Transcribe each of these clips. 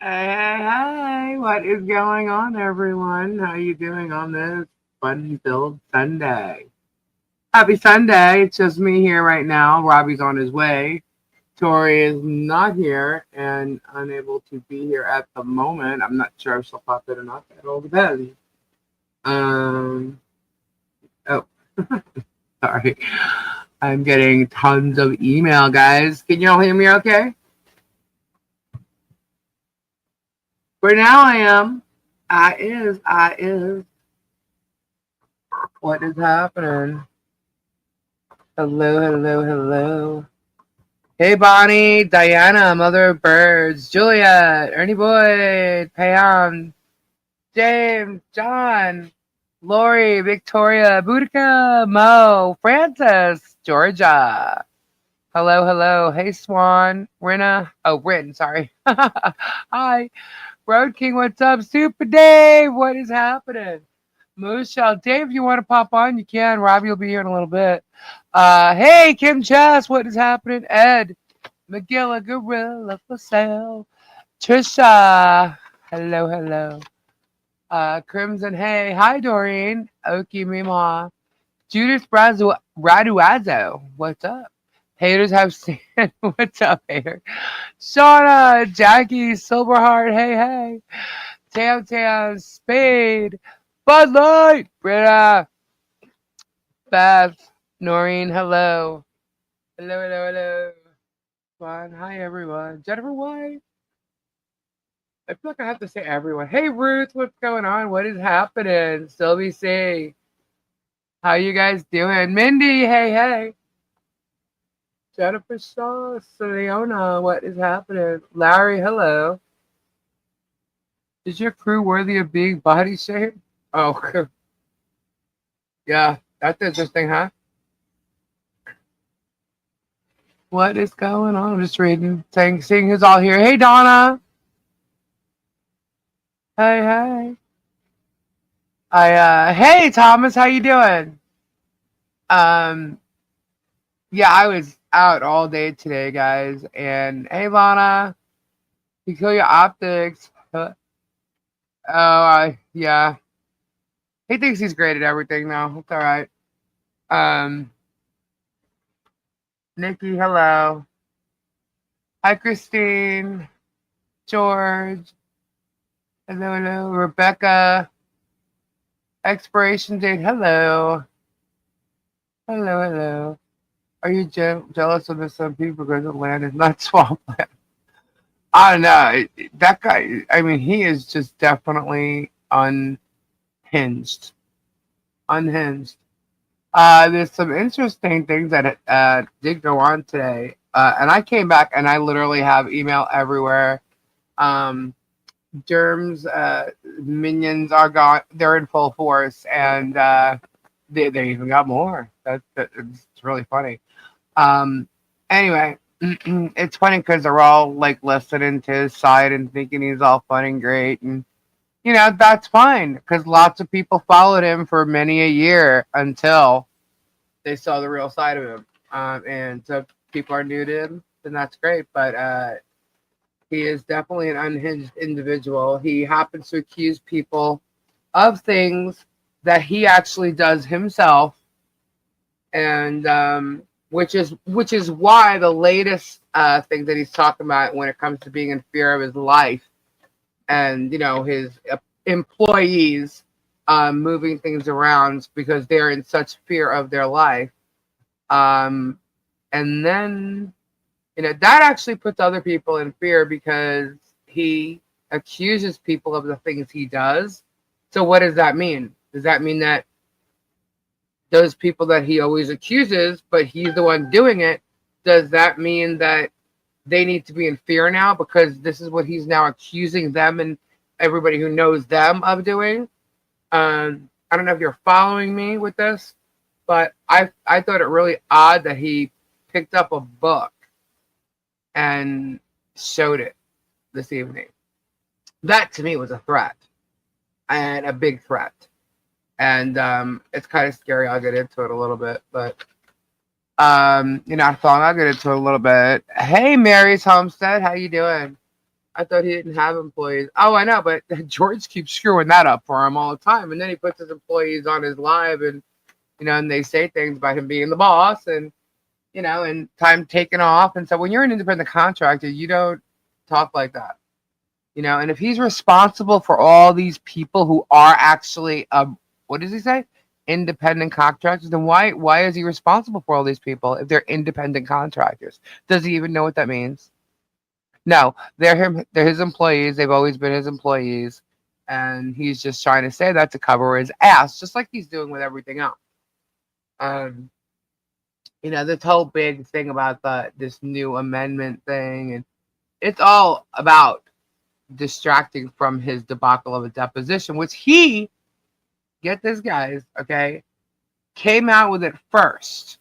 Hey, what is going on, everyone? How you doing on this fun-filled Sunday? Happy Sunday. It's just me here right now. Robbie's on his way. Tori is not here and unable to be here at the moment. I'm not sure if she'll pop in or not. It all depends. Um, oh, sorry. I'm getting tons of email, guys. Can you all hear me okay? For now, I am. I is. What is happening? Hello, hello, hello. Hey, Bonnie, Diana, Mother of Birds, Juliet, Ernie Boyd, Pam, James, John, Lori, Victoria, Boudica, Mo, Francis, Georgia. Hello, hello. Hey, Swan, Rinna. Oh, Rin, sorry. Hi. Road King, what's up? Super Dave, what is happening? Moose Shell, Dave, if you want to pop on, you can. Robbie will be here in a little bit. Hey, Kim Chess, what is happening? Ed, McGilla, Gorilla for sale. Trisha, hello, hello. Crimson, hey, hi, Doreen. Oki, Mima. Judith Raduazo, what's up? Haters have seen. What's up, hater? Shauna, Jackie, Silverheart, hey, hey. Tam Tam, Spade, Bud Light, Britta, Beth, Noreen, hello. Hello, hello, hello. Fun. Hi, everyone. Jennifer White. I feel like I have to say everyone. Hey, Ruth, what's going on? What is happening? Sylvie C. How you guys doing? Mindy, hey, hey. Jennifer Shaw, Leona, what is happening? Larry, hello. Is your crew worthy of being body shamed? Oh, yeah, that's interesting, huh? What is going on? I'm just reading, seeing who's all here. Hey, Donna. Hey, hey. Hey, Thomas, how you doing? Um, yeah, I was out all day today, guys. And hey, Lana, you kill your optics. Yeah. He thinks he's great at everything now. It's all right. Um, Nikki, hello. Hi, Christine. George. Hello, hello. Rebecca. Expiration date. Hello. Hello, hello. Are you jealous of the some people because the land is not swampland? I don't know. That guy, I mean, he is just definitely unhinged. Unhinged. There's some interesting things that did go on today. And I came back and I literally have email everywhere. Um, Germ's minions are gone. They're in full force. And they even got more. It's really funny. Um, anyway, it's funny because they're all like listening to his side and thinking he's all fun and great, and that's fine because lots of people followed him for many a year until they saw the real side of him. And so if people are new to him, then that's great. But he is definitely an unhinged individual. He happens to accuse people of things that he actually does himself, and which is why the latest thing that he's talking about when it comes to being in fear of his life and his employees moving things around because they're in such fear of their life, um, and then that actually puts other people in fear because he accuses people of the things he does. So what does that mean? Does that mean that those people that he always accuses, but he's the one doing it, does that mean that they need to be in fear now because this is what he's now accusing them and everybody who knows them of doing? I don't know if you're following me with this, but I thought it really odd that he picked up a book and showed it this evening. That to me was a threat and a big threat. And it's kind of scary. I'll get into it a little bit, but not long. I'll get into it a little bit. Hey, Mary's Homestead, how you doing? I thought he didn't have employees. Oh, I know, but George keeps screwing that up for him all the time. And then he puts his employees on his live, and and they say things about him being the boss, and and time taken off. And so when you're an independent contractor, you don't talk like that. And if he's responsible for all these people who are actually what does he say? Independent contractors, then why is he responsible for all these people if they're independent contractors? Does he even know what that means? No, they're his employees. They've always been his employees, and he's just trying to say that to cover his ass, just like he's doing with everything else. This whole big thing about this new amendment thing, and it's all about distracting from his debacle of a deposition, which he, get this, guys, okay, came out with it first,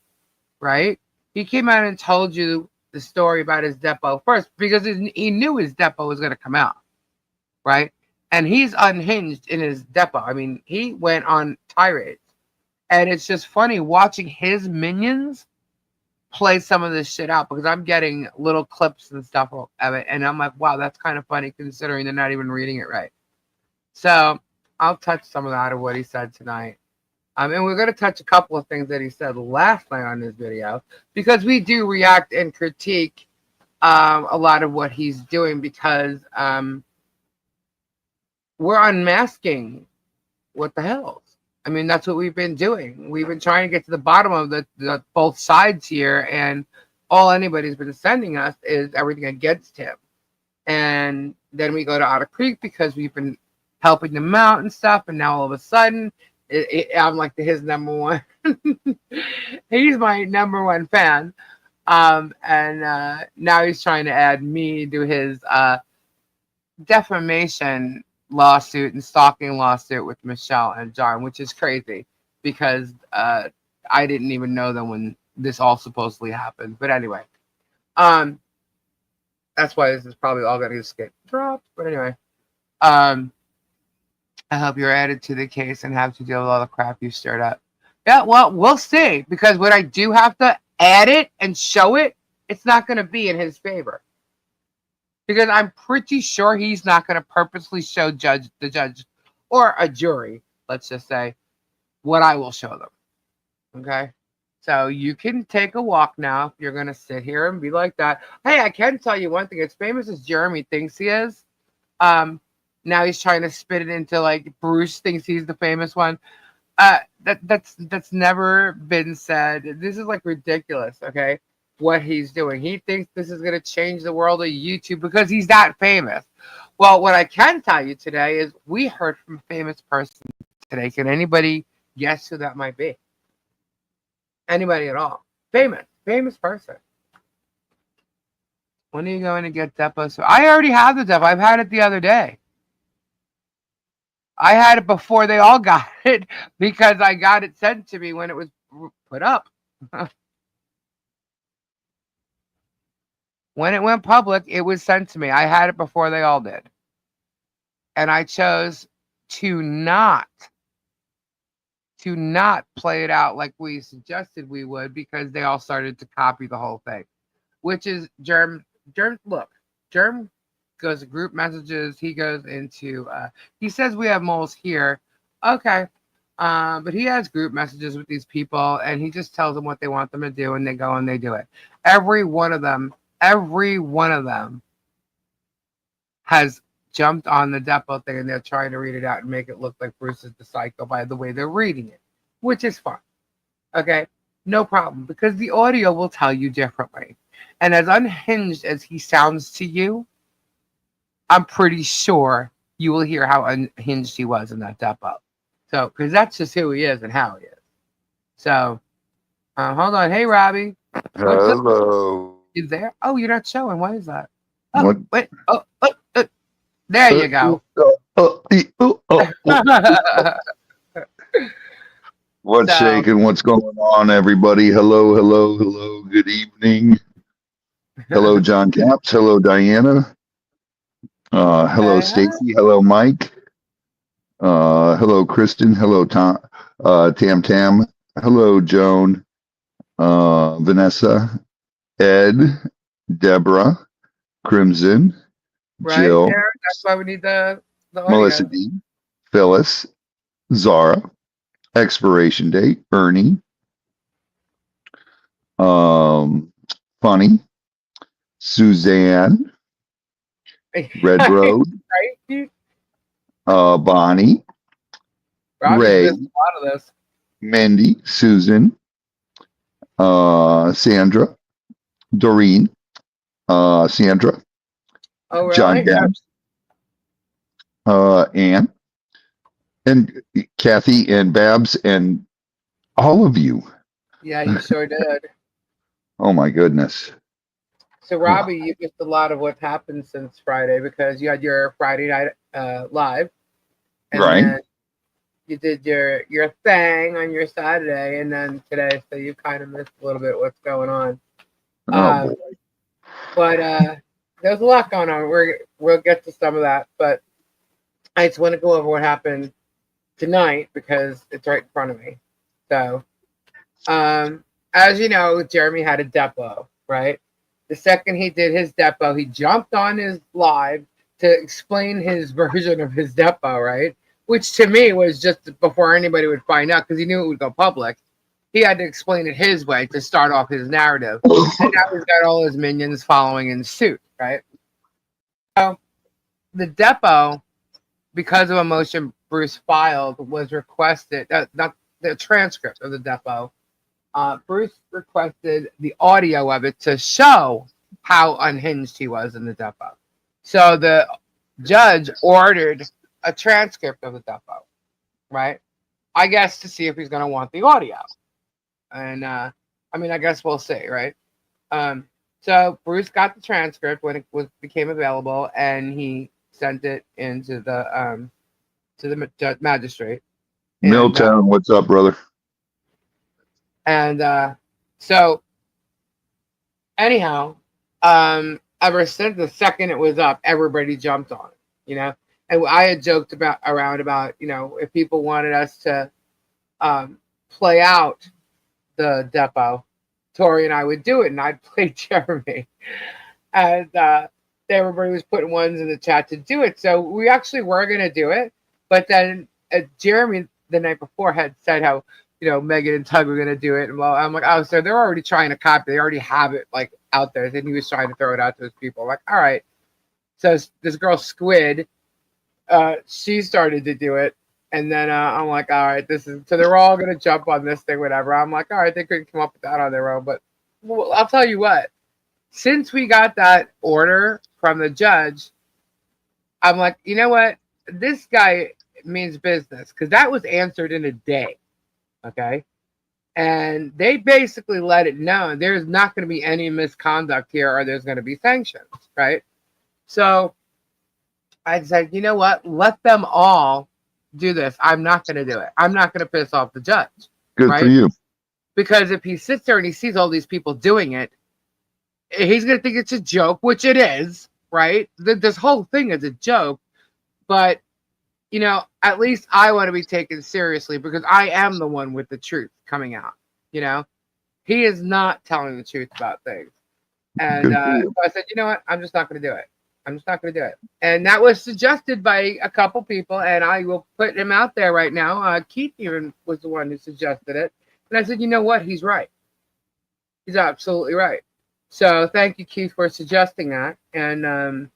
right? He came out and told you the story about his depo first because he knew his depo was going to come out, right? And he's unhinged in his depo. I mean, he went on tirades. And it's just funny watching his minions play some of this shit out because I'm getting little clips and stuff of it. And I'm like, wow, that's kind of funny considering they're not even reading it right. So I'll touch some of that of what he said tonight. And we're going to touch a couple of things that he said last night on this video because we do react and critique a lot of what he's doing because we're unmasking what the hell. I mean, that's what we've been doing. We've been trying to get to the bottom of the both sides here, and all anybody's been sending us is everything against him. And then we go to Otter Creek because we've been helping them out and stuff, and now all of a sudden, I'm like his number one. He's my number one fan. And now he's trying to add me to his defamation lawsuit and stalking lawsuit with Michelle and Germ, which is crazy because I didn't even know them when this all supposedly happened. But anyway, that's why this is probably all going to just get dropped. But anyway, I hope you're added to the case and have to deal with all the crap you stirred up. Yeah, well, we'll see because when I do have to add it and show it, it's not going to be in his favor. Because I'm pretty sure he's not going to purposely show the judge or a jury, let's just say, what I will show them. Okay? So you can take a walk now if you're going to sit here and be like that. Hey, I can tell you one thing. As famous as Jeremy thinks he is, now he's trying to spit it into like Bruce thinks he's the famous one. That's never been said. This is like ridiculous, okay? What he's doing. He thinks this is going to change the world of YouTube because he's that famous. Well, what I can tell you today is we heard from a famous person today. Can anybody guess who that might be? Anybody at all? Famous person. When are you going to get depo? So I already have the depo. I've had it the other day. I had it before they all got it because I got it sent to me when it was put up. When it went public, it was sent to me. I had it before they all did. And I chose to not play it out like we suggested we would because they all started to copy the whole thing. Which is Germ, look, Germ goes to group messages. He goes into, he says we have moles here. Okay. But he has group messages with these people and he just tells them what they want them to do and they go and they do it. Every one of them has jumped on the depo thing and they're trying to read it out and make it look like Bruce is the psycho by the way they're reading it, which is fine. Okay, no problem because the audio will tell you differently. And as unhinged as he sounds to you, I'm pretty sure you will hear how unhinged he was in that depo. So, because that's just who he is and how he is. So, hold on. Hey, Robbie. Hello. You there? Oh, you're not showing. Why is that? Oh, what? Wait. There you go. What's shaking? What's going on, everybody? Hello. Good evening. Hello, John Caps. Hello, Diana. Hello, Stacy. Hello, Mike. Hello, Kristen. Hello, Tom. Tam. Hello, Joan. Vanessa. Ed, Deborah, Crimson, right? Jill, Aaron, that's why we need the Melissa audio. D, Phyllis, Zara, expiration date, Ernie, Funny, Suzanne, Red Right? Road, Dude? Bonnie, Robbie's Ray, missed a lot of this. Mindy, Susan, Sandra, Doreen, Sandra, Oh, John really? Yeah. Gabbs, Ann, and Kathy and Babs and all of you. Yeah, you sure did. Oh my goodness. So, Oh, Robbie, you missed a lot of what happened since Friday because you had your Friday night live, and right? then you did your thing on your Saturday, and then today, so you kind of missed a little bit what's going on. Oh boy. But there's a lot going on. We'll get to some of that, but I just want to go over what happened tonight because it's right in front of me. So, as you know, Jeremy had a depot, right? The second he did his depot, he jumped on his live to explain his version of his depot, right? Which to me was just before anybody would find out because he knew it would go public. He had to explain it his way to start off his narrative. And now he's got all his minions following in suit, right? So the depot, because of a motion Bruce filed, was requested, not the transcript of the depot. Bruce requested the audio of it to show how unhinged he was in the depot. So the judge ordered a transcript of the depot, right? I guess to see if he's going to want the audio. And I mean, I guess we'll see, right? So Bruce got the transcript when it became available, and he sent it into the to the magistrate. Milltown, what's up, brother? And so anyhow, ever since the second it was up, everybody jumped on it, you know. And I had joked around about, you know, if people wanted us to play out the depot, Tori and I would do it, and I'd play Jeremy. And everybody was putting ones in the chat to do it. So we actually were going to do it. But then Jeremy the night before had said how, you know, Megan and Tug were going to do it. And well, I'm like, oh, so they're already trying to copy. They already have it like out there. And he was trying to throw it out to his people. I'm like, all right. So this girl Squid, she started to do it. And then I'm like, all right, so they're all going to jump on this thing, whatever. I'm like, all right, they couldn't come up with that on their own. But well, I'll tell you what, since we got that order from the judge, I'm like, you know what? This guy means business because that was answered in a day. Okay. And they basically let it know there's not going to be any misconduct here or there's going to be sanctions. Right. So I said, you know what? Let them all do this. I'm not going to do it. I'm not going to piss off the judge. Good right? for you. Because if he sits there and he sees all these people doing it, he's going to think it's a joke, which it is, right? This whole thing is a joke. But, you know, at least I want to be taken seriously because I am the one with the truth coming out, you know? He is not telling the truth about things. And so I said, you know what? I'm just not going to do it. I'm just not going to do it. And that was suggested by a couple people, and I will put him out there right now. Keith even was the one who suggested it. And I said, you know what? He's right. He's absolutely right. So thank you, Keith, for suggesting that. And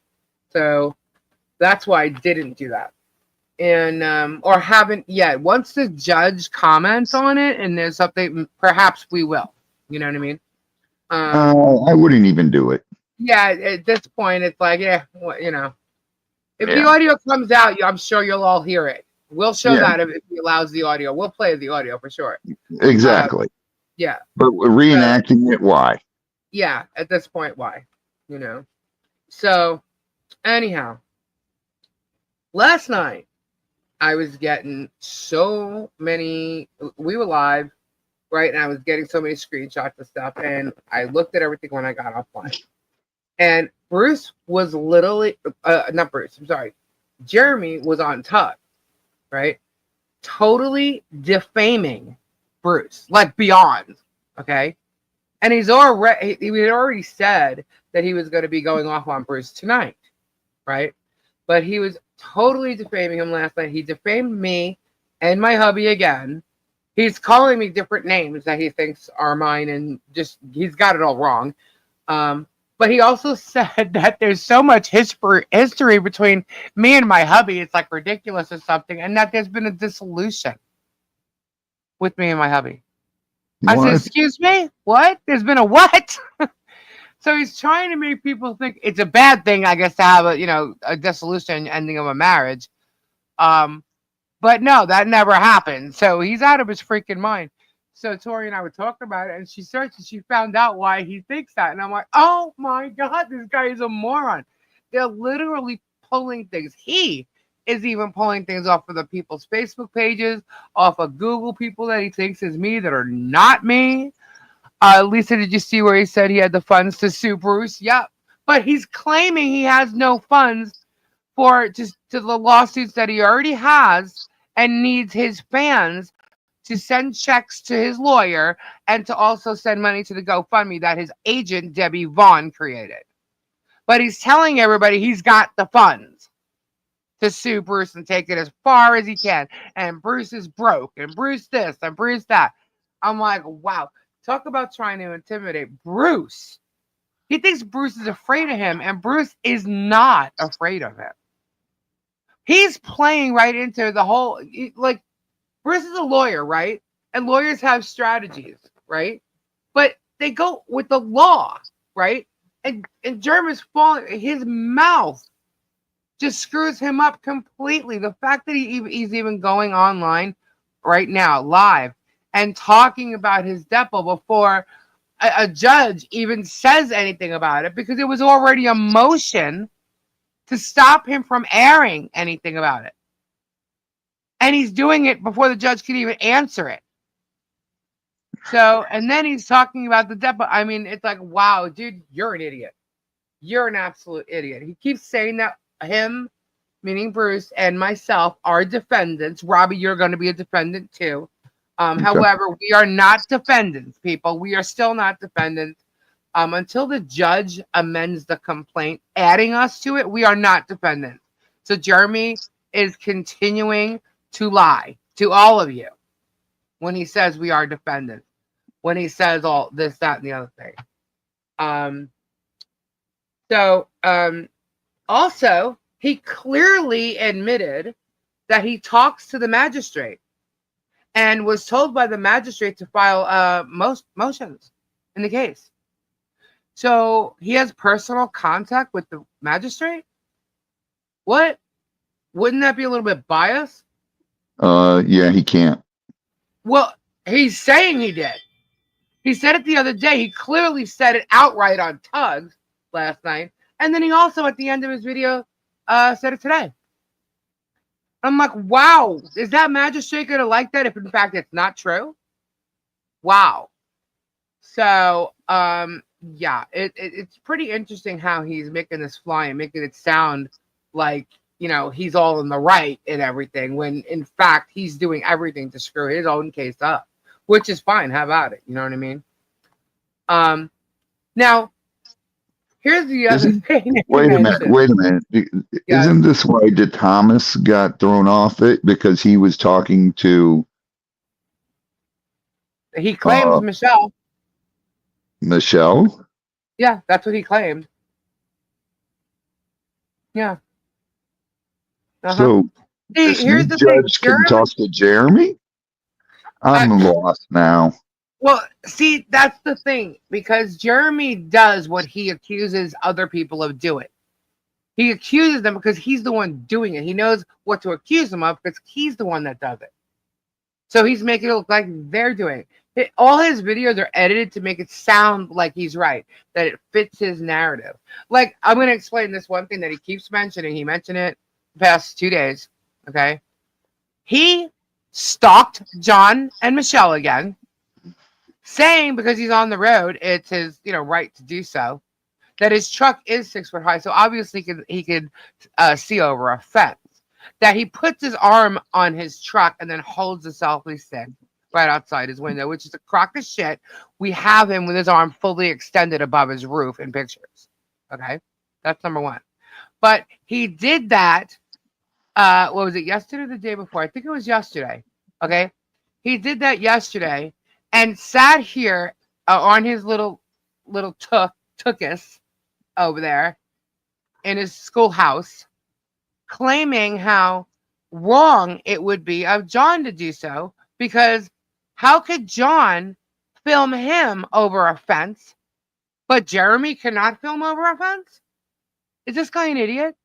so that's why I didn't do that. And or haven't yet. Once the judge comments on it and there's something, perhaps we will. You know what I mean? I wouldn't even do it. Yeah, at this point, it's like, yeah, well, you know, if the audio comes out, I'm sure you'll all hear it. We'll show that if he allows the audio. We'll play the audio for sure. Exactly. Yeah. But reenacting it, why? Yeah, at this point, why? You know? So, anyhow, last night, I was getting so many, we were live, right? And I was getting so many screenshots of stuff. And I looked at everything when I got offline. And Bruce was literally, not Bruce, I'm sorry. Jeremy was on Tug, right? Totally defaming Bruce, like beyond, okay? And he had already said that he was going to be going off on Bruce tonight, right? But he was totally defaming him last night. He defamed me and my hubby again. He's calling me different names that he thinks are mine, and just he's got it all wrong. But he also said that there's so much history between me and my hubby, it's like ridiculous or something, and that there's been a dissolution with me and my hubby. I said, What? excuse me? What? There's been a what? So he's trying to make people think it's a bad thing, I guess, to have a dissolution ending of a marriage. But no, that never happened. So he's out of his freaking mind. So Tori and I were talking about it, and she searched and she found out why he thinks that. And I'm like, oh my God, this guy is a moron. They're literally pulling things. He is even pulling things off of the people's Facebook pages, off of Google people that he thinks is me that are not me. Lisa, did you see where he said he had the funds to sue Bruce? Yep. But he's claiming he has no funds for just to the lawsuits that he already has and needs his fans to send checks to his lawyer and to also send money to the GoFundMe that his agent, Debbie Vaughn, created. But he's telling everybody he's got the funds to sue Bruce and take it as far as he can. And Bruce is broke, and Bruce this, and Bruce that. I'm like, wow. Talk about trying to intimidate Bruce. He thinks Bruce is afraid of him, and Bruce is not afraid of him. He's playing right into the whole, like, Bruce is a lawyer, right? And lawyers have strategies, right? But they go with the law, right? And Germ is falling, his mouth just screws him up completely. The fact that he's even going online right now, live, and talking about his depot before a judge even says anything about it, because it was already a motion to stop him from airing anything about it. And he's doing it before the judge can even answer it. So, and then he's talking about the depot. I mean, it's like, wow, dude, you're an idiot. You're an absolute idiot. He keeps saying that him, meaning Bruce, and myself are defendants. Robbie, you're going to be a defendant too. Okay. However, we are not defendants, people. We are still not defendants. Until the judge amends the complaint, adding us to it, we are not defendants. So Jeremy is continuing to lie to all of you when he says we are defendants, when he says all this, that, and the other thing. Also, he clearly admitted that he talks to the magistrate and was told by the magistrate to file motions in the case. So he has personal contact with the magistrate? What? Wouldn't that be a little bit biased? Yeah, he can't. Well, he's saying he did. He said it the other day. He clearly said it outright on Tugs last night. And then he also, at the end of his video, said it today. I'm like, wow, is that magistrate going to like that if, in fact, it's not true? Wow. So, yeah, it's pretty interesting how he's making this fly and making it sound like, he's all in the right and everything, when, in fact, he's doing everything to screw his own case up, which is fine. How about it? You know what I mean? Now, here's the other thing. Wait a minute. Yeah. Isn't this why Thomas got thrown off it? Because he was talking to... He claims Michelle. Michelle? Yeah, that's what he claimed. Yeah. So, see, here's the judge thing. can talk to Jeremy? I'm lost now. Well, see, that's the thing, because Jeremy does what he accuses other people of doing. He accuses them because he's the one doing it. He knows what to accuse them of because he's the one that does it. So he's making it look like they're doing it. All his videos are edited to make it sound like he's right, that it fits his narrative. Like, I'm going to explain this one thing that he keeps mentioning. He mentioned it the past 2 days, okay? He stalked John and Michelle again, saying because he's on the road, it's his, right to do so, that his truck is 6 foot high. So obviously he could see over a fence. That he puts his arm on his truck and then holds a selfie stick right outside his window, which is a crock of shit. We have him with his arm fully extended above his roof in pictures. Okay? That's number one. But he did that. What was it, yesterday or the day before? I think it was yesterday. Okay. He did that yesterday and sat here on his little tookus over there in his schoolhouse, claiming how wrong it would be of John to do so, because how could John film him over a fence, but Jeremy cannot film over a fence? Is this guy an idiot?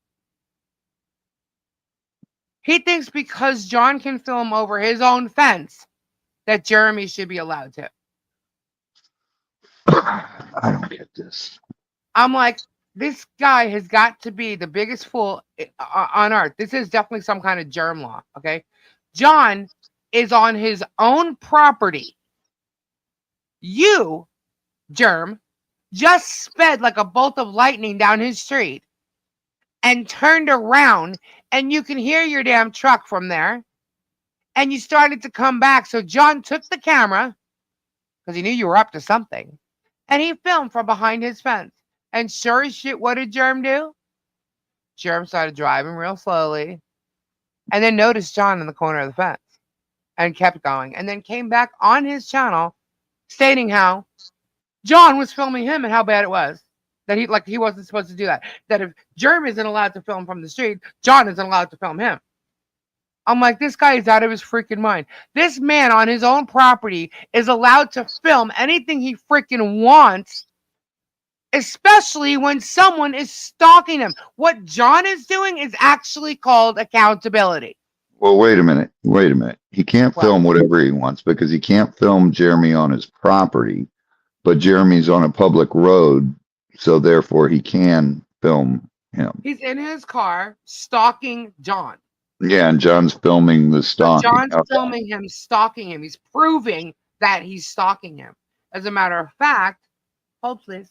He thinks because John can film over his own fence that Jeremy should be allowed to. I don't get this. I'm like, this guy has got to be the biggest fool on earth. This is definitely some kind of germ law, okay? John is on his own property. You, Germ, just sped like a bolt of lightning down his street and turned around, and you can hear your damn truck from there, and you started to come back. So John took the camera because he knew you were up to something, and he filmed from behind his fence. And sure as shit, what did Germ do? Germ started driving real slowly and then noticed John in the corner of the fence and kept going, and then came back on his channel stating how John was filming him and how bad it was. That he wasn't supposed to do that. That if Germ isn't allowed to film from the street, John isn't allowed to film him. I'm like, this guy is out of his freaking mind. This man on his own property is allowed to film anything he freaking wants, especially when someone is stalking him. What John is doing is actually called accountability. Well, wait a minute. Wait a minute. He can't film whatever he wants because he can't film Jeremy on his property, but Jeremy's on a public road, so therefore he can film him. He's in his car stalking John. Yeah, and John's filming the stalking. John's filming him, stalking him. He's proving that he's stalking him. As a matter of fact, hold please.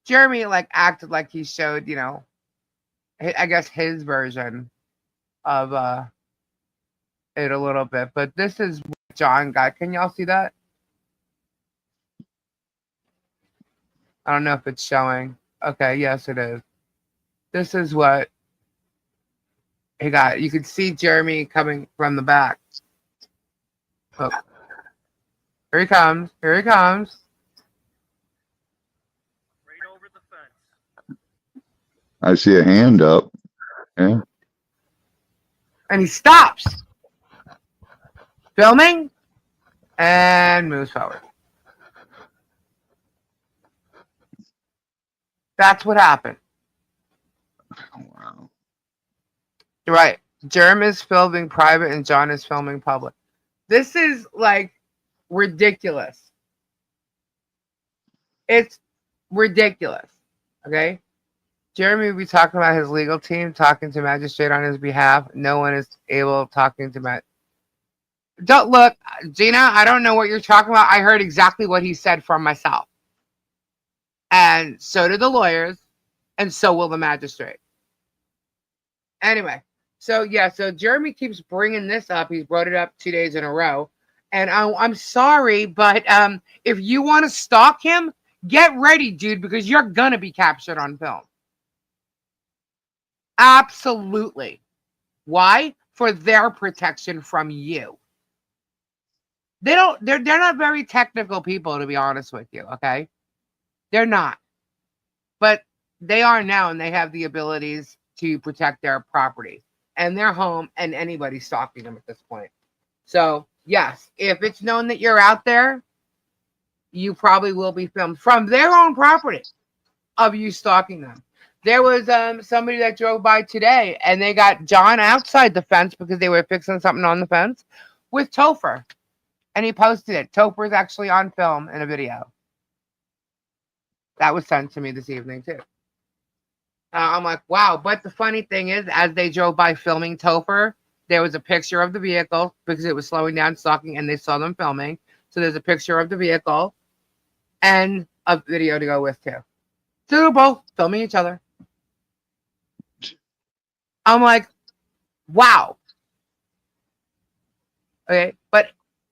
Jeremy acted like he showed, I guess his version of it a little bit. But this is what John got. Can y'all see that? I don't know if it's showing. Okay, yes, it is. This is what he got. You can see Jeremy coming from the back. Oh. Here he comes. Here he comes. Right over the fence. I see a hand up. Yeah. And he stops filming and moves forward. That's what happened. Wow. You're right. Germ is filming private and John is filming public. This is ridiculous. It's ridiculous. Okay? Jeremy will be talking about his legal team, talking to magistrate on his behalf. No one is able talking to Don't look, Gina, I don't know what you're talking about. I heard exactly what he said from myself. And so did the lawyers, and so will the magistrate. Anyway, so Jeremy keeps bringing this up. He's brought it up 2 days in a row. And I'm sorry, but if you want to stalk him, get ready, dude, because you're going to be captured on film. Absolutely. Why? For their protection from you. They're not very technical people, to be honest with you, okay? They're not. But they are now, and they have the abilities to protect their property and their home and anybody stalking them at this point. So, yes, if it's known that you're out there, you probably will be filmed from their own property of you stalking them. There was somebody that drove by today, and they got John outside the fence because they were fixing something on the fence with Topher. And he posted it. Topher's actually on film in a video. That was sent to me this evening, too. I'm like, wow. But the funny thing is, as they drove by filming Topher, there was a picture of the vehicle because it was slowing down, stalking, and they saw them filming. So there's a picture of the vehicle and a video to go with, too. So they're both filming each other. I'm like, wow. Okay, but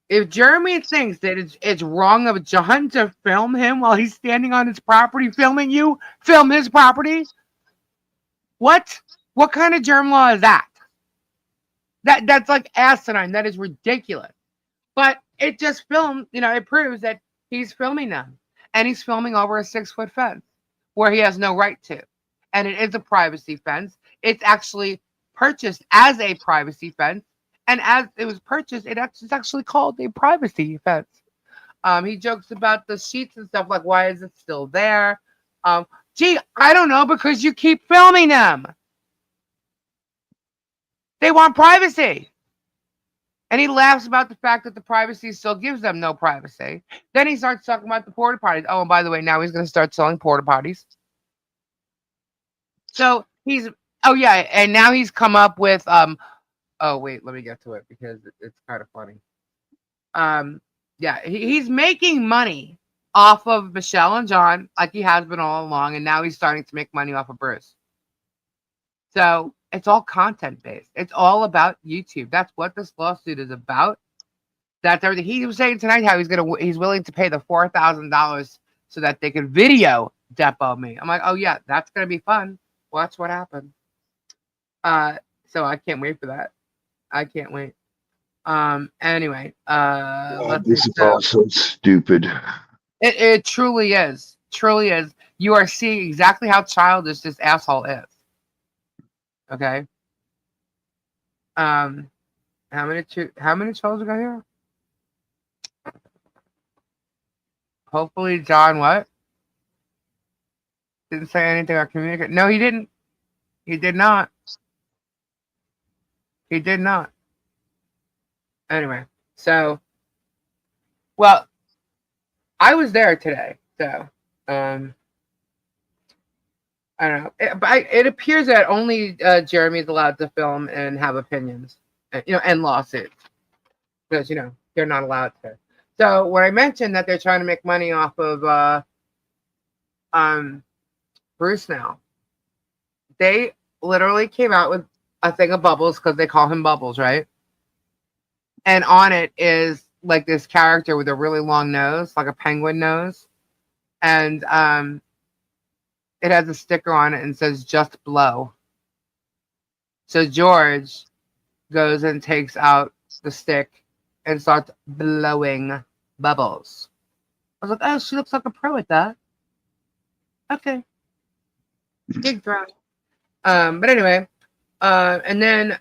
if Jeremy thinks that it's wrong of John to film him while he's standing on his property filming you, film his property, What? What kind of germ law is that? That's like asinine. That is ridiculous. But it just filmed, it proves that he's filming them. And he's filming over a 6-foot fence where he has no right to. And it is a privacy fence. It's actually purchased as a privacy fence. And as it was purchased, it's actually called a privacy fence. He jokes about the sheets and stuff like, why is it still there? Gee, I don't know, because you keep filming them. They want privacy. And he laughs about the fact that the privacy still gives them no privacy. Then he starts talking about the porta potties. Oh, and by the way, now he's going to start selling porta potties. So oh yeah, and now he's come up with, oh wait, let me get to it because it's kind of funny. Yeah, he's making money off of Michelle and John like he has been all along, and now he's starting to make money off of Bruce. So it's all content based. It's all about YouTube. That's what this lawsuit is about. That's everything. He was saying tonight how he's willing to pay the $4,000 so that they can video depo me. I'm like, oh yeah, that's gonna be fun. Watch what happens. So I can't wait for that. I can't wait. Anyway, This is all so stupid. It truly is. Truly is. You are seeing exactly how childish this asshole is. Okay. How many trolls we got here? Hopefully, John. What? Didn't say anything about communicate. No, he didn't. He did not. He did not. Anyway, so, well, I was there today, so I don't know. It appears that only Jeremy is allowed to film and have opinions, and lawsuits, because they're not allowed to. So when I mentioned that they're trying to make money off of Bruce now, they literally came out with a thing of bubbles because they call him Bubbles, right? And on it is like this character with a really long nose, like a penguin nose, and it has a sticker on it and says "Just blow." So George goes and takes out the stick and starts blowing bubbles. I was like, oh, she looks like a pro at that. Okay. Big throw. But anyway, and then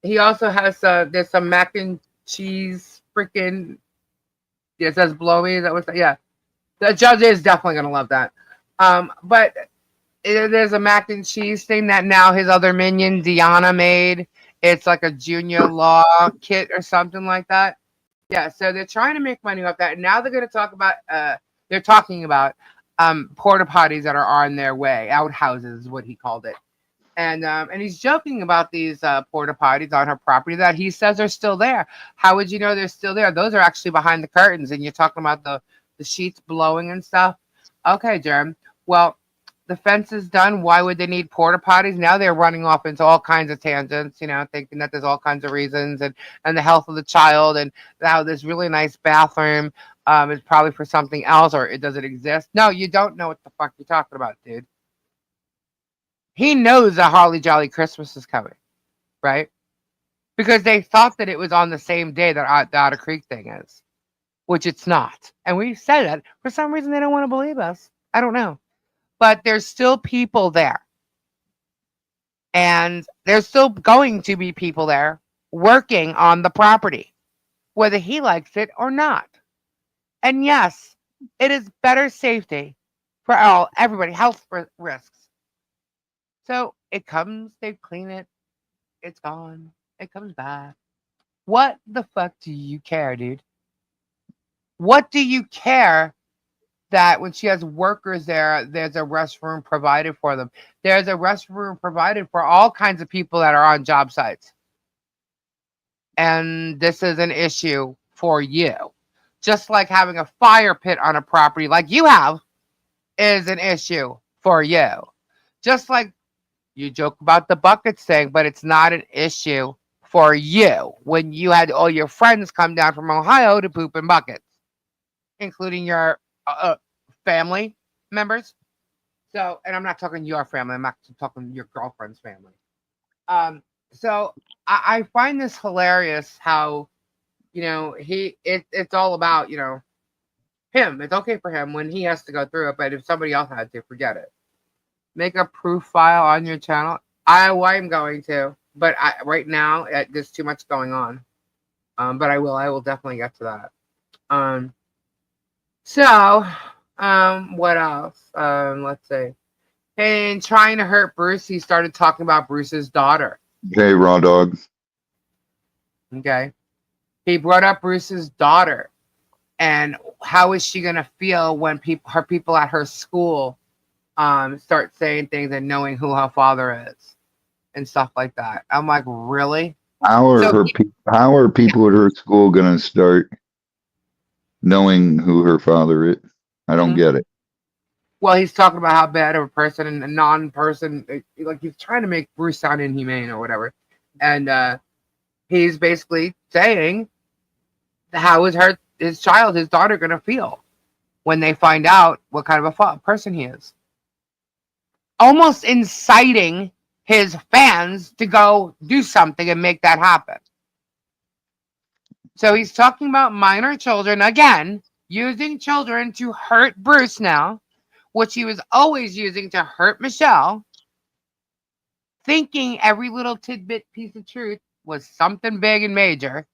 he also has there's some mac and cheese freaking. Yeah, it says blowy. That was yeah. The judge is definitely gonna love that. But there's a mac and cheese thing that now his other minion Deanna made. It's like a junior law kit or something like that. Yeah, so they're trying to make money off that. And now they're going to talk about. They're talking about porta potties that are on their way. Outhouses is what he called it. And he's joking about these porta potties on her property that he says are still there. How would you know they're still there? Those are actually behind the curtains, and you're talking about the sheets blowing and stuff. Okay, Germ. Well, the fence is done. Why would they need porta potties? Now they're running off into all kinds of tangents, thinking that there's all kinds of reasons and the health of the child and how this really nice bathroom is probably for something else or it doesn't exist. No, you don't know what the fuck you're talking about, dude. He knows that Holly Jolly Christmas is coming, right? Because they thought that it was on the same day that the Otter Creek thing is, which it's not. And we said that. For some reason, they don't want to believe us. I don't know. But there's still people there. And there's still going to be people there working on the property, whether he likes it or not. And yes, it is better safety for everybody, health risks. So it comes, they clean it, it's gone, it comes back. What the fuck do you care, dude? What do you care that when she has workers there, there's a restroom provided for them? There's a restroom provided for all kinds of people that are on job sites. And this is an issue for you. Just like having a fire pit on a property like you have is an issue for you. Just like you joke about the buckets thing, but it's not an issue for you when you had all your friends come down from Ohio to poop in buckets, including your family members. So, and I'm not talking your family. I'm actually talking your girlfriend's family. So I find this hilarious. How it's all about him. It's okay for him when he has to go through it, but if somebody else had to, forget it. Make a proof file on your channel. I'm going to, but right now there's too much going on. But I will definitely get to that. What else? Let's see. And trying to hurt Bruce, he started talking about Bruce's daughter. Hey, raw dog. Okay. He brought up Bruce's daughter. And how is she going to feel when her people at her school start saying things and knowing who her father is and stuff like that? I'm like, really? How are people at her school going to start knowing who her father is? I don't get it. Well, he's talking about how bad of a person and a non-person, like he's trying to make Bruce sound inhumane or whatever. And he's basically saying, how is his daughter, going to feel when they find out what kind of a person he is? Almost inciting his fans to go do something and make that happen. So he's talking about minor children, again, using children to hurt Bruce now, which he was always using to hurt Michelle, thinking every little tidbit piece of truth was something big and major.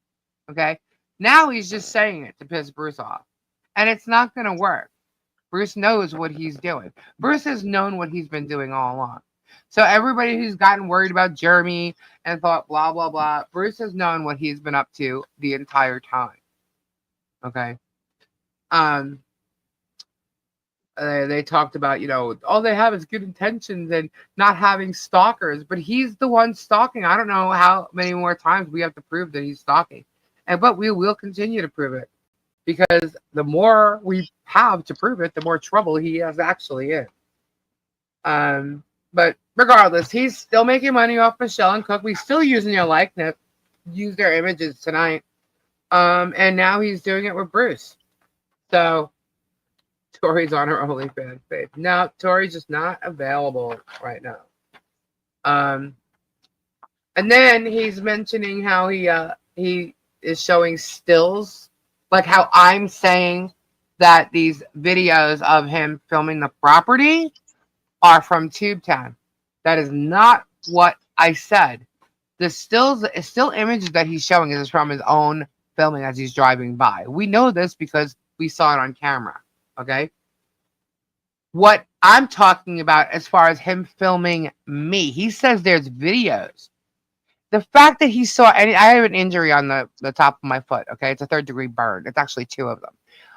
Okay? Now he's just saying it to piss Bruce off. And it's not going to work. Bruce knows what he's doing. Bruce has known what he's been doing all along. So everybody who's gotten worried about Jeremy and thought blah, blah, blah, Bruce has known what he's been up to the entire time. Okay? They talked about, all they have is good intentions and not having stalkers. But he's the one stalking. I don't know how many more times we have to prove that he's stalking. But we will continue to prove it. Because the more we have to prove it, the more trouble he is actually in. But regardless, he's still making money off Michelle and Cook. We're still using their likeness, use their images tonight. And now he's doing it with Bruce. So Tori's on her OnlyFans page. No, Tori's just not available right now. And then he's mentioning how he is showing stills, like how I'm saying that these videos of him filming the property are from TubeTown. That is not what I said. The still images that he's showing is from his own filming as he's driving by. We know this because we saw it on camera. Okay? What I'm talking about as far as him filming me, he says there's videos. The fact that he saw I have an injury on the top of my foot, okay? It's a 3rd-degree burn. It's actually 2 of them.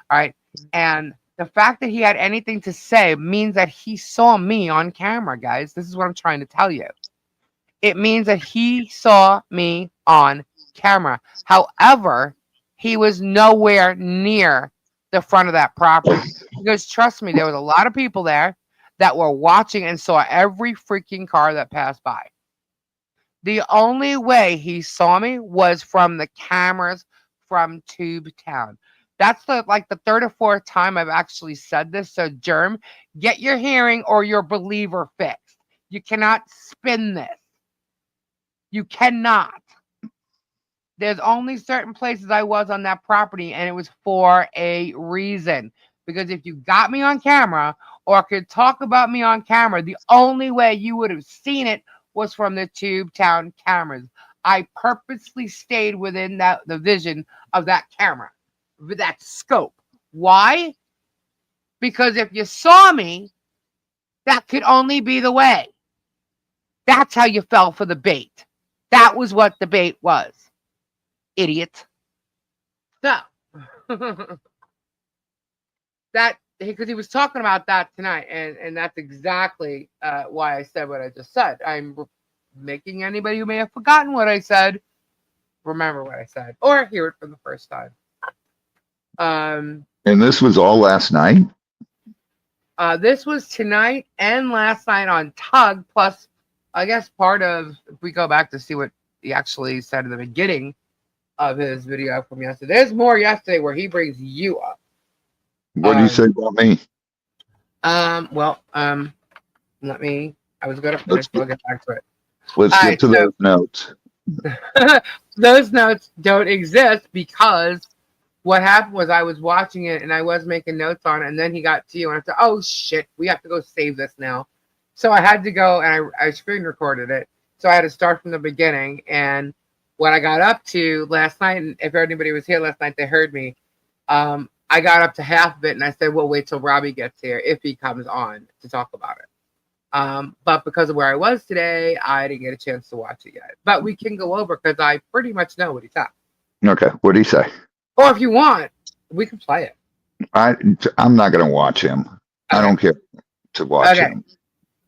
All right? And the fact that he had anything to say means that he saw me on camera, guys. This is what I'm trying to tell you. It means that he saw me on camera. However, he was nowhere near the front of that property. Because trust me, there was a lot of people there that were watching and saw every freaking car that passed by. The only way he saw me was from the cameras from TubeTown. That's the 3rd or 4th time I've actually said this. So, Germ, get your hearing or your believer fixed. You cannot spin this. You cannot. There's only certain places I was on that property, and it was for a reason. Because if you got me on camera or could talk about me on camera, the only way you would have seen it was from the TubeTown cameras. I purposely stayed within the vision of that camera, with that scope. Why? Because if you saw me, that could only be the way. That's how you fell for the bait. That was what the bait was. Idiot. So, that, because he was talking about that tonight, and that's exactly why I said what I just said. I'm making anybody who may have forgotten what I said remember what I said, or hear it for the first time. And this was all last night? This was tonight and last night on Tug, plus, I guess part of, if we go back to see what he actually said in the beginning of his video from yesterday. There's more yesterday where he brings you up. What do you say about me? I was going to Let's finish, but I'll get back to it. let's All get right, to so those notes. those notes don't exist because what happened was I was watching it and I was making notes on it, and then he got to you, and I said, "Oh shit, we have to go save this now." So I had to go and I screen recorded it. So I had to start from the beginning. And what I got up to last night, and if anybody was here last night, they heard me. I got up to half of it, and I said, "We'll wait till Robbie gets here if he comes on to talk about it." But because of where I was today, I didn't get a chance to watch it yet. But we can go over because I pretty much know what he said. Okay, what did he say? Or if you want, we can play it. I'm not going to watch him. I Okay. don't care to watch Okay. him.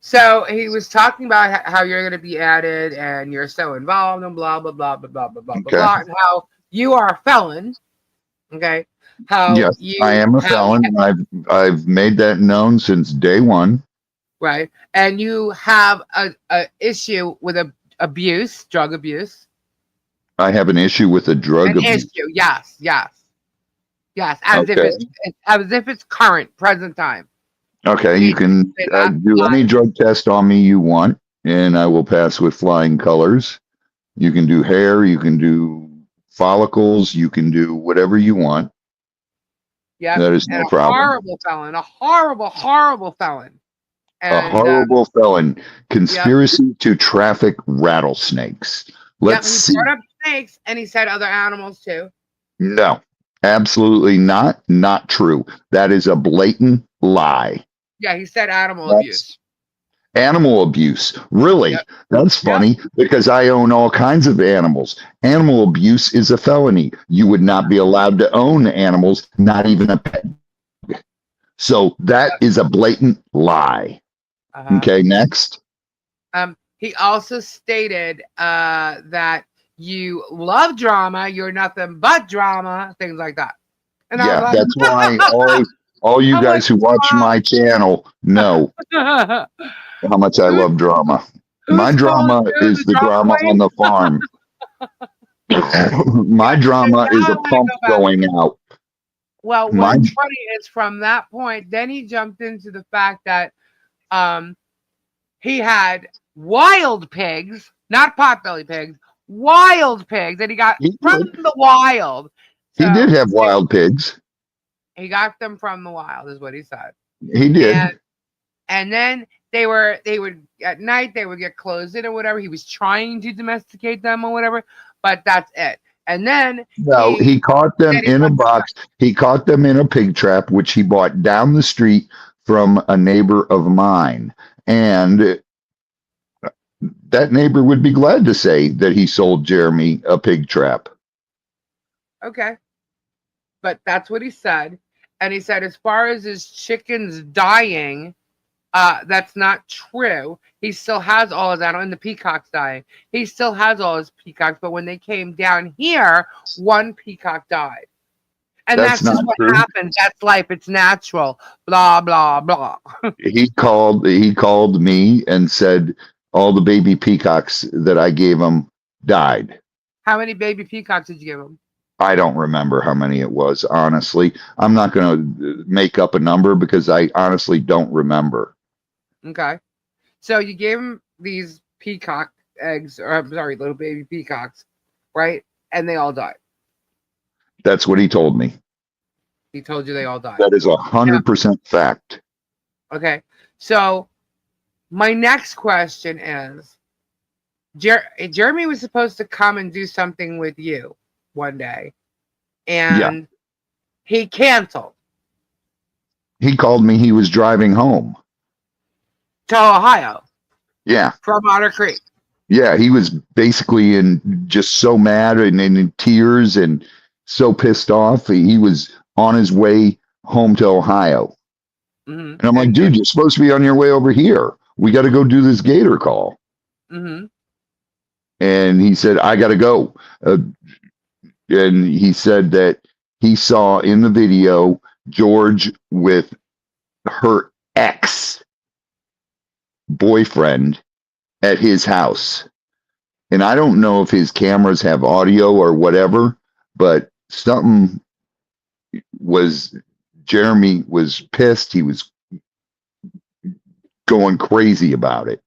So he was talking about how you're going to be added and you're so involved and blah, blah, blah, blah, blah, blah, blah, Okay. blah, and how you are a felon. Okay. How Yes, you I am a have, felon. I've made that known since day one. right. And you have a issue with abuse, drug abuse. I have an issue with the drug An abuse. issue. Yes. As Okay. if it's current, present time. Okay, you can Say that do any live. drug test on me you want, and I will pass with flying colors. You can do hair, you can do follicles, you can do whatever you want. Yeah. That is And no problem. horrible felon. A horrible, horrible felon. A And horrible felon. Conspiracy to traffic rattlesnakes. Let's he see. brought up snakes and he said other animals too. No, absolutely not. Not true. That is a blatant lie. Yeah, he said animal That's abuse. Animal abuse. Really? Yep. That's funny because I own all kinds of animals. Animal abuse is a felony. You would not be allowed to own animals, not even a pet. So that is a blatant lie. Okay, next. He also stated that you love drama, you're nothing but drama, things like that. And Yeah, I was that's why all you I'm guys like, who watch my channel know like, how much I love drama. My who's drama calling you is the drama queen? on the farm. My drama is now a I'm gonna pump go back. going out. Well, My what's funny is from that point, then he jumped into the fact that he had wild pigs, not potbelly pigs, wild pigs that he got from the wild. He So did have wild pigs. he got them from the wild, is what he said. He did. And then they would at night they would get closed in or whatever. He was trying to domesticate them or whatever, but that's it. And then No, he caught them in a box. He caught them in a pig trap, which he bought down the street from a neighbor of mine. And that neighbor would be glad to say that he sold Jeremy a pig trap. Okay. But that's what he said. And he said, as far as his chickens dying, that's not true. He still has all his animals, and the peacocks dying. He still has all his peacocks, but when they came down here, one peacock died. And that's just what happens. That's life. It's natural. Blah, blah, blah. He called me and said all the baby peacocks that I gave him died. How many baby peacocks did you give him? I don't remember how many it was, honestly. I'm not going to make up a number because I honestly don't remember. Okay. So you gave him these peacock eggs, or I'm sorry, little baby peacocks, right? And they all died. That's what he told me. He told you they all died. That is 100% fact. Okay. So my next question is, Jeremy was supposed to come and do something with you one day, and he canceled. He called me. He was driving home to Ohio. Yeah. From Otter Creek. Yeah, he was basically just so mad and in tears and so pissed off. He was on his way home to Ohio. Mm-hmm. And I'm like, dude, you're supposed to be on your way over here. We got to go do this gator call. Mm-hmm. And he said, I got to go. And he said that he saw in the video George with her ex-boyfriend at his house. And I don't know if his cameras have audio or whatever, but something was, Jeremy was pissed. He was going crazy about it.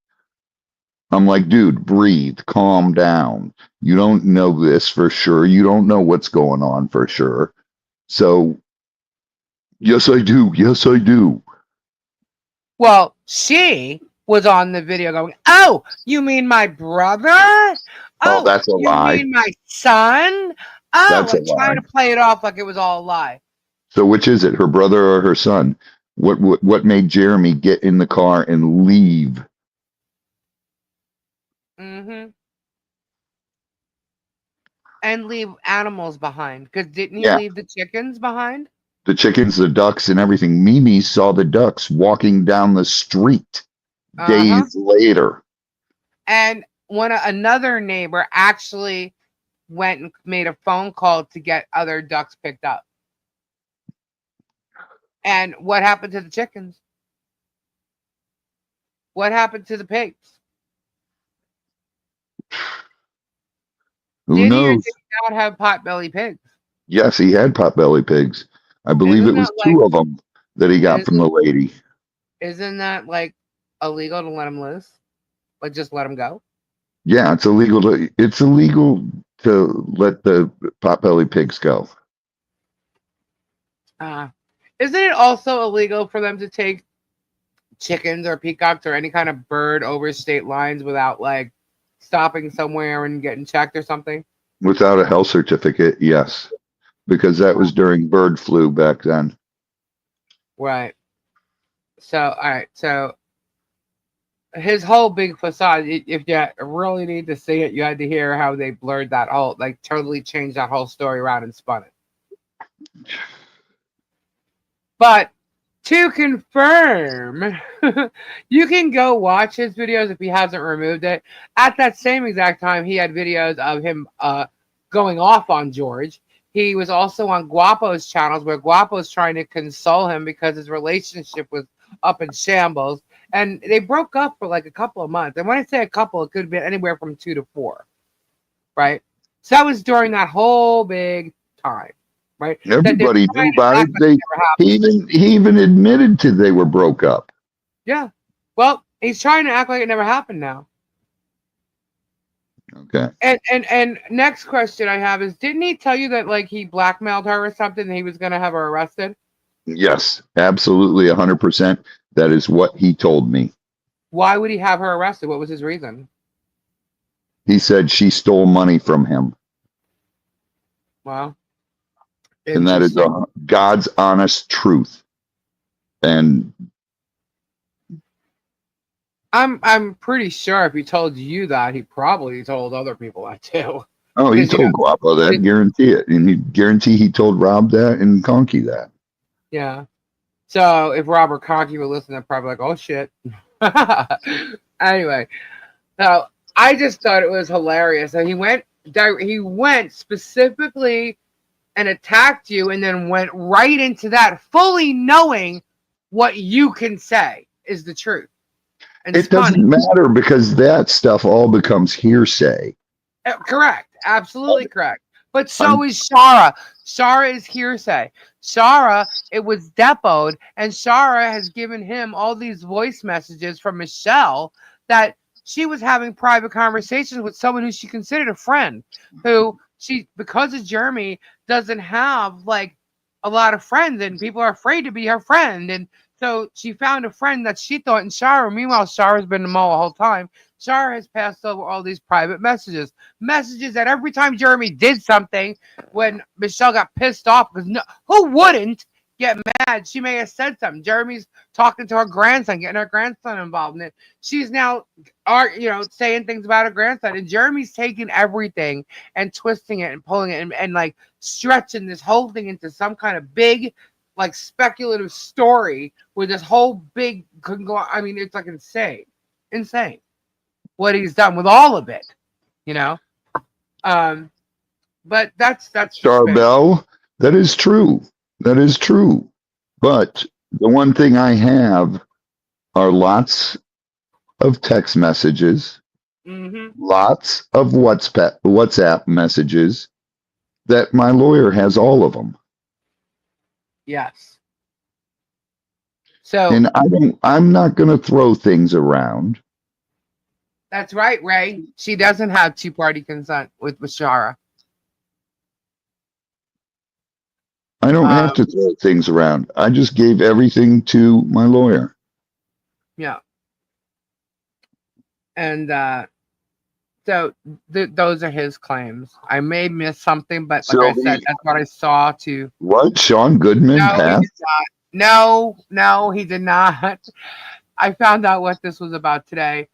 I'm like, dude, breathe, calm down. You don't know this for sure. You don't know what's going on for sure. So, yes, I do. Yes, I do. Well, she was on the video going, "Oh, you mean my brother? Oh, Oh, that's a you lie. mean my son? Oh," That's a and trying lie. to play it off like it was all a lie. So, which is it, her brother or her son? What made Jeremy get in the car and leave? Mm-hmm. And leave animals behind. Because didn't he Yeah, leave the chickens behind? the chickens, the ducks, and everything. Mimi saw the ducks walking down the street Uh-huh. days later. And another neighbor actually went and made a phone call to get other ducks picked up. And what happened to the chickens? What happened to the pigs? Who Did he or did knows? he not have potbelly pigs? Yes, he had potbelly pigs. I believe it Isn't was that like two of them that he got from the lady. isn't that like illegal to let them loose? Like just let them go? Yeah, it's illegal to let the potbelly pigs go. Isn't it also illegal for them to take chickens or peacocks or any kind of bird over state lines without like stopping somewhere and getting checked or something? Without a health certificate, yes. Because that was during bird flu back then. Right. So, all right. So his whole big facade, if you really need to see it, you had to hear how they blurred that whole, like totally changed that whole story around and spun it. But to confirm, you can go watch his videos if he hasn't removed it. At that same exact time, he had videos of him going off on George. He was also on Guapo's channels where Guapo's trying to console him because his relationship was up in shambles. And they broke up for like a couple of months. And when I say a couple, it could have been anywhere from 2 to 4. Right? So that was during that whole big time. Right? Everybody knew about it. He even admitted to they were broke up. Yeah. Well, he's trying to act like it never happened now. Okay. And next question I have is, didn't he tell you that like he blackmailed her or something and he was gonna have her arrested? Yes, absolutely 100%. That is what he told me. Why would he have her arrested? What was his reason? He said she stole money from him. Well, and that is God's honest truth. And I'm pretty sure if he told you that, he probably told other people that too. Oh, he told Guapo that, guarantee it. And he guarantee he told Rob that and Conky that. Yeah. So if Robert Conky would listen, they're probably like, oh shit. Anyway, so I just thought it was hilarious. So he went specifically and attacked you and then went right into that, fully knowing what you can say is the truth. And it doesn't matter because that stuff all becomes hearsay. Correct. Absolutely correct. But so is Shara. Shara is hearsay. Shara, it was depoted, and Shara has given him all these voice messages from Michelle that she was having private conversations with someone who she considered a friend, who she, because of Jeremy, doesn't have like a lot of friends, and people are afraid to be her friend. And so she found a friend that she thought in Shara. Meanwhile, Shara's been the mole the whole time. Shara has passed over all these private messages that every time Jeremy did something, when Michelle got pissed off, because who wouldn't get mad? She may have said something. Jeremy's talking to her grandson, getting her grandson involved in it. She's now, saying things about her grandson, and Jeremy's taking everything and twisting it and pulling it and like stretching this whole thing into some kind of big, like speculative story with this whole big I mean, it's like insane what he's done with all of it, but that's Charbel, that is true. But the one thing I have are lots of text messages, lots of WhatsApp messages that my lawyer has all of them. Yes. So And I'm not going to throw things around. that's right, Ray. She doesn't have two-party consent with Bashara. I don't have Um, to throw things around. I just gave everything to my lawyer. yeah. And so those are his claims. I may miss something, but like I So said, that's what I saw too. what? Sean Goodman No, he did passed? not. No, he did not. I found out what this was about today.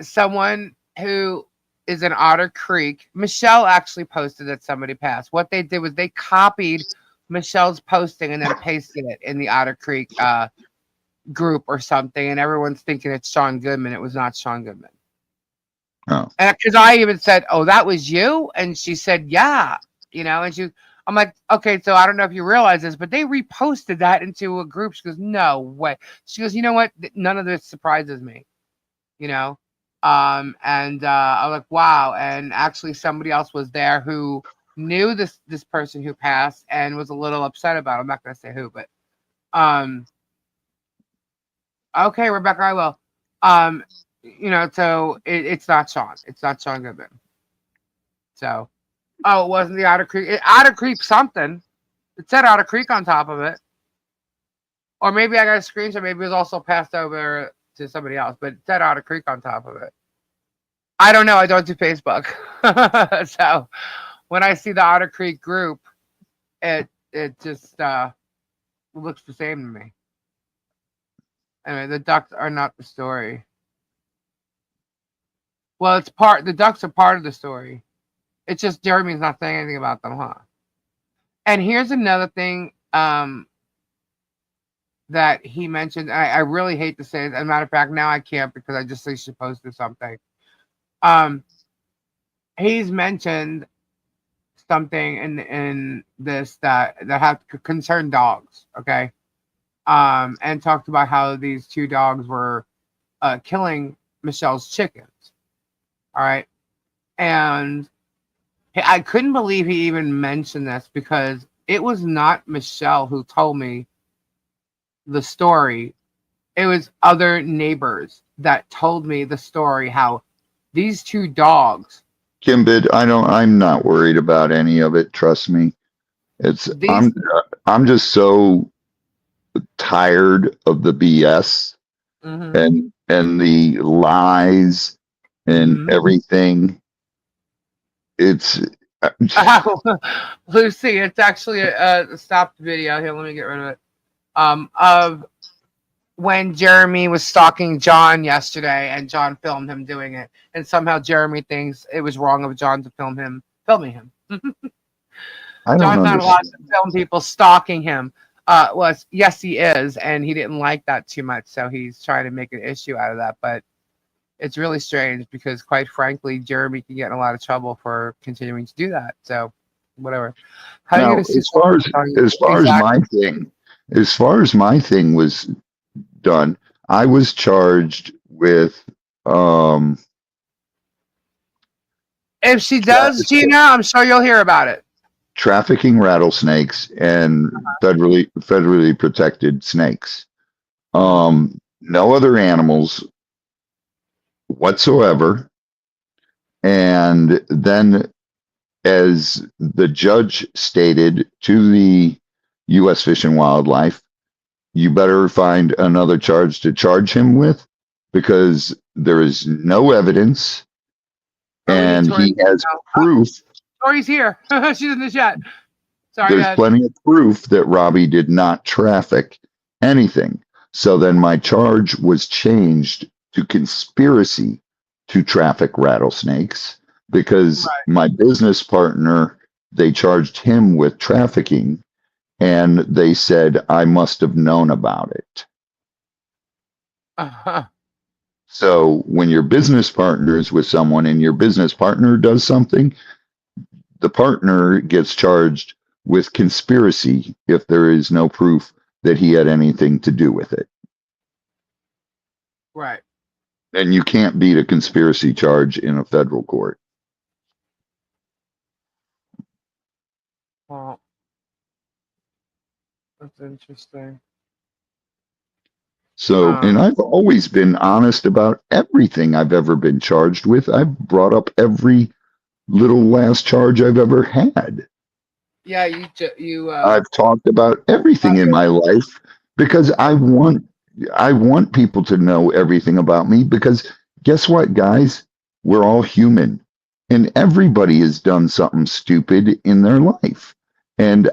Someone who is in Otter Creek, Michelle actually posted that somebody passed. What they did was they copied Michelle's posting and then pasted it in the Otter Creek group or something, and everyone's thinking it's Sean Goodman. It was not Sean Goodman. Oh, And because I even said, "Oh, that was you," and she said, "Yeah," and I'm like, "Okay, so I don't know if you realize this, but they reposted that into a group." She goes, "No way." She goes, "You know what? None of this surprises me," you know. And I was like, "Wow!" And actually, somebody else was there who knew this person who passed and was a little upset about it. I'm not going to say who, but um, okay, Rebecca, I will. Um, so it's not Sean. It's not Sean Goodman. So. Oh, it wasn't the Otter Creek. Otter Creek something. It said Otter Creek on top of it. Or maybe I got a screenshot. Maybe it was also passed over to somebody else, but it said Otter Creek on top of it. I don't know. I don't do Facebook. So when I see the Otter Creek group, it just looks the same to me. Anyway, the ducks are not the story. Well, the ducks are part of the story. It's just Jeremy's not saying anything about them, huh? And here's another thing. That he mentioned. I really hate to say it. As a matter of fact, now I can't because I just say she posted something. Um, he's mentioned something in this that have concern dogs. Okay. And talked about how these two dogs were killing Michelle's chickens. All right. And I couldn't believe he even mentioned this because it was not Michelle who told me the story. It was other neighbors that told me the story how these two dogs, Kimbid, I'm not worried about any of it. Trust me. It's these I'm just so tired of the BS mhm, and the lies and mhm. everything. It's Lucy, it's actually a stopped video here. Let me get rid of it. Of when Jeremy was stalking John yesterday, and John filmed him doing it, and somehow Jeremy thinks it was wrong of John to filming him. I don't John's not allowed understand. to film people stalking him. Was yes, he is, and he didn't like that too much, so he's trying to make an issue out of that. But it's really strange because, quite frankly, Jeremy can get in a lot of trouble for continuing to do that. So, whatever. How are you Now, going to sue someone for telling you as far as exactly? my thing was done, I was charged with um If she does, tra- Gina, I'm sure you'll hear about it. trafficking rattlesnakes and federally protected snakes. Mhm. No other animals whatsoever. And then, as the judge stated to the U.S. Fish and Wildlife, you better find another charge to charge him with because there is no evidence Oh, we need and Tori. he has No. proof. Tori's here. She's in the chat. Sorry, There's Dad. plenty of proof that Robbie did not traffic anything. So then my charge was changed to conspiracy to traffic rattlesnakes because Right. my business partner, they charged him with trafficking and they said I must have known about it. Uh-huh. So when your business partners with someone and your business partner does something, the partner gets charged with conspiracy if there is no proof that he had anything to do with it. Right. And you can't beat a conspiracy charge in a federal court. Well, that's interesting. So, and I've always been honest about everything I've ever been charged with. I've brought up every little last charge I've ever had. Yeah, I've talked about everything in my life because I want people to know everything about me because guess what, guys? We're all human and everybody has done something stupid in their life. And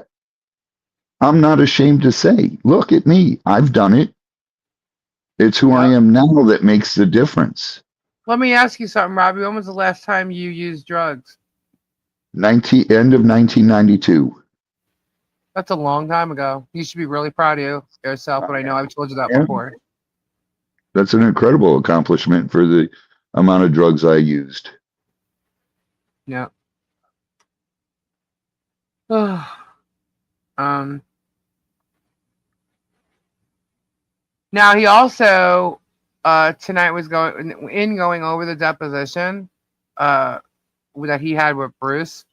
I'm not ashamed to say, look at me. I've done it. It's who I Yep. am now that makes the difference. Let me ask you something, Robbie. When was the last time you used drugs? End of 1992. That's a long time ago. You should be really proud of yourself, but I know I've told you that Yeah, before. that's an incredible accomplishment for the amount of drugs I used. Yeah. um. Now he also tonight was going over the deposition that he had with Bruce.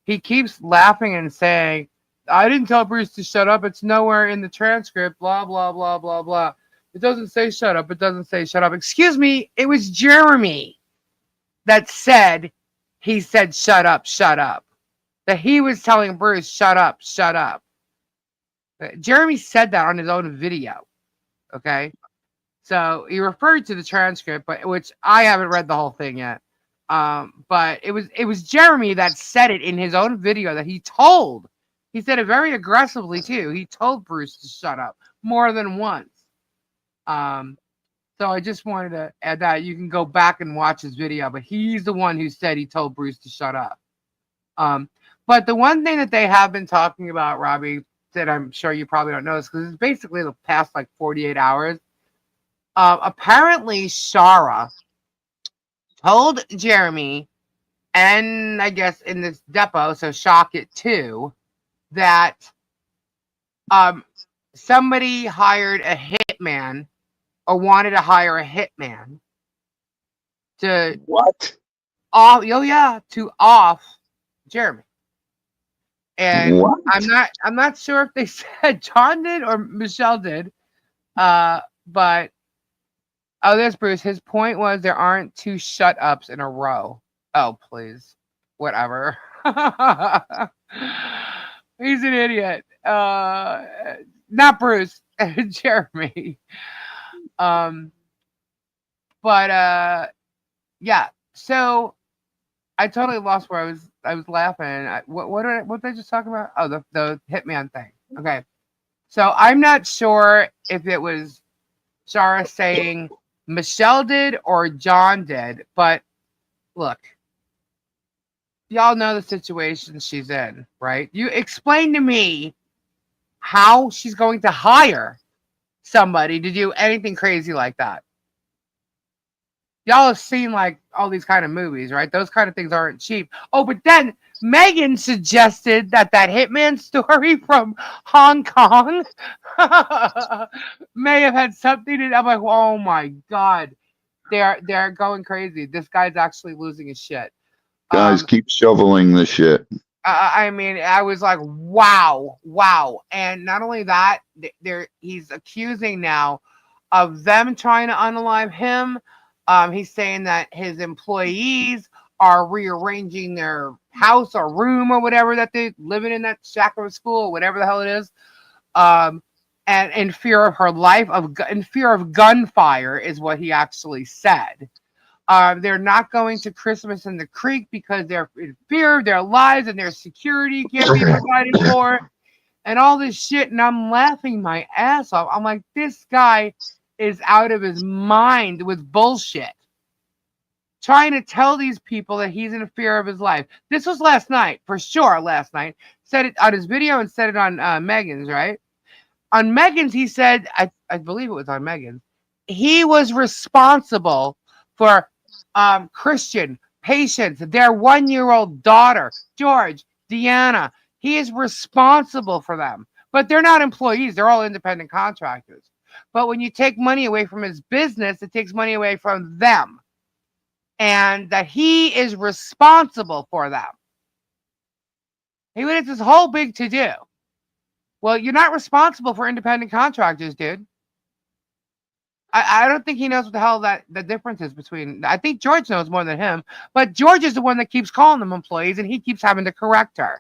He keeps laughing and saying, "I didn't tell Bruce to shut up. It's nowhere in the transcript. Blah blah blah blah blah. It doesn't say shut up. It doesn't say shut up. Excuse me. It was Jeremy that said he said shut up, shut up. That he was telling Bruce shut up, shut up. Jeremy said that on his own video. Okay." So he referred to the transcript, but which I haven't read the whole thing yet. But it was Jeremy that said it in his own video that he told. He said it very aggressively too. He told Bruce to shut up more than once. So I just wanted to add that. You can go back and watch his video, but he's the one who said he told Bruce to shut up. But the one thing that they have been talking about, Robbie, that I'm sure you probably don't know, is because it's basically the past like 48 hours. Apparently, Shara told Jeremy, and I guess in this depot, so Shocket too, that somebody hired a hitman or wanted to hire a hitman to What? to off Jeremy. And What? I'm not sure if they said John did or Michelle did, but. Oh, there's Bruce. His point was there aren't two shut ups in a row. Oh, please. Whatever. He's an idiot. Not Bruce. Jeremy. But yeah. So I totally lost where I was laughing. What did I just talk about? Oh, the hitman thing. Okay. So I'm not sure if it was Shara saying Michelle did or John did, but look, y'all know the situation she's in, right? You explain to me how she's going to hire somebody to do anything crazy like that. Y'all have seen like all these kind of movies, right? Those kind of things aren't cheap. Oh, but then Megan suggested that hitman story from Hong Kong may have had something to. I'm like, oh my god, they're going crazy. This guy's actually losing his shit. Guys, keep shoveling the shit. I mean, I was like, wow. And not only that, he's accusing now of them trying to unalive him. He's saying that his employees are rearranging their house or room or whatever that they living in that shack or school or whatever the hell it is. And in fear of her life, in fear of gunfire is what he actually said. They're not going to Christmas in the Creek because they're in fear of their lives and their security can't be provided for and all this shit. And I'm laughing my ass off. I'm like, this guy is out of his mind with bullshit. Trying to tell these people that he's in fear of his life. This was last night, for sure, last night. Said it on his video and said it on Megan's, right? On Megan's, he said, I believe it was on Megan's, he was responsible for Christian, Patience, their 1-year-old daughter, George, Deanna. He is responsible for them. But they're not employees. They're all independent contractors. But when you take money away from his business, it takes money away from them. And that he is responsible for them. He went into this whole big to-do. Well, you're not responsible for independent contractors, dude. I don't think he knows what the hell that the difference is between. I think George knows more than him, but George is the one that keeps calling them employees, and he keeps having to correct her.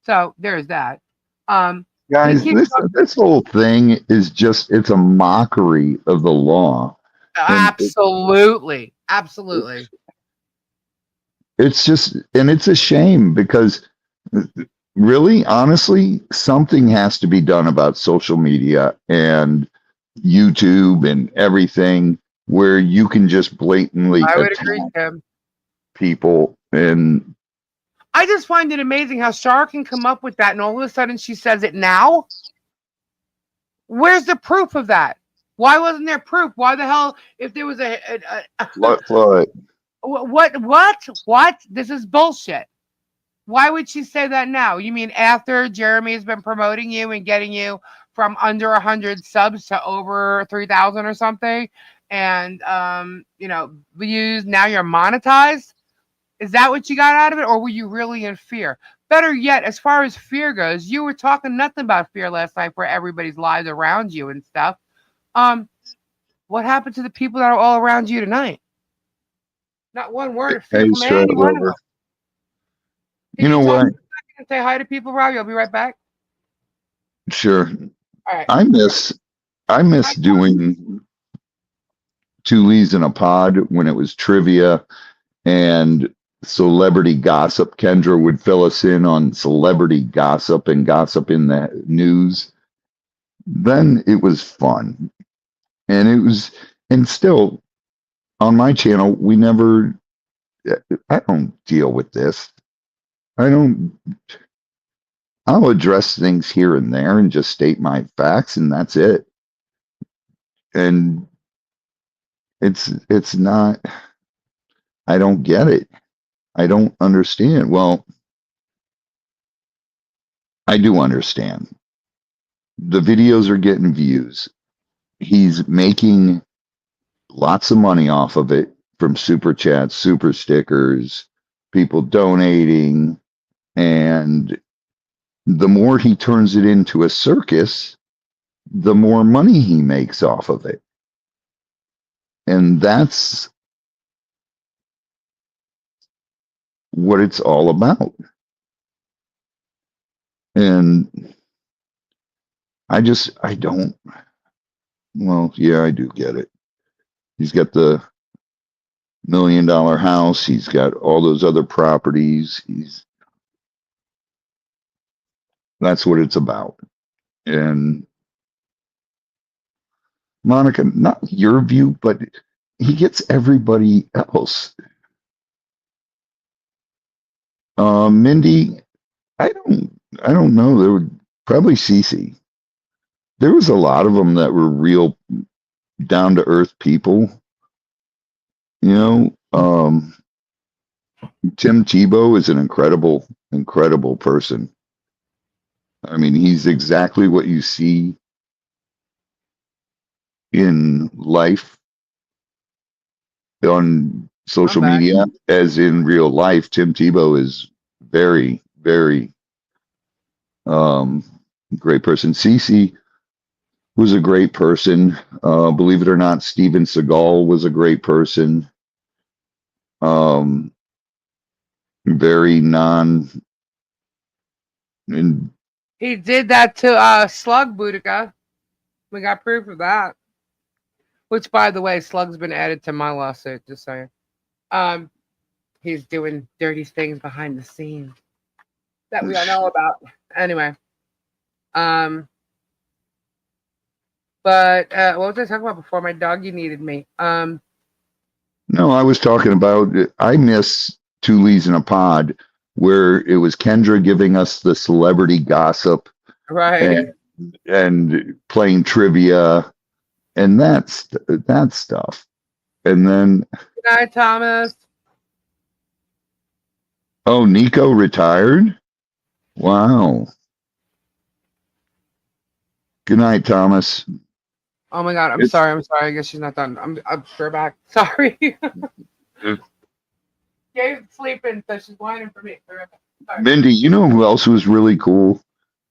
So there's that. He Guys, keeps this whole thing is just it's a mockery of the law. And absolutely. it's just and it's a shame because really, honestly, something has to be done about social media and YouTube and everything where you can just blatantly I would attack agree, Tim. people. And I just find it amazing how Shar can come up with that, and all of a sudden she says it now. Where's the proof of that? Why wasn't there proof? Why the hell, if there was what? what? This is bullshit. Why would she say that now? You mean after Jeremy's been promoting you and getting you from under 100 subs to over 3,000 or something, and views? Now you're monetized. Is that what you got out of it, or were you really in fear? Better yet, as far as fear goes, you were talking nothing about fear last night for everybody's lives around you and stuff. What happened to the people that are all around you tonight? Not one word of fear Hey, from any one of them. You know what? Say hi to people, Robbie. I'll be right back. Sure. All right. I miss doing Two Leaves in a Pod when it was trivia and celebrity gossip. Kendra would fill us in on celebrity gossip and gossip in the news. Then it was fun. And still on my channel, I don't deal with this. I'll address things here and there and just state my facts, and that's it. And it's not, I don't get it. I don't understand. Well, I do understand. The videos are getting views. He's making lots of money off of it from super chats, super stickers, people donating. And the more he turns it into a circus, the more money he makes off of it. And that's what it's all about. And I don't, well, yeah, I do get it. He's got the $1 million house. He's got all those other properties. That's what it's about. And Monica, not your view, but he gets everybody else. Mindy, I don't know. There would probably Cece. There was a lot of them that were real down to earth people. Tim Tebow is an incredible person. I mean, he's exactly what you see in life on social media as in real life. Tim Tebow is very, very great person. Cece was a great person. Believe it or not, Steven Seagal was a great person. Very he did that to Slug Boudica. We got proof of that. Which, by the way, Slug's been added to my lawsuit, just saying. He's doing dirty things behind the scenes that we all know about. Anyway. But what was I talking about before? My doggy needed me. No, I was talking about, I miss Two Leaves in a Pod, where it was Kendra giving us the celebrity gossip. Right. And playing trivia and that stuff. And then. Good night, Thomas. Oh, Nico retired? Wow. Good night, Thomas. Oh my God, I'm sorry. I guess she's not done. I'm sure back. Sorry. Gabe's sleeping, so she's whining for me. Sorry. Mindy, you know who else was really cool?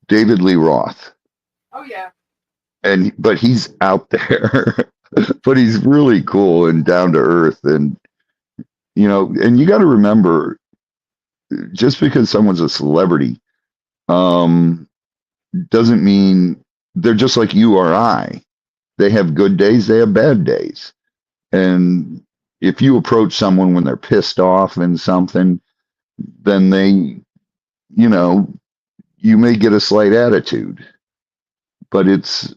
David Lee Roth. Oh yeah. But he's out there. but he's really cool and down to earth. And, and you got to remember, just because someone's a celebrity, doesn't mean they're just like you or I. They have good days, they have bad days. And if you approach someone when they're pissed off in something, then you may get a slight attitude. But it's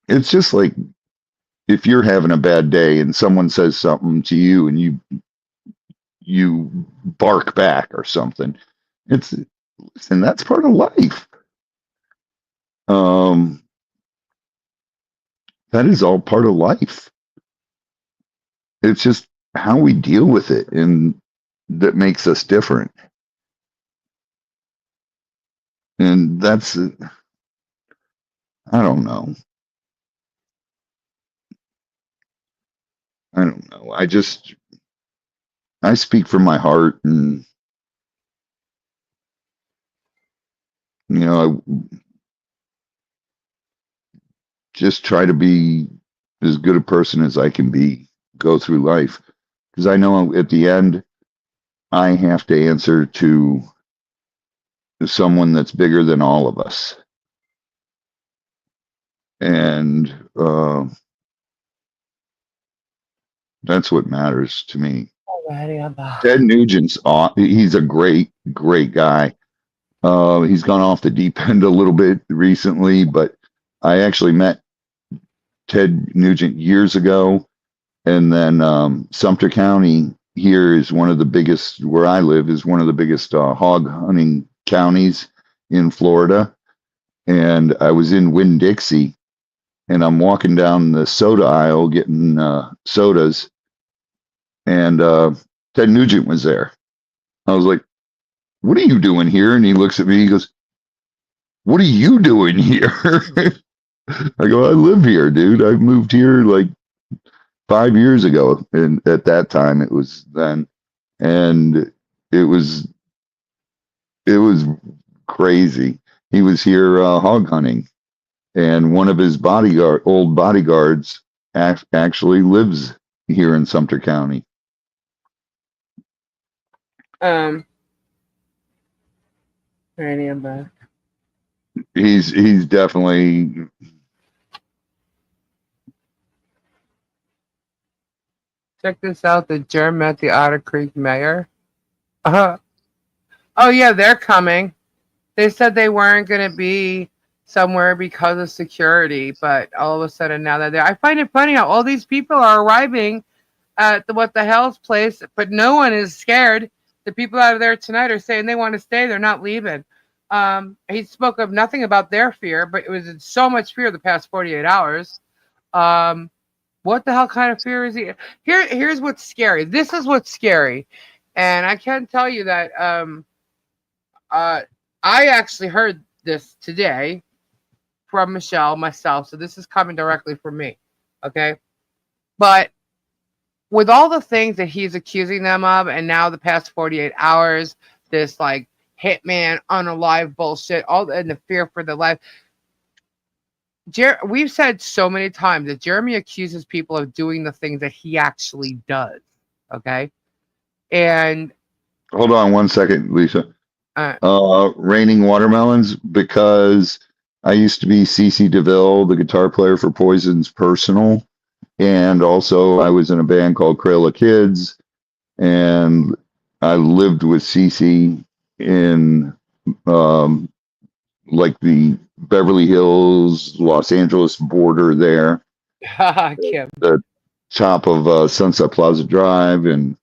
just like if you're having a bad day and someone says something to you and you bark back or something, and that's part of life. That is all part of life. It's just how we deal with it, and that makes us different. And that's, I don't know. I speak from my heart, and, I just try to be as good a person as I can be, go through life. Because I know at the end, I have to answer to someone that's bigger than all of us. And that's what matters to me. Ted Nugent's he's a great, great guy. He's gone off the deep end a little bit recently, but I actually met Ted Nugent years ago. And then Sumter County here is one of the biggest, where I live, is one of the biggest hog hunting counties in Florida. And I was in Winn-Dixie, and I'm walking down the soda aisle getting sodas, and Ted Nugent was there. I was like, "What are you doing here?" And he looks at me, he goes, "What are you doing here?" I go, "I live here, dude. I moved here like 5 years ago." And at that time it was then, and it was crazy. He was here hog hunting, and one of his old bodyguards actually lives here in Sumter County. Alrighty, I'm back. He's definitely. Check this out. The Germ met the Otter Creek mayor. Oh yeah, they're coming. They said they weren't going to be somewhere because of security, but all of a sudden now they're there. I find it funny how all these people are arriving at the What the Hell's place, but no one is scared. The people out of there tonight are saying they want to stay. They're not leaving. He spoke of nothing about their fear, but it was so much fear the past 48 hours. What the hell kind of fear is he? Here's what's scary. This is what's scary. And I can tell you that I actually heard this today from Michelle myself. So this is coming directly from me. Okay. But with all the things that he's accusing them of, and now the past 48 hours, this like hitman unalive bullshit, all and the fear for the life. We've said so many times that Jeremy accuses people of doing the things that he actually does. Okay. And hold on one second, Lisa. Raining Watermelons, because I used to be CeCe DeVille, the guitar player for Poison's Personal. And also I was in a band called Crayola Kids, and I lived with CeCe in like the Beverly Hills, Los Angeles border there. The top of Sunset Plaza Drive, and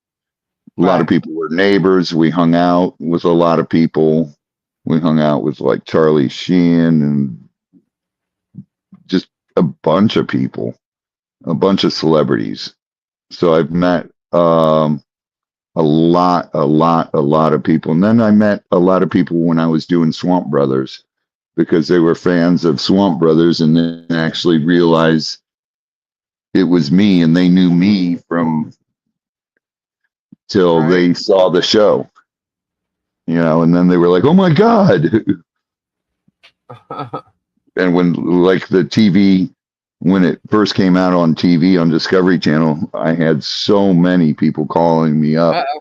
a lot of people were neighbors. We hung out with a lot of people. We hung out with like Charlie Sheen and just a bunch of people, a bunch of celebrities. So I've met a lot of people. And then I met a lot of people when I was doing Swamp Brothers, because they were fans of Swamp Brothers and then actually realized it was me, and they knew me from till they saw the show, and then they were like, "Oh my God." And when like the TV when it first came out on TV on Discovery Channel, I had so many people calling me up Uh-oh.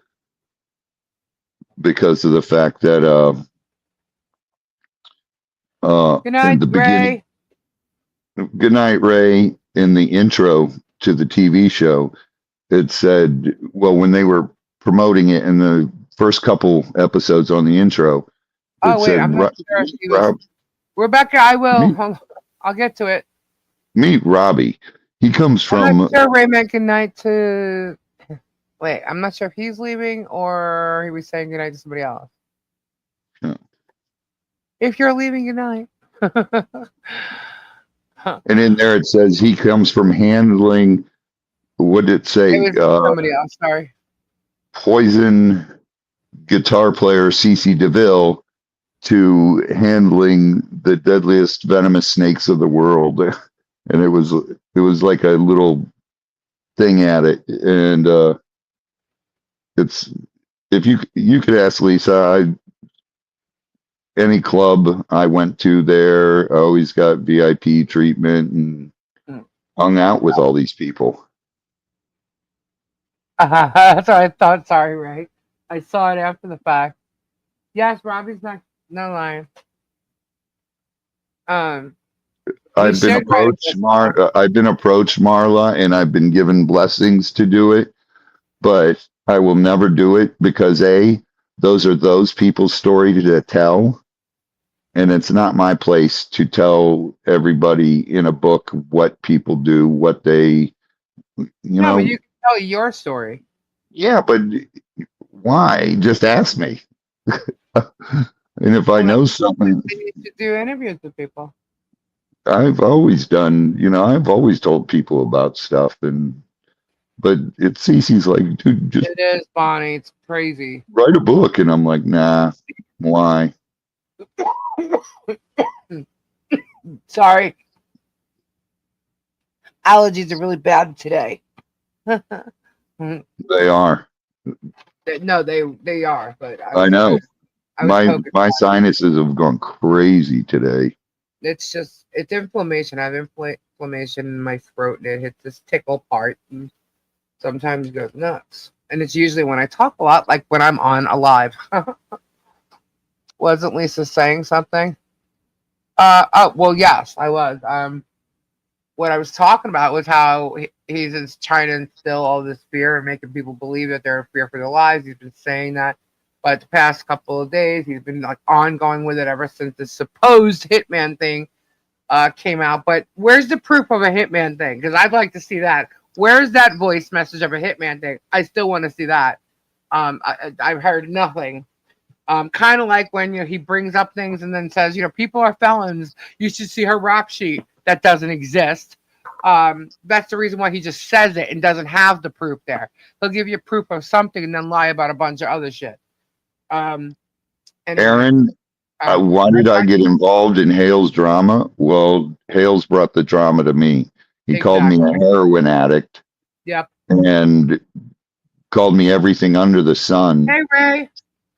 because of the fact that Good in night, the beginning, Ray. good night, Ray, in the intro to the TV show, it said, well, when they were promoting it in the first couple episodes on the intro, Oh it wait, said, I'm not sure if he was. Rob, Rebecca, I will. meet, I'll get to it. meet Robbie. He comes I'm not from, sure Ray meant good night to. Wait, I'm not sure if he's leaving or he was saying good night to somebody else. Yeah. If you're leaving, good night. and in there it says he comes from handling, what did it say? It was somebody else. Sorry. Poison guitar player CC DeVille to handling the deadliest venomous snakes of the world. And it was like a little thing at it. And it's, if you could ask Lisa, any club I went to there, I always got VIP treatment and hung out with all these people. That's what I thought. Sorry, Ray. I saw it after the fact. Yes, Robbie's not no lying. I've been approached, Marla, and I've been given blessings to do it, but I will never do it because those are those people's story to tell, and it's not my place to tell everybody in a book what people do, what they, No, but you can tell your story. Yeah, but why? Just ask me. And if I know something, You need to do interviews with people. I've always done, I've always told people about stuff, but Cece's like, dude, just It is, Bonnie. It's crazy. write a book. And I'm like, nah, why? Sorry. Allergies are really bad today. They are. No, they are, but I know. my My sinuses have gone crazy today. it's inflammation. I have inflammation in my throat, and it hits this tickle part, and sometimes it goes nuts. And it's usually when I talk a lot, like when I'm on a live. Wasn't Lisa saying something? Oh, well, yes, I was. What I was talking about was how he's just trying to instill all this fear and making people believe that they're in fear for their lives. He's been saying that, but the past couple of days, he's been like ongoing with it ever since the supposed hitman thing came out. But where's the proof of a hitman thing? Because I'd like to see that. Where's that voice message of a hitman thing? I still want to see that. I've heard nothing. Kind of like when he brings up things and then says, people are felons. You should see her rap sheet. That doesn't exist. That's the reason why he just says it and doesn't have the proof there. He'll give you proof of something and then lie about a bunch of other shit. And Aaron, why did I get involved in Hale's drama? Well, Hale's brought the drama to me. He called me a heroin addict. Yep. And called me everything under the sun. Hey, Ray.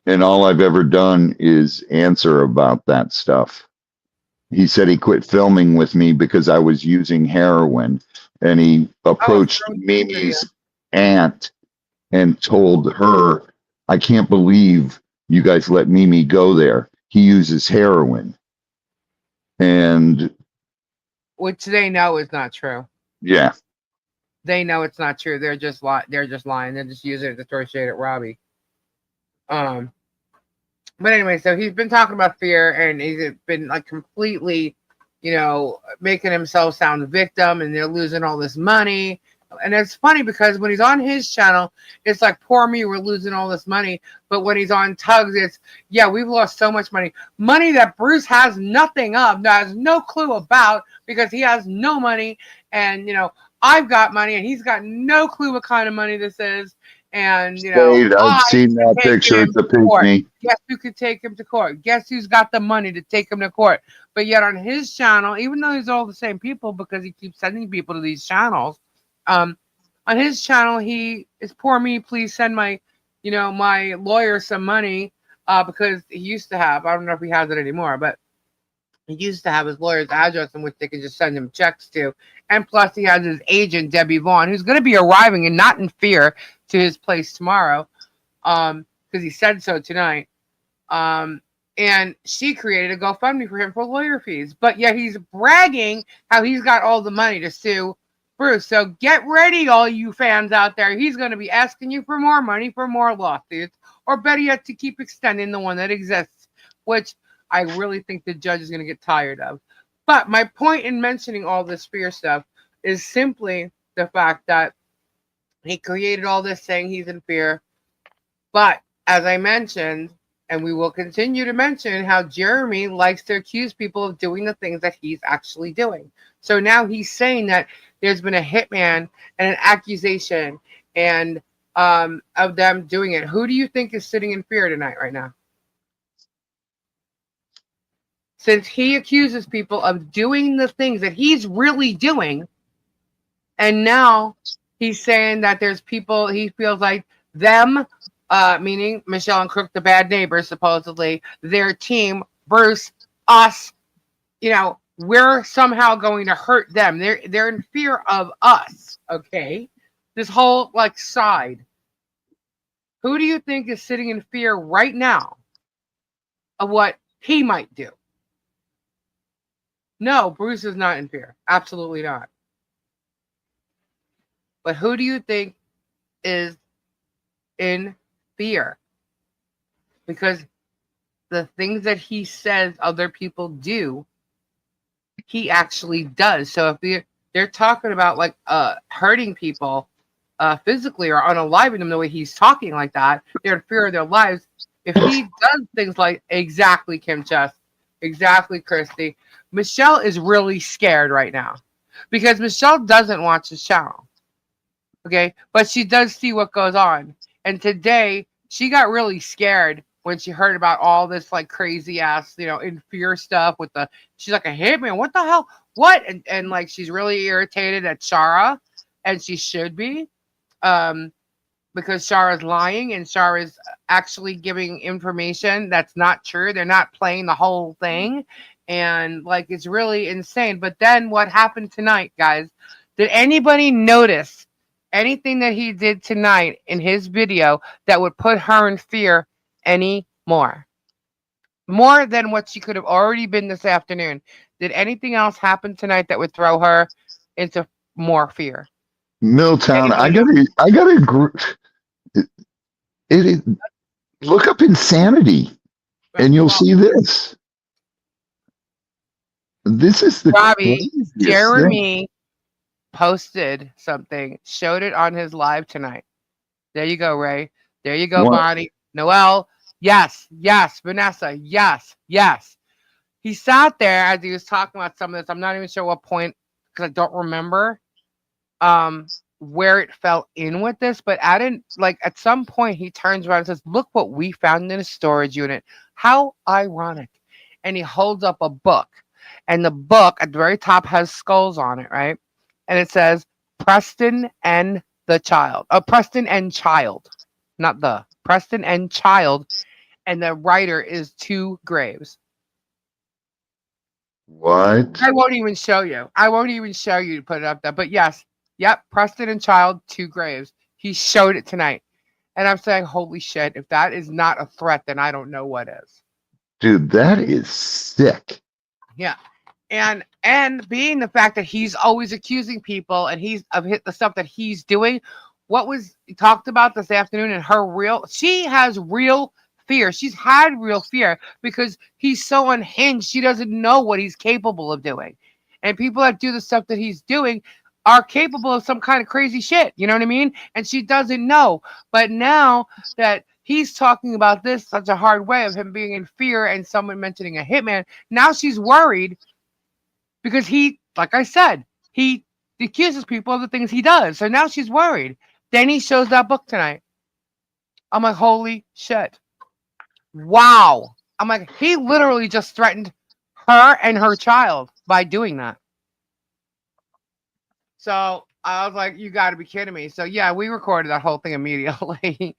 And all I've ever done is answer about that stuff. He said he quit filming with me because I was using heroin. And he approached Mimi's aunt and told her, I can't believe you guys let Mimi go there. He uses heroin. And which they know is not true. Yeah. They know it's not true. They're just lying. They're just using it to throw shade at Robbie. But anyway, so he's been talking about fear, and he's been like completely, making himself sound a victim, and they're losing all this money. And it's funny because when he's on his channel, it's like, poor me, we're losing all this money. But when he's on Tugs, it's, yeah, we've lost so much money. Money that Bruce has nothing of, has no clue about, because he has no money. And, I've got money, and he's got no clue what kind of money this is. And, I've seen that picture at the picnic. Guess who could take him to court? Guess who's got the money to take him to court? But yet on his channel, even though he's all the same people, because he keeps sending people to these channels, on his channel, he is, poor me, please send my, my lawyer some money, because he used to have, I don't know if he has it anymore, but He used to have his lawyer's address in which they could just send him checks to. And plus, he has his agent, Debbie Vaughn, who's going to be arriving and not in fear to his place tomorrow, because he said so tonight. And she created a GoFundMe for him for lawyer fees. But yeah, he's bragging how he's got all the money to sue Bruce. So get ready, all you fans out there. He's going to be asking you for more money for more lawsuits, or better yet, to keep extending the one that exists, which I really think the judge is going to get tired of. But my point in mentioning all this fear stuff is simply the fact that he created all this saying he's in fear. But as I mentioned, and we will continue to mention, how Jeremy likes to accuse people of doing the things that he's actually doing. So now he's saying that there's been a hitman and an accusation and of them doing it. Who do you think is sitting in fear tonight right now? Since he accuses people of doing the things that he's really doing, and now he's saying that there's people he feels like them, meaning Michelle and Crook, the bad neighbors, supposedly, their team, Bruce, us, we're somehow going to hurt them. They're in fear of us, okay? This whole, side. Who do you think is sitting in fear right now of what he might do? No, Bruce is not in fear. Absolutely not. But who do you think is in fear? Because the things that he says other people do, he actually does. So if they're talking about hurting people physically or unaliving them the way he's talking like that, they're in fear of their lives. If he does things like exactly Kim Chess, exactly Christy, Michelle is really scared right now because Michelle doesn't watch his channel. Okay, but she does see what goes on. And today she got really scared when she heard about all this crazy ass, in fear stuff with she's like, a hitman, what the hell? What? And she's really irritated at Shara, and she should be, because Shara's lying and Shara's actually giving information that's not true. They're not playing the whole thing. And it's really insane. But then what happened tonight, guys? Did anybody notice anything that he did tonight in his video that would put her in fear any more than what she could have already been this afternoon? Did anything else happen tonight that would throw her into more fear? Milltown, I gotta agree. Look up insanity, and you'll see this. This is the Robbie, Jeremy thing. posted something, showed it on his live tonight. There you go, Ray. There you go, What? Bonnie. Noelle. Yes. Vanessa. Yes. He sat there as he was talking about some of this. I'm not even sure what point, because I don't remember where it fell in with this, but at some point he turns around and says, look what we found in a storage unit. How ironic. And he holds up a book, and the book at the very top has skulls on it, right? And it says Preston and the Child. Preston and Child, not the Preston and Child. And the writer is Two Graves. What? I won't even show you to put it up there. But yes, yep, Preston and Child, Two Graves. He showed it tonight. And I'm saying, holy shit, if that is not a threat, then I don't know what is. Dude, that is sick. Yeah. And being the fact that he's always accusing people and he's of the stuff that he's doing, what was talked about this afternoon, and she has real fear. She's had real fear because he's so unhinged. She doesn't know what he's capable of doing. And people that do the stuff that he's doing are capable of some kind of crazy shit. You know what I mean? And she doesn't know. But now that he's talking about this, such a hard way of him being in fear and someone mentioning a hitman, now she's worried because he, like I said, he accuses people of the things he does. So now she's worried. Then he shows that book tonight. I'm like, holy shit. Wow. I'm like, he literally just threatened her and her child by doing that. So I was like, you got to be kidding me. So yeah, we recorded that whole thing immediately.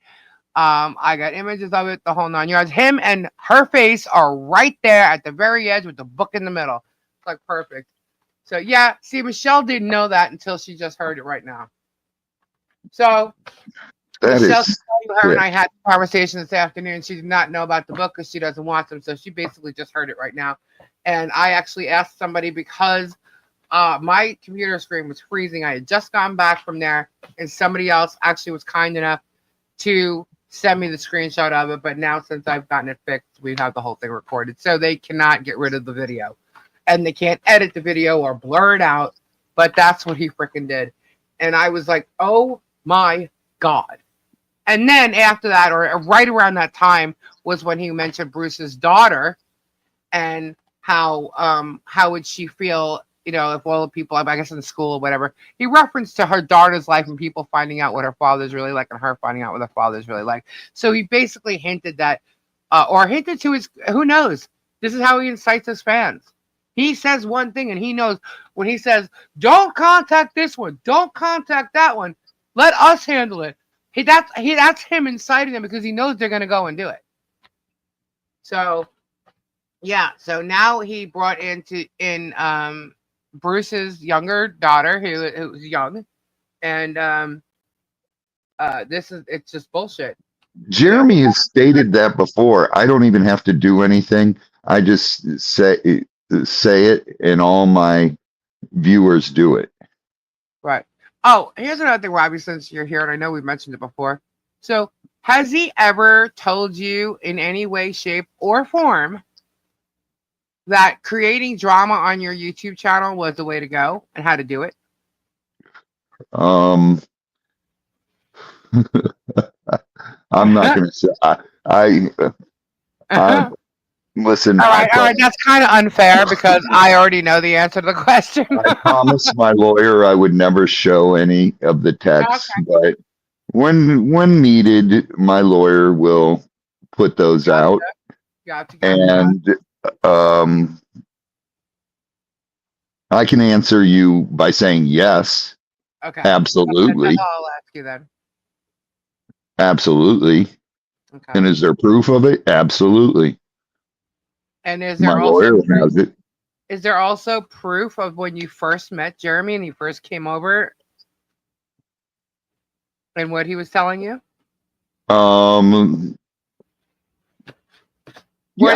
I got images of it, the whole 9 yards. Him and her face are right there at the very edge with the book in the middle. It's like perfect. So yeah, see, Michelle didn't know that until she just heard it right now. So That Michelle can is tell you her and sick. I had a conversation this afternoon. She did not know about the book because she doesn't watch them. So she basically just heard it right now. And I actually asked somebody because my computer screen was freezing. I had just gone back from there, and somebody else actually was kind enough to send me the screenshot of it. But now, since I've gotten it fixed, we have the whole thing recorded. So they cannot get rid of the video. And they can't edit the video or blur it out. But that's what he freaking did. And I was like, oh my God. And then after that, or right around that time, was when he mentioned Bruce's daughter and how would she feel, you know, if all the people, I guess in school or whatever. He referenced to her daughter's life and people finding out what her father's really like and her finding out what her father's really like. So he basically hinted that, or hinted to his, who knows? This is how he incites his fans. He says one thing and he knows when he says, don't contact this one, don't contact that one, let us handle it. That's him inciting them because he knows they're going to go and do it. So, yeah. So now he brought in Bruce's younger daughter, who was young, and it's just bullshit. Jeremy has stated that before. I don't even have to do anything. I just say it, and all my viewers do it. Right. Oh, here's another thing, Robbie, since you're here, and I know we've mentioned it before. So, has he ever told you in any way, shape, or form that creating drama on your YouTube channel was the way to go and how to do it? I'm not going to say. I listen. All right. That's kind of unfair because I already know the answer to the question. I promised my lawyer I would never show any of the texts, but when needed, my lawyer will put those out. Gotcha. And I can answer you by saying yes. Okay. Absolutely. I'll ask you then. Absolutely. Okay. And is there proof of it? Absolutely. And is there My lawyer has it. Is there also proof of when you first met Jeremy and he first came over and what he was telling you? Were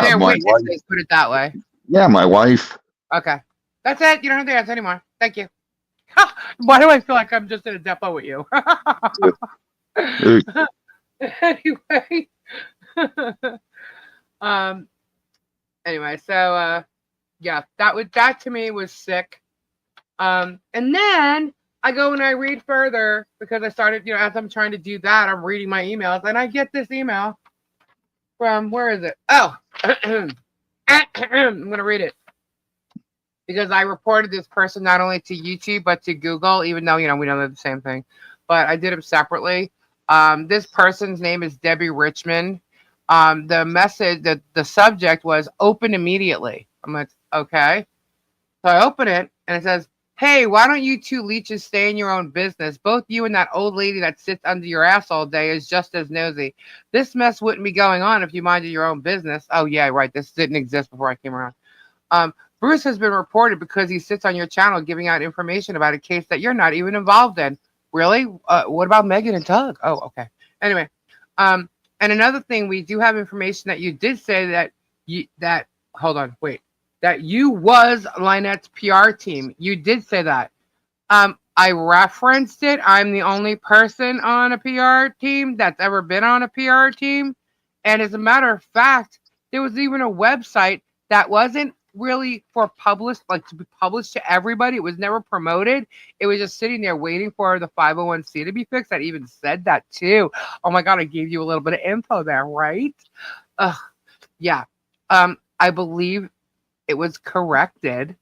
there witnesses, put it that way? Yeah, my wife. Okay. That's it. You don't have to answer anymore. Thank you. Why do I feel like I'm just in a depot with you? Anyway. Anyway, so yeah, that to me was sick. And then I go and I read further because I started, you know, as I'm trying to do that, I'm reading my emails and I get this email from, where is it? Oh, I'm going to read it because I reported this person not only to YouTube, but to Google, even though, you know, we know they're the same thing, but I did them separately. This person's name is Debbie Richmond. The message, the subject was open immediately. I'm like, okay. So I open it and it says, hey, why don't you two leeches stay in your own business? Both you and that old lady that sits under your ass all day is just as nosy. This mess wouldn't be going on if you minded your own business. Oh, yeah, right. This didn't exist before I came around. Bruce has been reported because he sits on your channel giving out information about a case that you're not even involved in. Really? What about Megan and Tug? Oh, okay. Anyway, and another thing, we do have information that you did say that that you was Lynette's PR team. You did say that. I referenced it. I'm the only person on a PR team that's ever been on a PR team. And as a matter of fact, there was even a website that wasn't really for to be published to everybody. It was never promoted. It was just sitting there waiting for the 501c to be fixed. That even said that too. Oh my God, I gave you a little bit of info there, right? Yeah. I believe it was corrected.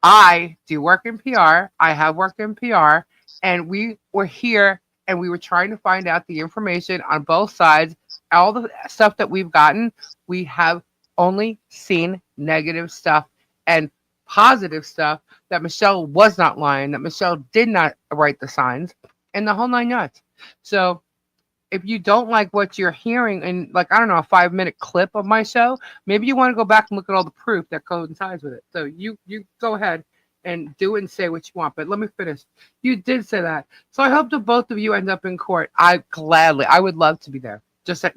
I do work in PR. I have worked in PR, and we were here and we were trying to find out the information on both sides. All the stuff that we've gotten, we have only seen negative stuff and positive stuff, that Michelle was not lying, that Michelle did not write the signs, and the whole 9 yards. So if you don't like what you're hearing in, like, I don't know, a 5-minute clip of my show, maybe you want to go back and look at all the proof that coincides with it. So you go ahead and do it and say what you want. But let me finish. You did say that. So I hope that both of you end up in court. I would love to be there. Just that,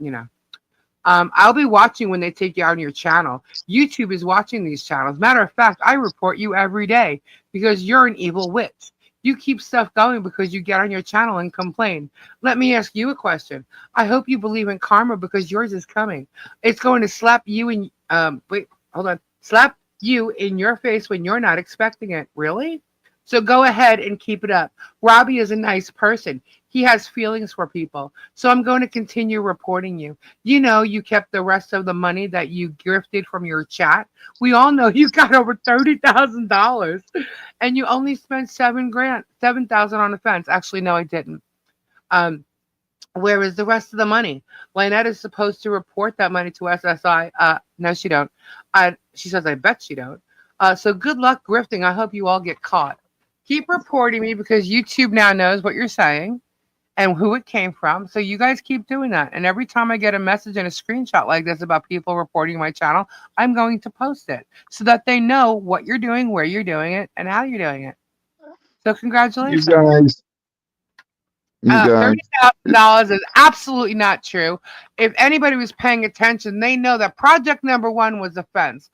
I'll be watching when they take you out on your channel. YouTube is watching these channels. Matter of fact, I report you every day because you're an evil witch. You keep stuff going because you get on your channel and complain. Let me ask you a question. I hope you believe in karma because yours is coming. It's going to slap you in slap you in your face when you're not expecting it. Really? So go ahead and keep it up. Robbie is a nice person. He has feelings for people. So I'm going to continue reporting you. You kept the rest of the money that you grifted from your chat. We all know you got over $30,000 and you only spent $7,000 on a fence. Actually, no, I didn't. Where is the rest of the money? Lynette is supposed to report that money to SSI. No, she don't. She says, I bet she don't. So good luck grifting. I hope you all get caught. Keep reporting me because YouTube now knows what you're saying and who it came from. So you guys keep doing that. And every time I get a message and a screenshot like this about people reporting my channel, I'm going to post it so that they know what you're doing, where you're doing it, and how you're doing it. So congratulations. You guys. $30,000 is absolutely not true. If anybody was paying attention, they know that project number 1 was the fence.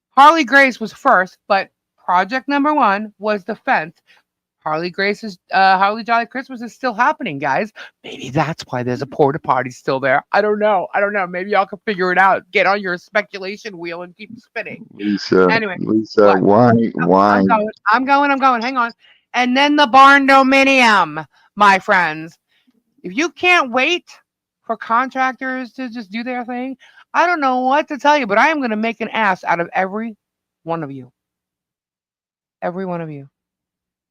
Harley Grace was first, but project number 1 was the fence. Harley Jolly Christmas is still happening, guys. Maybe that's why there's a porta potty still there. I don't know. Maybe y'all can figure it out. Get on your speculation wheel and keep spinning. Lisa, Anyway, why? I'm going. Hang on. And then the barn dominium, my friends. If you can't wait for contractors to just do their thing, I don't know what to tell you, but I am going to make an ass out of every one of you. Every one of you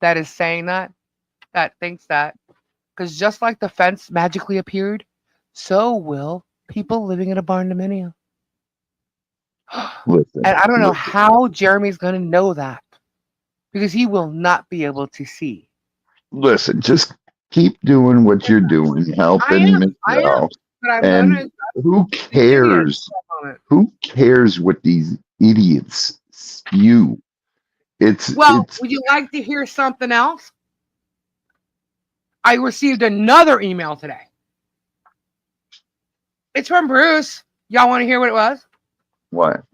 that is saying that thinks that. Because just like the fence magically appeared, so will people living in a barn dominium. And I don't know how Jeremy's going to know that. Because he will not be able to see. Listen, just keep doing what you're doing, helping Michelle. And who cares? Who cares what these idiots spew? Would you like to hear something else? I received another email today. It's from Bruce. Y'all want to hear what it was? What?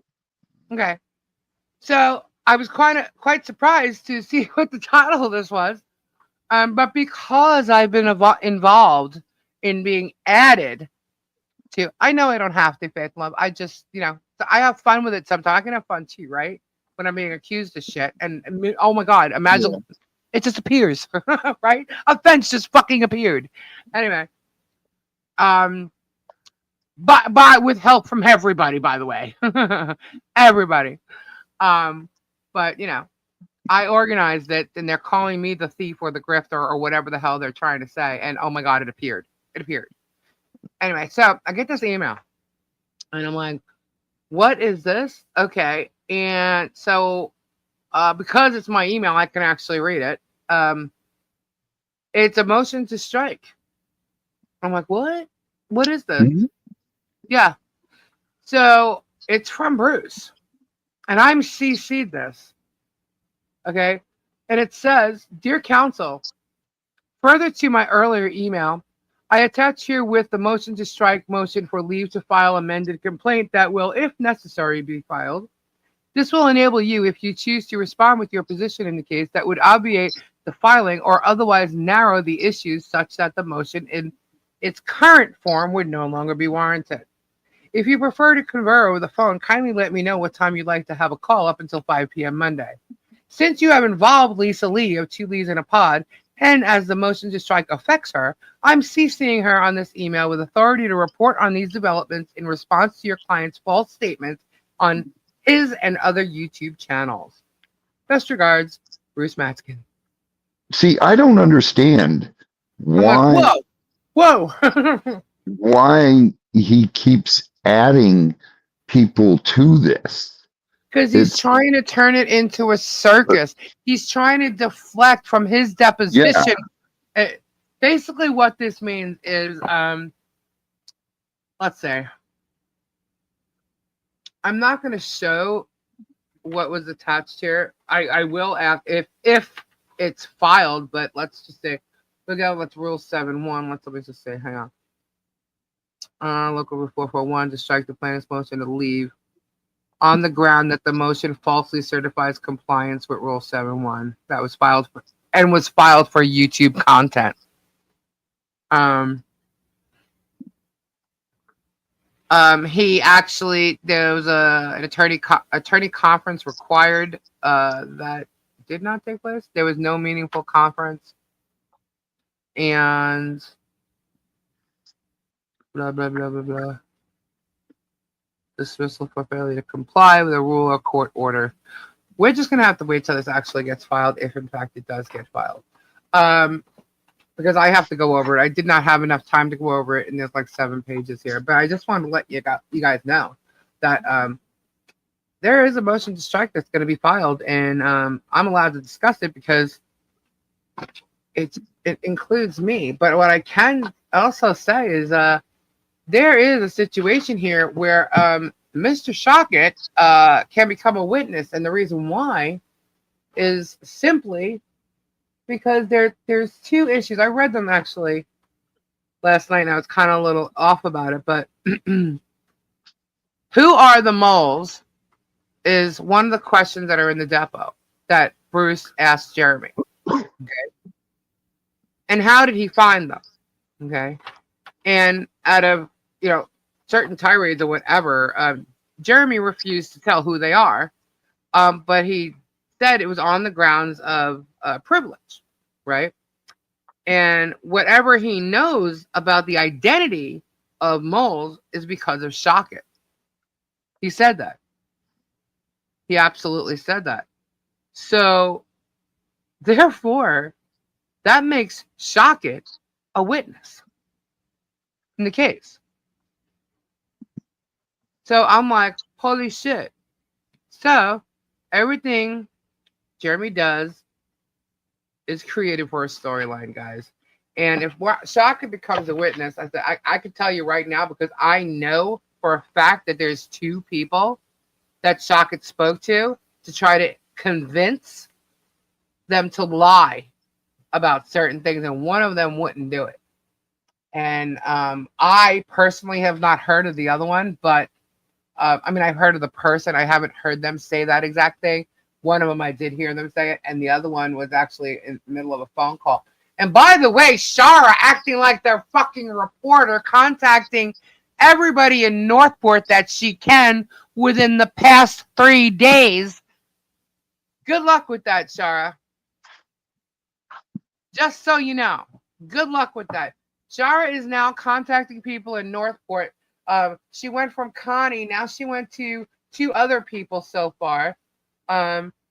Okay. So I was quite surprised to see what the title of this was. But because I've been involved in being added to, I know I don't have to, Faith Love. I just, I have fun with it sometimes. I can have fun too, right? When I'm being accused of shit. And oh my God, imagine it just appears, right? A fence just fucking appeared. Anyway. But with help from everybody, by the way. Everybody. But I organized it and they're calling me the thief or the grifter or whatever the hell they're trying to say. And oh my God, it appeared. Anyway, so I get this email and I'm like, what is this? Okay. And so, because it's my email, I can actually read it. It's a motion to strike. I'm like, what? What is this? Mm-hmm. Yeah. So it's from Bruce. And I'm CC'd this. Okay. And it says, Dear Counsel, further to my earlier email, I attach here with the motion to strike motion for leave to file amended complaint that will, if necessary, be filed. This will enable you, if you choose to respond with your position in the case, that would obviate the filing or otherwise narrow the issues such that the motion in its current form would no longer be warranted. If you prefer to confer over the phone, kindly let me know what time you'd like to have a call up until 5 p.m. Monday. Since you have involved Lisa Lee of 2 Lees in a Pod, and as the motion to strike affects her, I'm CCing her on this email with authority to report on these developments in response to your client's false statements on his and other YouTube channels. Best regards, Bruce Matskin. See, I don't understand why. Like, whoa. Why he keeps adding people to this? Because he's trying to turn it into a circus. He's trying to deflect from his deposition. Yeah. basically what this means is, let's say, I'm not going to show what was attached here. I will ask if it's filed, but let's just say, let's rule 7-1. Let me just say, hang on. Look over 441 to strike the plaintiff's motion to leave on the ground that the motion falsely certifies compliance with rule 7-1 that was filed for YouTube content. He actually, there was an attorney conference required that did not take place. There was no meaningful conference, and blah blah blah blah blah. Dismissal for failure to comply with a rule or court order. We're just gonna have to wait till this actually gets filed, if in fact it does get filed. Because I have to go over it. I did not have enough time to go over it, and there's like 7 pages here. But I just wanted to let you guys know that there is a motion to strike that's going to be filed, and I'm allowed to discuss it because it includes me. But what I can also say is there is a situation here where Mr. Shocket can become a witness, and the reason why is simply because there's 2 issues. I read them actually last night, and I was kind of a little off about it. But who are the moles is one of the questions that are in the depot that Bruce asked Jeremy. Okay. And how did he find them? Okay. And out of, certain tirades or whatever, Jeremy refused to tell who they are. But he said it was on the grounds of privilege, right? And whatever he knows about the identity of moles is because of Shocket. He said that. He absolutely said that. So, therefore, that makes Shocket a witness in the case. So I'm like, holy shit. So, everything Jeremy does is created for a storyline, guys. And if Shocket becomes a witness, I could tell you right now, because I know for a fact that there's 2 people that Shocket spoke to try to convince them to lie about certain things, and one of them wouldn't do it. And I personally have not heard of the other one, but I've heard of the person. I haven't heard them say that exact thing. One of them I did hear them say it, and the other one was actually in the middle of a phone call. And by the way, Shara acting like they're fucking reporter, contacting everybody in Northport that she can within the past 3 days. Good luck with that, Shara. Just so you know. Good luck with that. Shara is now contacting people in Northport. She went from Connie. Now she went to 2 other people so far.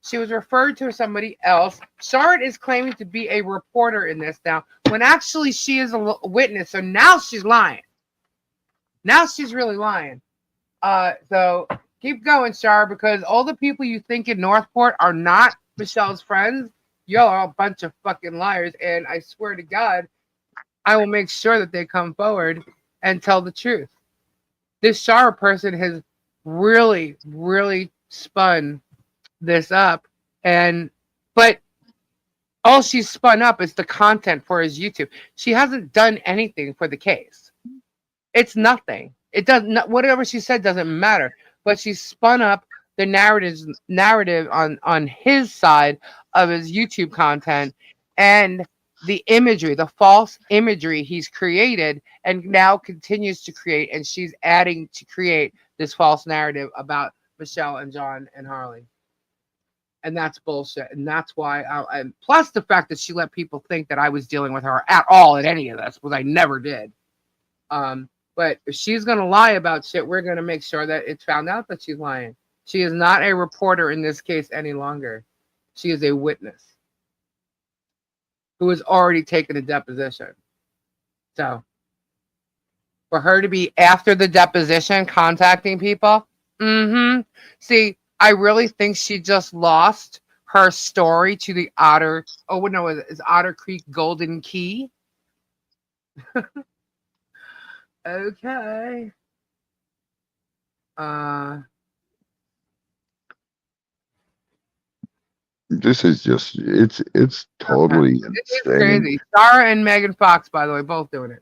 She was referred to somebody else. Shara is claiming to be a reporter in this now, when actually she is a witness. So now she's lying. Now she's really lying. So keep going, Shara, because all the people you think in Northport are not Michelle's friends, y'all are a bunch of fucking liars. And I swear to God, I will make sure that they come forward and tell the truth. This Shara person has really, really spun this up, but all she's spun up is the content for his YouTube. She hasn't done anything for the case. It's nothing. It doesn't. Whatever she said doesn't matter. But she spun up the narrative on his side of his YouTube content, and the imagery, the false imagery he's created and now continues to create, and she's adding to create this false narrative about Michelle and John and Harley. And that's bullshit. And that's why and plus the fact that she let people think that I was dealing with her at all in any of this, which I never did. But if she's going to lie about shit, we're going to make sure that it's found out that she's lying. She is not a reporter in this case any longer. She is a witness who has already taken a deposition. So for her to be after the deposition contacting people, see, I really think she just lost her story to the Otter Creek Golden Key. Okay. This is just it's Okay. totally It's insane. crazy. Sarah and Megan Fox, by the way, both doing it.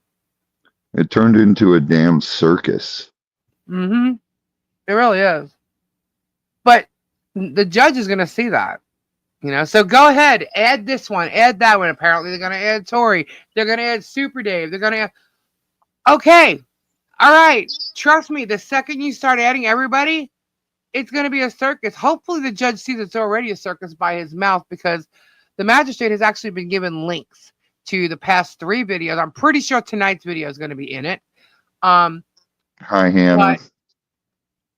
It turned into a damn circus. Mm-hmm. It really is. But the judge is going to see that. So go ahead, add this one, add that one. Apparently, they're going to add Tori. They're going to add Super Dave. They're going to add. Okay. All right. Trust me, the second you start adding everybody, it's going to be a circus. Hopefully, the judge sees it's already a circus by his mouth because the magistrate has actually been given links to the past 3 videos. I'm pretty sure tonight's video is going to be in it. Hi, Hannah.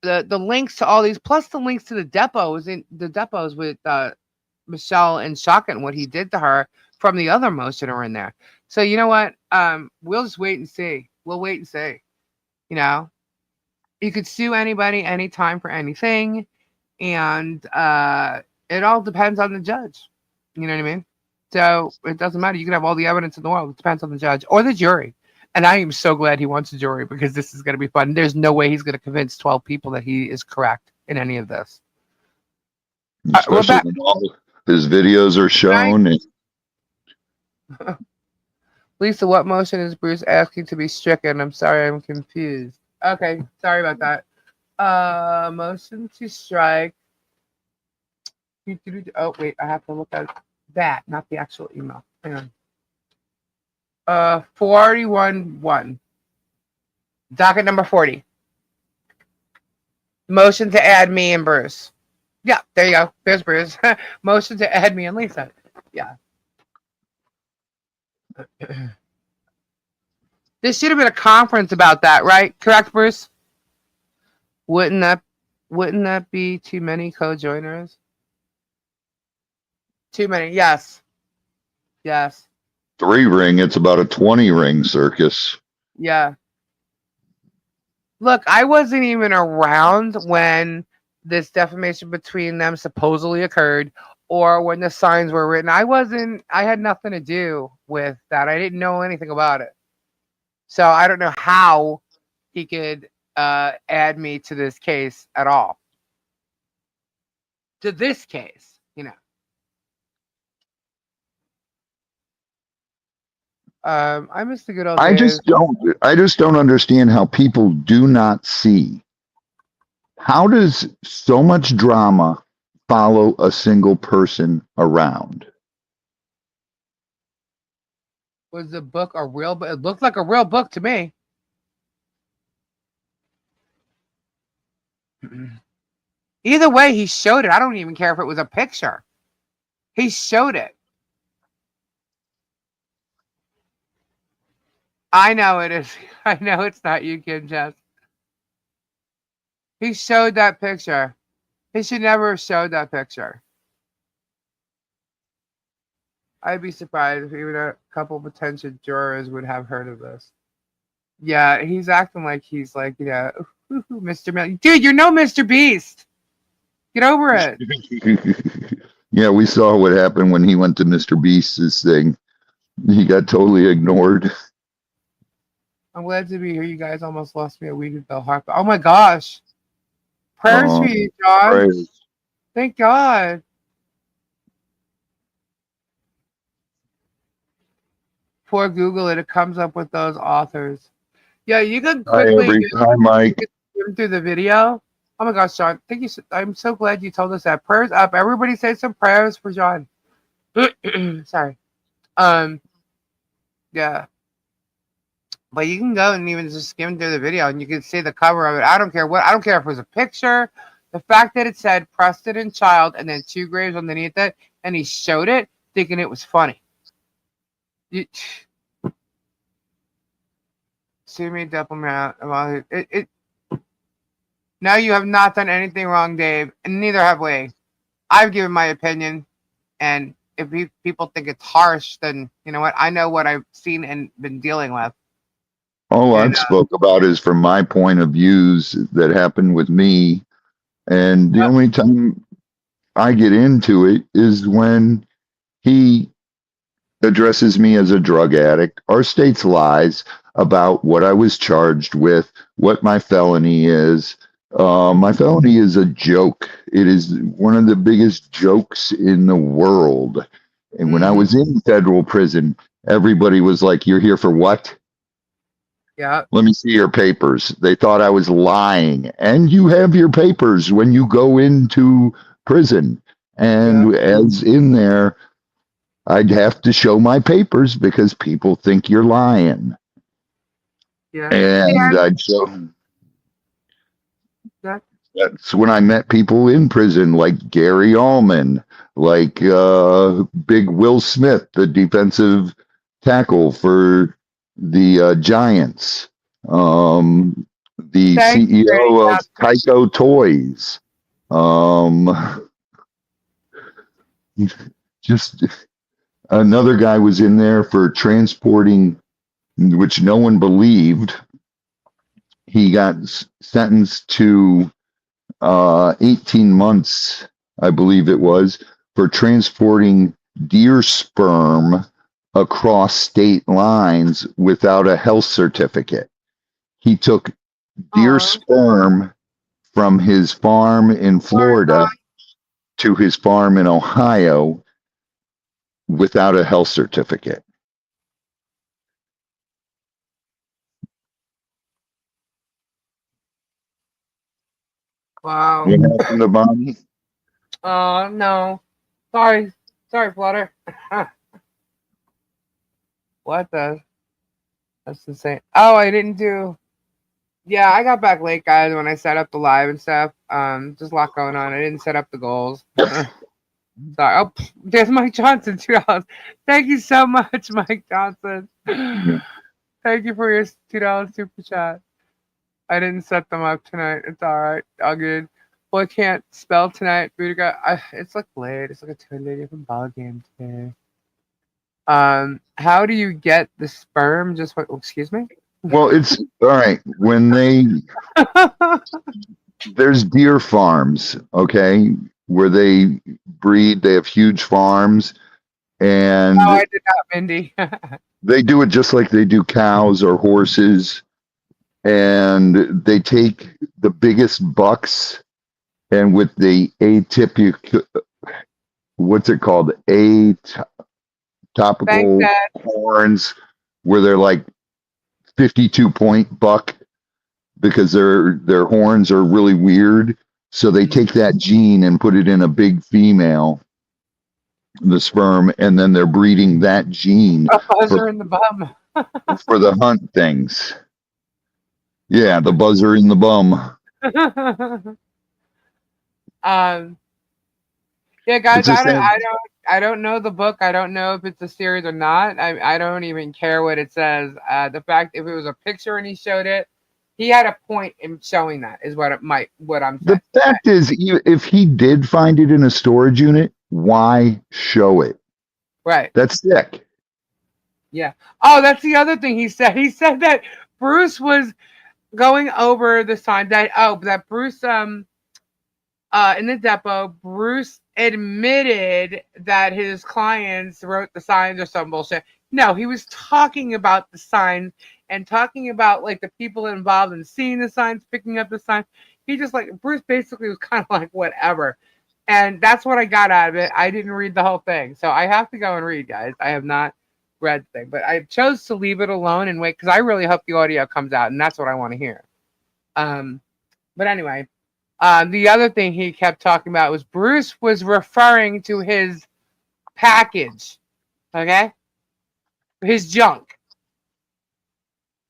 The links to all these, plus the links to the depots with Michelle and Shocket and what he did to her from the other motion are in there. So you know what? We'll just wait and see. We'll wait and see. You could sue anybody anytime for anything, and it all depends on the judge. You know what I mean? So it doesn't matter. You can have all the evidence in the world. It depends on the judge or the jury. And I am so glad he wants a jury because this is going to be fun. There's no way he's going to convince 12 people that he is correct in any of this. Especially when all his videos are shown. Lisa, what motion is Bruce asking to be stricken? I'm sorry, I'm confused. Okay, sorry about that. Motion to strike. Oh, wait, I have to look at that, not the actual email. Hang on. 41-1. Docket number 40. Motion to add me and Bruce. Yeah, there you go. There's Bruce. Motion to add me and Lisa. Yeah. This should have been a conference about that, right? Correct, Bruce? Wouldn't that be too many co-joiners? Too many, yes. Yes. 3 ring, it's about a 20 ring circus. Yeah. Look, I wasn't even around when this defamation between them supposedly occurred or when the signs were written. I had nothing to do with that. I didn't know anything about it. So I don't know how he could add me to this case at all. To this case, I miss the good old days. I just don't understand how people do not see. How does so much drama follow a single person around? Was the book a real book? It looked like a real book to me. Either way, he showed it. I don't even care if it was a picture. He showed it. I know it is. I know it's not you, Kim Jess. He showed that picture. He should never have showed that picture. I'd be surprised if even a couple potential jurors would have heard of this. Yeah, he's acting like he's like, Mr. Milton. Dude, you're no Mr. Beast. Get over it. Yeah, we saw what happened when he went to Mr. Beast's thing. He got totally ignored. I'm glad to be here. You guys almost lost me a week ago. Harper. Oh my gosh. Prayers for you, John. Prayers. Thank God. Poor Google it. It comes up with those authors. Yeah, you can quickly Hi, Mike. Skim through the video. Oh my gosh, John. Thank you. I'm so glad you told us that. Prayers up. Everybody say some prayers for John. Sorry. Yeah. But you can go and even just skim through the video and you can see the cover of it. I don't care if it was a picture. The fact that it said Preston and Child and then 2 graves underneath it, and he showed it thinking it was funny. See me diplomat. No, you have not done anything wrong, Dave, and neither have we. I've given my opinion, and if people think it's harsh, then you know what? I know what I've seen and been dealing with. All I've spoke about is from my point of views that happened with me. And the only time I get into it is when he addresses me as a drug addict, or states lies about what I was charged with, what my felony is. My felony is a joke. It is one of the biggest jokes in the world. And when I was in federal prison, everybody was like, "You're here for what? Yeah. Let me see your papers." They thought I was lying. And you have your papers when you go into prison. And as in there, I'd have to show my papers because people think you're lying. Yeah. And I'd show. Yeah. That's when I met people in prison like Gary Allman, like Big Will Smith, the defensive tackle for the Giants, the Thank you, CEO of Tyco Toys. Just another guy was in there for transporting, which no one believed. He got sentenced to 18 months, I believe it was, for transporting deer sperm across state lines without a health certificate. He took deer sperm from his farm in Florida to his farm in Ohio without a health certificate. Wow. What happened to Bonnie? No. Sorry, Flutter. What the? That's insane. Oh, I didn't do. Yeah, I got back late, guys, when I set up the live and stuff. Just a lot going on. I didn't set up the goals. Sorry. Oh, there's Mike Johnson, $2. Thank you so much, Mike Johnson. Thank you for your $2 super chat. I didn't set them up tonight. It's all right. All good. Boy can't spell tonight. Boudica. It's like late. It's like a totally different ball game today. How do you get the sperm? Just what? Excuse me. Well, it's all right when there's deer farms, okay, where they breed. They have huge farms, and I did not, Mindy. they do it just like they do cows or horses, and they take the biggest bucks, and with the atypical, what's it called, topical horns, where they're like 52-point buck, because their horns are really weird. So they take that gene and put it in a big female, the sperm, and then they're breeding that gene Buzzer in the bum. for the hunt things. Yeah, the buzzer in the bum. Yeah, guys, I don't know the book. I don't know if it's a series or not. I don't even care what it says. The fact if it was a picture and he showed it, he had a point in showing that is what I'm saying. The fact is, if he did find it in a storage unit, why show it? Right. That's sick. Yeah. Oh, that's the other thing he said. He said that Bruce was going over the sign that Bruce in the depot, Bruce admitted that his clients wrote the signs or some bullshit. No, he was talking about the signs and talking about like the people involved in seeing the signs, picking up the signs. He just like Bruce basically was kind of like whatever. And that's what I got out of it. I didn't read the whole thing. So I have to go and read, guys. I have not read the thing, but I chose to leave it alone and wait because I really hope the audio comes out and that's what I want to hear. But anyway, the other thing he kept talking about was Bruce was referring to his package, okay? His junk.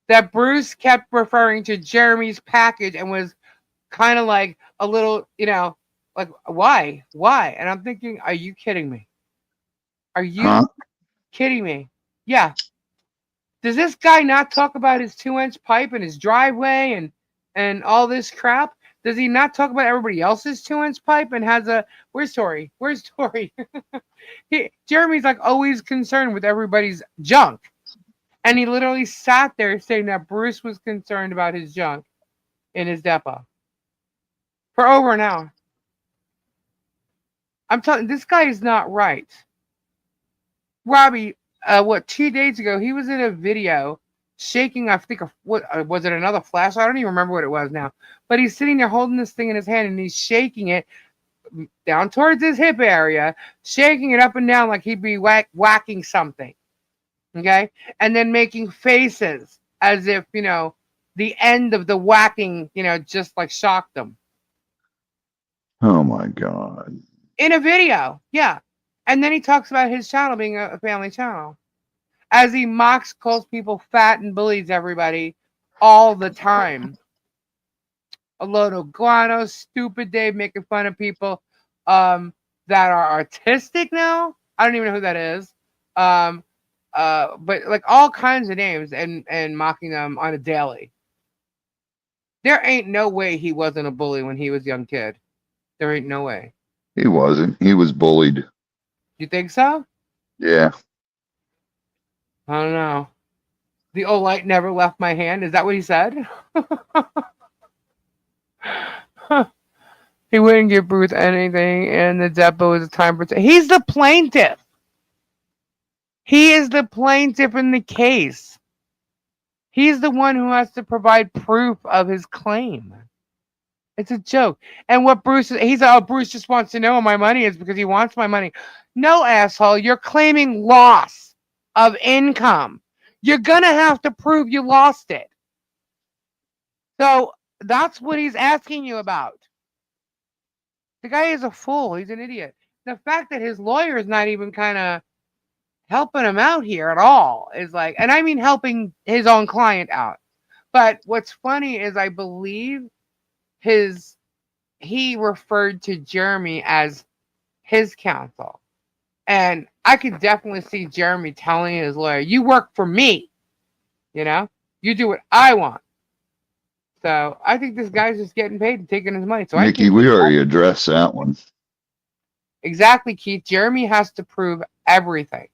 That Bruce kept referring to Jeremy's package and was kind of like a little, like, why? Why? And I'm thinking, are you kidding me? Are you kidding me? Yeah. Does this guy not talk about his 2-inch pipe and his driveway and all this crap? Does he not talk about everybody else's 2-inch pipe and has a where's Tori? Where's Tori? Jeremy's like always concerned with everybody's junk. And he literally sat there saying that Bruce was concerned about his junk in his depot for over an hour. I'm telling you, this guy is not right. Robbie, 2 days ago, he was in a video shaking, I think, what was it, another flash? I don't even remember what it was now. But he's sitting there holding this thing in his hand and he's shaking it down towards his hip area, shaking it up and down like he'd be whacking something. Okay? And then making faces as if, the end of the whacking, just like shocked him. Oh my God. In a video. Yeah. And then he talks about his channel being a family channel. As he mocks, calls people fat, and bullies everybody all the time. A load of guano, stupid Dave making fun of people that are artistic now. I don't even know who that is. But like all kinds of names and mocking them on a daily. There ain't no way he wasn't a bully when he was a young kid. There ain't no way. He wasn't. He was bullied. You think so? Yeah. I don't know. The old light never left my hand. Is that what he said? He wouldn't give Bruce anything, and the depot is a time for. He's the plaintiff. He is the plaintiff in the case. He's the one who has to provide proof of his claim. It's a joke. And what Bruce is, he's like, oh, Bruce just wants to know where my money is because he wants my money. No, asshole, you're claiming loss of income. You're going to have to prove you lost it. So that's what he's asking you about. The guy is a fool. He's an idiot. The fact that his lawyer is not even kind of helping him out here at all is like, and I mean helping his own client out. But what's funny is I believe he referred to Jeremy as his counsel. And I could definitely see Jeremy telling his lawyer, you work for me. You do what I want. So I think this guy's just getting paid and taking his money. So Nikki, we already addressed that one. Exactly, Keith. Jeremy has to prove everything.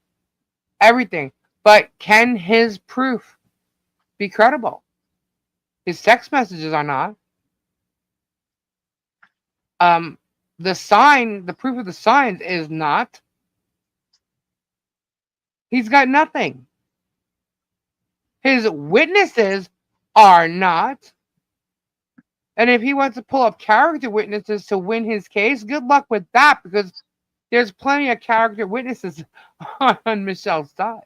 Everything. But can his proof be credible? His text messages are not. The proof of the signs is not. He's got nothing. His witnesses are not. And if he wants to pull up character witnesses to win his case, good luck with that, because there's plenty of character witnesses on Michelle's side.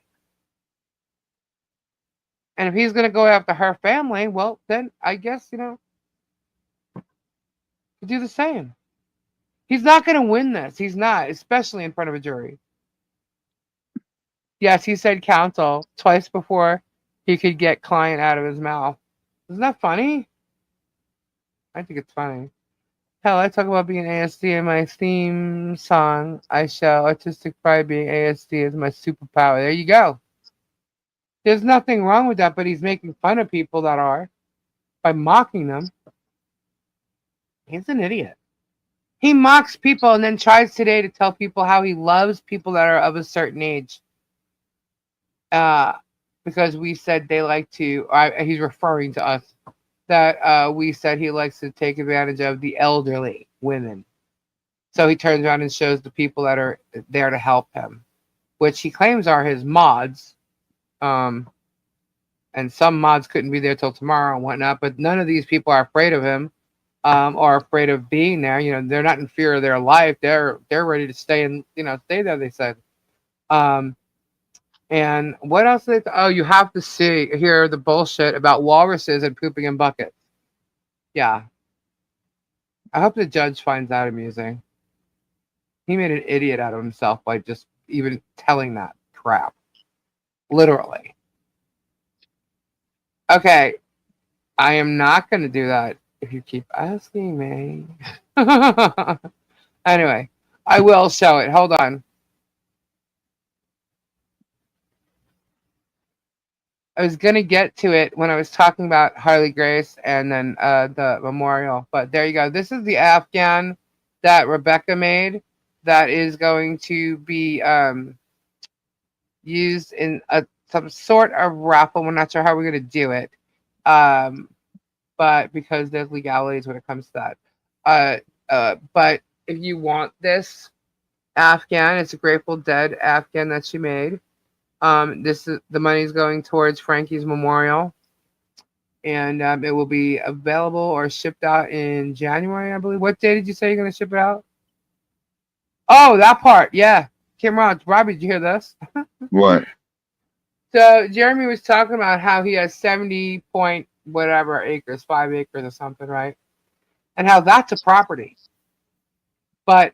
And if he's going to go after her family, well, then I guess, do the same. He's not going to win this. He's not, especially in front of a jury. Yes, he said counsel twice before he could get client out of his mouth. Isn't that funny? I think it's funny. Hell, I talk about being ASD in my theme song. I show artistic pride being ASD is my superpower. There you go. There's nothing wrong with that, but he's making fun of people that are by mocking them. He's an idiot. He mocks people and then tries today to tell people how he loves people that are of a certain age. Because we said they like to, he's referring to us, that we said he likes to take advantage of the elderly women. So he turns around and shows the people that are there to help him, which he claims are his mods. And some mods couldn't be there till tomorrow and whatnot, but none of these people are afraid of him, or afraid of being there. They're not in fear of their life. They're ready to stay and stay there, they said. And what else? You have to hear the bullshit about walruses and pooping in buckets. Yeah. I hope the judge finds that amusing. He made an idiot out of himself by just even telling that crap. Literally. Okay. I am not going to do that if you keep asking me. Anyway, I will show it. Hold on. I was going to get to it when I was talking about Harley Grace and then the memorial. But there you go. This is the Afghan that Rebecca made that is going to be used in some sort of raffle. We're not sure how we're going to do it. But because there's legalities when it comes to that. But if you want this Afghan, it's a Grateful Dead Afghan that she made. This is the money's going towards Frankie's memorial, and it will be available or shipped out in January, I believe. What day did you say you're going to ship it out? Oh, that part, yeah. Kimron, Robbie, did you hear this? What? So Jeremy was talking about how he has 70 point whatever acres, 5 acres or something, right? And how that's a property. But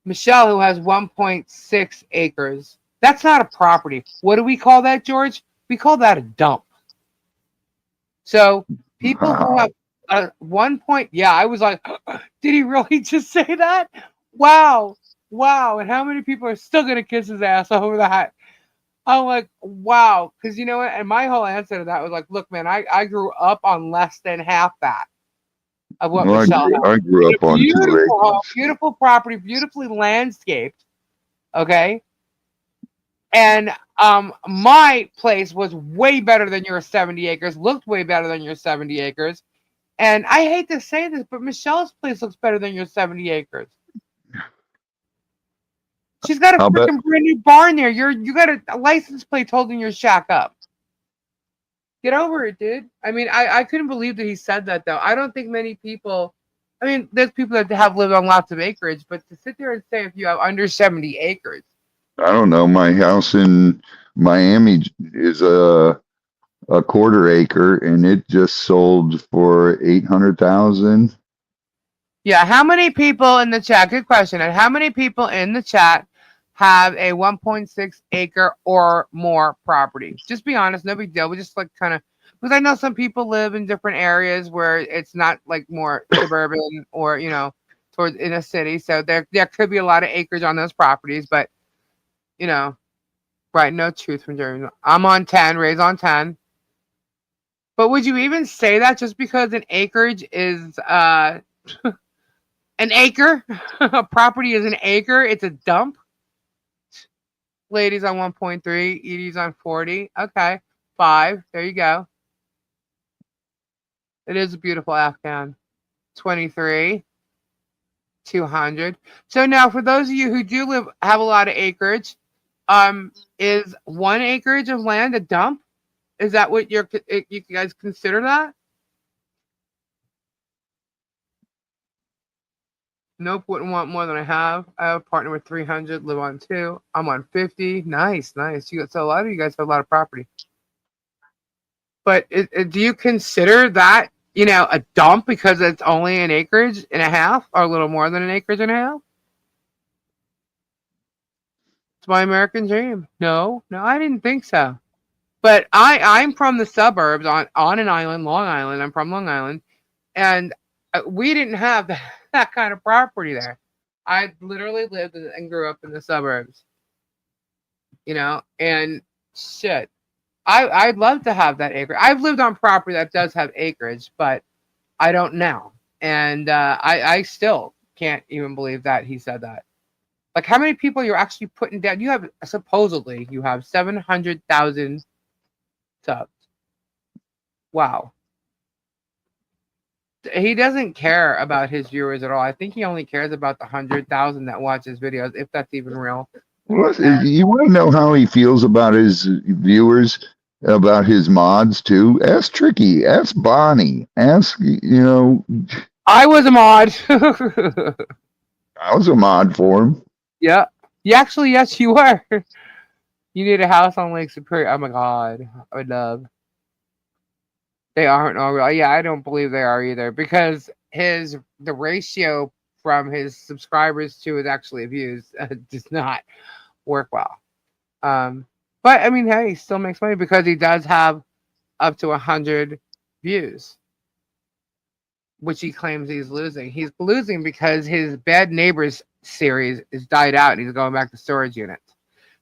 Michelle, who has 1.6 acres, that's not a property. What do we call that, George? We call that a dump. So people who have yeah, I was like, did he really just say that? Wow. Wow. And how many people are still going to kiss his ass over that? I'm like, wow. Because you know what? And my whole answer to that was like, look, man, I grew up on less than half that of what Well, Michelle had. I grew up on 2 Beautiful home, acres. beautiful property, beautifully landscaped. Okay. And my place was way better than your 70 acres, looked way better than your 70 acres. And I hate to say this, but Michelle's place looks better than your 70 acres. She's got a I'll bet. freaking brand new barn there. You got a license plate holding your shack up. Get over it, dude. I mean, I couldn't believe that he said that though. I don't think many people. I mean, there's people that have lived on lots of acreage, but to sit there and say if you have under 70 acres. I don't know. My house in Miami is a 1/4 acre, and it just sold for 800,000. Yeah, how many people in the chat? Good question. And how many people in the chat have a 1.6 acre or more property? Just be honest, no big deal. We just like kind of because I know some people live in different areas where it's not like more suburban or towards in a city. So there could be a lot of acreage on those properties, but right? No truth from Jeremy. I'm on 10. Ray's on 10. But would you even say that just because an acreage is an acre? A property is an acre. It's a dump. Ladies on 1.3. Edie's on 40. Okay. 5. There you go. It is a beautiful Afghan. 23. 200. So now for those of you who do have a lot of acreage, is 1 acreage of land a dump? Is that what you guys consider that? Nope, wouldn't want more than I have. I have a partner with 300, live on 2. I'm on 50. Nice. So a lot of you guys have a lot of property. But do you consider that, a dump because it's only an acreage and a half or a little more than an acreage and a half? It's my American dream. No, I didn't think so. But I'm from the suburbs on an island, Long Island. I'm from Long Island. And we didn't have that kind of property there. I literally lived and grew up in the suburbs. And shit. I'd love to have that acre. I've lived on property that does have acreage, but I don't now. And I still can't even believe that he said that. Like how many people you're actually putting down? You have 700,000 subs. Wow. He doesn't care about his viewers at all. I think he only cares about the 100,000 that watch his videos, if that's even real. Well, you want to know how he feels about his viewers, about his mods too? Ask Tricky, ask Bonnie, ask, I was a mod. I was a mod for him. Yeah. Actually, yes, you were. You need a house on Lake Superior. Oh my God. I would love. They aren't all real. Yeah, I don't believe they are either because the ratio from his subscribers to his actually views does not work well. But I mean, hey, he still makes money because he does have up to 100 views, which he claims he's losing. He's losing because his Bad Neighbors series is died out and he's going back to storage units.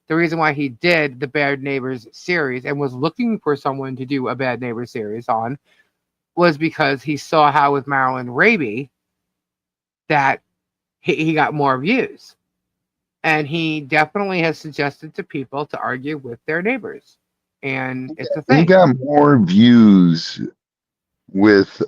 The reason why he did the Bad Neighbors series and was looking for someone to do a Bad Neighbors series on was because he saw how with Marilyn Raby that he got more views. And he definitely has suggested to people to argue with their neighbors. And it's a thing. He got more views with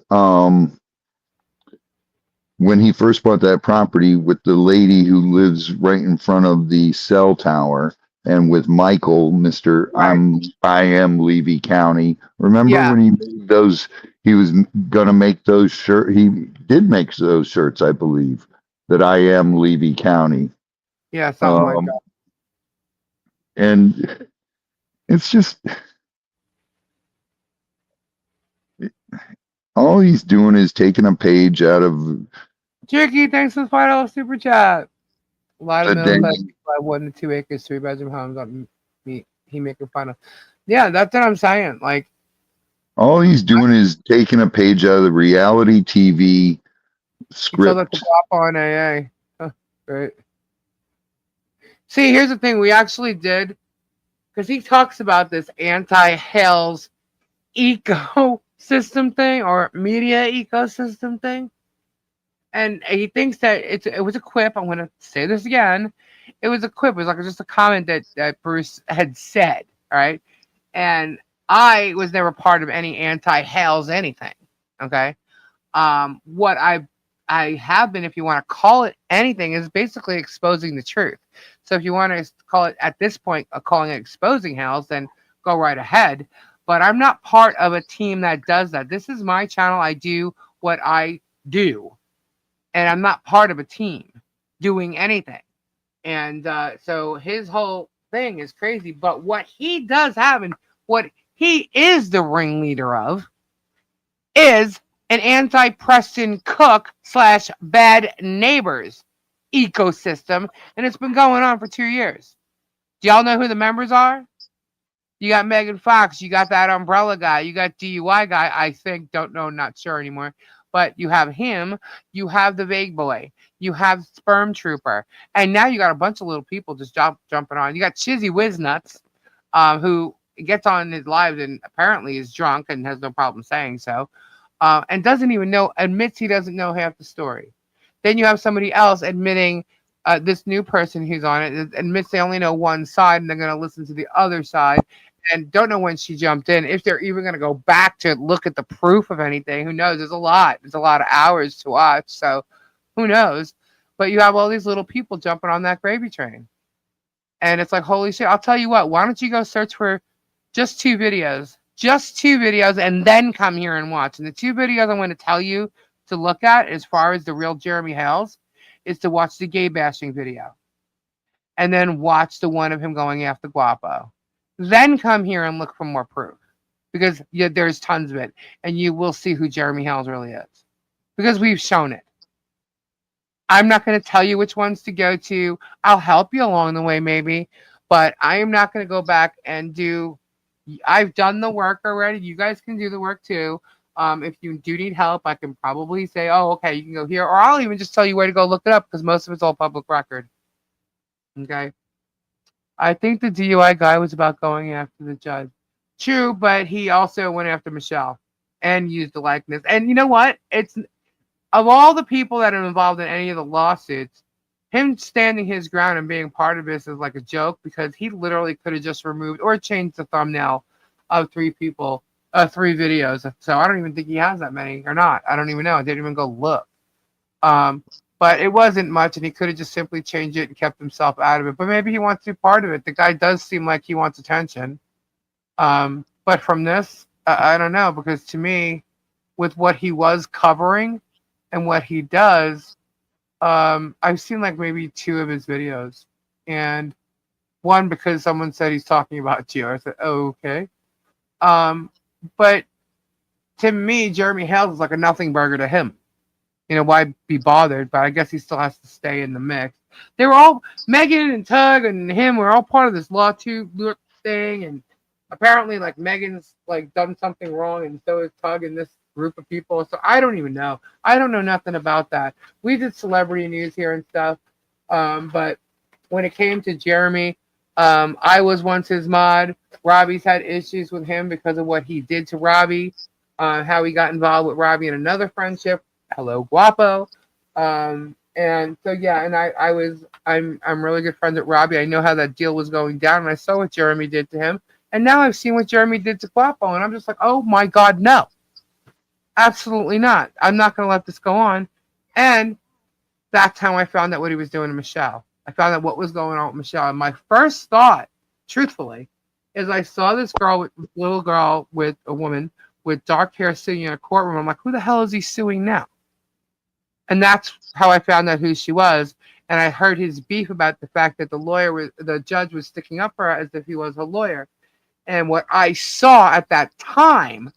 when he first bought that property with the lady who lives right in front of the cell tower. and with Michael, Mr. Right. I am Levy County. Remember Yeah. when he made those? He was gonna make those shirt. He did make those shirts, I believe. That I am Levy County. Yeah, something like Um, that. and it's just all he's doing is taking a page out of Tricky, thanks for the $5 super chat. A lot of the middle-class dang. people have 1 to 2 acres, 3-bedroom homes. On me, he making fun of. Yeah, that's what I'm saying. Like, All he's doing is taking a page out of the reality TV he told us to script. pop on AA. Huh, right. See, here's the thing. We actually did, because he talks about this anti-Hales ecosystem thing or media ecosystem thing. And he thinks that it was a quip. I'm going to say this again. It was a quip. It was like just a comment that Bruce had said. All right. And I was never part of any anti-Hales anything. Okay. What I have been, if you want to call it anything, is basically exposing the truth. So if you want to call it at this point, calling it exposing Hales, then go right ahead. But I'm not part of a team that does that. This is my channel. I do what I do, and I'm not part of a team doing anything. And so his whole thing is crazy. But what he does have, and what he is the ringleader of, is an anti-Preston Cook / bad neighbors ecosystem, and it's been going on for 2 years. Do y'all know who the members are? You got Megan Fox, you got that umbrella guy, you got DUI guy, I think, don't know, not sure anymore. But you have him, you have the vague boy, you have Sperm Trooper, and now you got a bunch of little people just jumping on. You got Chizzy Whiznuts, who gets on his lives and apparently is drunk and has no problem saying so, and doesn't even know, admits he doesn't know half the story. Then you have somebody else admitting, this new person who's on it admits they only know one side and they're going to listen to the other side and don't know when she jumped in, if they're even going to go back to look at the proof of anything. Who knows? There's a lot of hours to watch, so who knows? But you have all these little people jumping on that gravy train, and it's like, holy shit. I'll tell you what, why don't you go search for just 2 videos, and then come here and watch. And the 2 videos I'm going to tell you to look at, as far as the real Jeremy Hales, is to watch the gay bashing video, and then watch the one of him going after Guapo. Then come here and look for more proof, because there's tons of it, and you will see who Jeremy Hales really is, because we've shown it. I'm not going to tell you which ones to go to. I'll help you along the way, maybe, but I am not going to go back and do. I've done the work already. You guys can do the work too. If you do need help, I can probably say, oh, okay, you can go here, or I'll even just tell you where to go look it up, because most of it's all public record. Okay. I think the DUI guy was about going after the judge. True, but he also went after Michelle and used the likeness. And you know what? It's, of all the people that are involved in any of the lawsuits, him standing his ground and being part of this is like a joke, because he literally could have just removed or changed the thumbnail of 3 videos. So I don't even think he has that many, or not. I don't even know. I didn't even go look. But it wasn't much, and he could have just simply changed it and kept himself out of it. But maybe he wants to be part of it. The guy does seem like he wants attention. But from this, I don't know, because to me, with what he was covering and what he does, I've seen like maybe 2 of his videos, and one because someone said he's talking about you. I said, oh, okay. But to me, Jeremy Hales is like a nothing burger to him. You know, why be bothered? But I guess he still has to stay in the mix. They were all, Megan and Tug and him were all part of this lawsuit thing, and apparently, like, Megan's like done something wrong, and so is Tug in this group of people. So I don't even know. I don't know nothing about that. We did celebrity news here and stuff, but when it came to Jeremy, I was once his mod. Robbie's had issues with him because of what he did to Robbie, how he got involved with Robbie in another friendship. Hello, Guapo. And so yeah, and I'm really good friends with Robbie. I know how that deal was going down, and I saw what Jeremy did to him, and now I've seen what Jeremy did to Guapo, and I'm just like, oh my God, no, absolutely not. I'm not going to let this go on. And that's how I found out what he was doing to Michelle. I found out what was going on with Michelle, and my first thought truthfully, is I saw this little girl with a woman with dark hair sitting in a courtroom. I'm like, who the hell is he suing now? And that's how I found out who she was. And I heard his beef about the fact that the judge was sticking up for her as if he was a lawyer. And what I saw at that time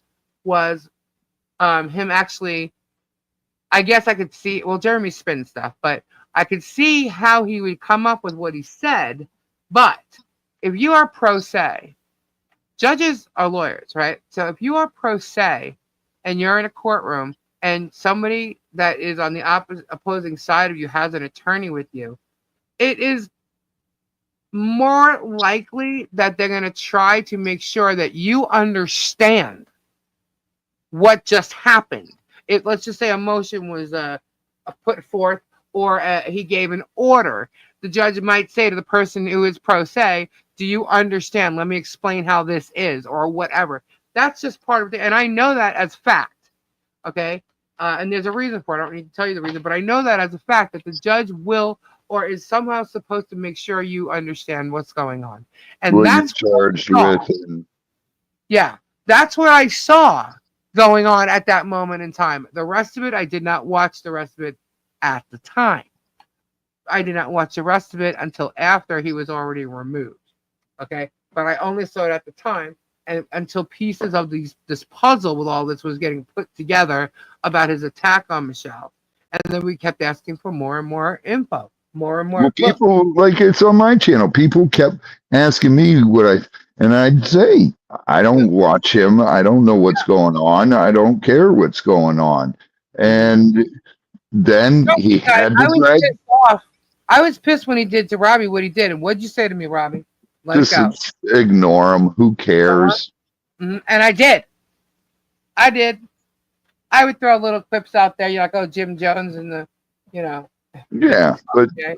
was him actually, I guess I could see, well, Jeremy spin stuff, but I could see how he would come up with what he said. But if you are pro se, judges are lawyers, right? So if you are pro se and you're in a courtroom and somebody that is on the opposing side of you has an attorney with you, it is more likely that they're going to try to make sure that you understand what just happened. Let's just say a motion was put forth, or he gave an order. The judge might say to the person who is pro se, do you understand? Let me explain how this is, or whatever. That's just part of it. And I know that as fact. Okay? And there's a reason for it. I don't need to tell you the reason, but I know that as a fact that the judge will or is somehow supposed to make sure you understand what's going on. And What that's you're charged with. And yeah, that's what I saw going on at that moment in time. The rest of it, I did not watch the rest of it at the time. I did not watch the rest of it until after he was already removed. Okay, but I only saw it at the time, and until pieces of this puzzle with all this was getting put together about his attack on Michelle, and then we kept asking for more and more info, more and more. well, people, like it's on my channel, people kept asking me and I'd say, I don't watch him. I don't know what's going on. I don't care what's going on. And then he had to drag. Pissed off. I was pissed when he did to Robbie what he did. And what'd you say to me, Robbie? Just ignore him. Who cares? And I did. I would throw little clips out there. You're like, oh, Jim Jones and the, Yeah, but okay.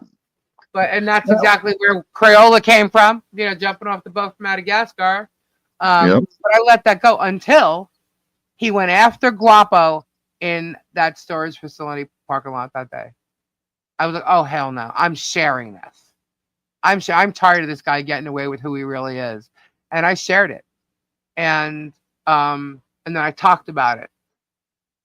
And that's exactly where Crayola came from. Jumping off the boat from Madagascar. But I let that go until he went after Guapo in that storage facility parking lot that day. I was like, oh, hell no. I'm sharing this. I'm tired of this guy getting away with who he really is. And I shared it. And then I talked about it.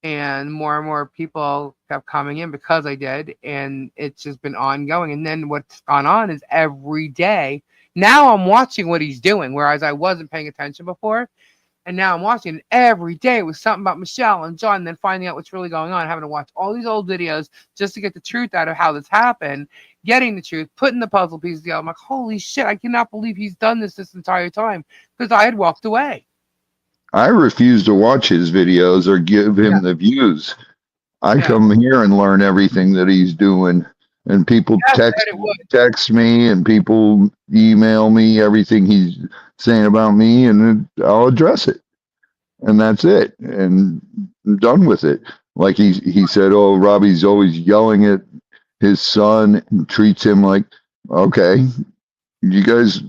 And more people kept coming in because I did. And it's just been ongoing. And then what's gone on is every day. Now I'm watching what he's doing, whereas I wasn't paying attention before. And now I'm watching every day with something about Michelle and John, and then finding out what's really going on, having to watch all these old videos just to get the truth out of how this happened, getting the truth, putting the puzzle pieces together. I'm like, holy shit, I cannot believe he's done this entire time, because I had walked away. I refuse to watch his videos or give him the views. I come here and learn everything that he's doing. And people text me, and people email me everything he's saying about me, and I'll address it. And that's it. And I'm done with it. Like he said, oh, Robbie's always yelling at his son and treats him like, okay, you guys.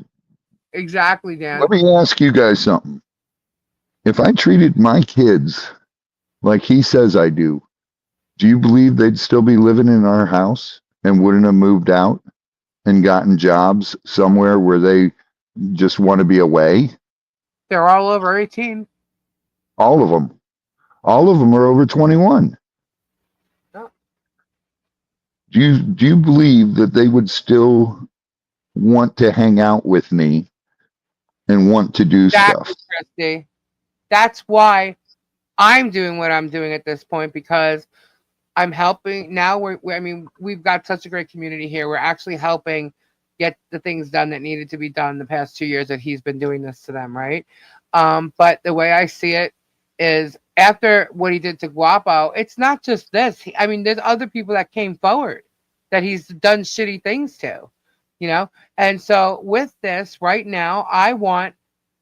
Exactly, Dan. Let me ask you guys something. If I treated my kids like he says I do you believe they'd still be living in our house and wouldn't have moved out and gotten jobs somewhere where they just want to be away? They're all over 18. All of them. All of them are over 21. Oh. Do you believe that they would still want to hang out with me and want to do stuff? Christy. That's why I'm doing what I'm doing at this point, because I'm helping now. We've got such a great community here. We're actually helping get the things done that needed to be done the past 2 years that he's been doing this to them, right? But the way I see it is, after what he did to Guapo, it's not just this. There's other people that came forward that he's done shitty things to, And so with this right now, I want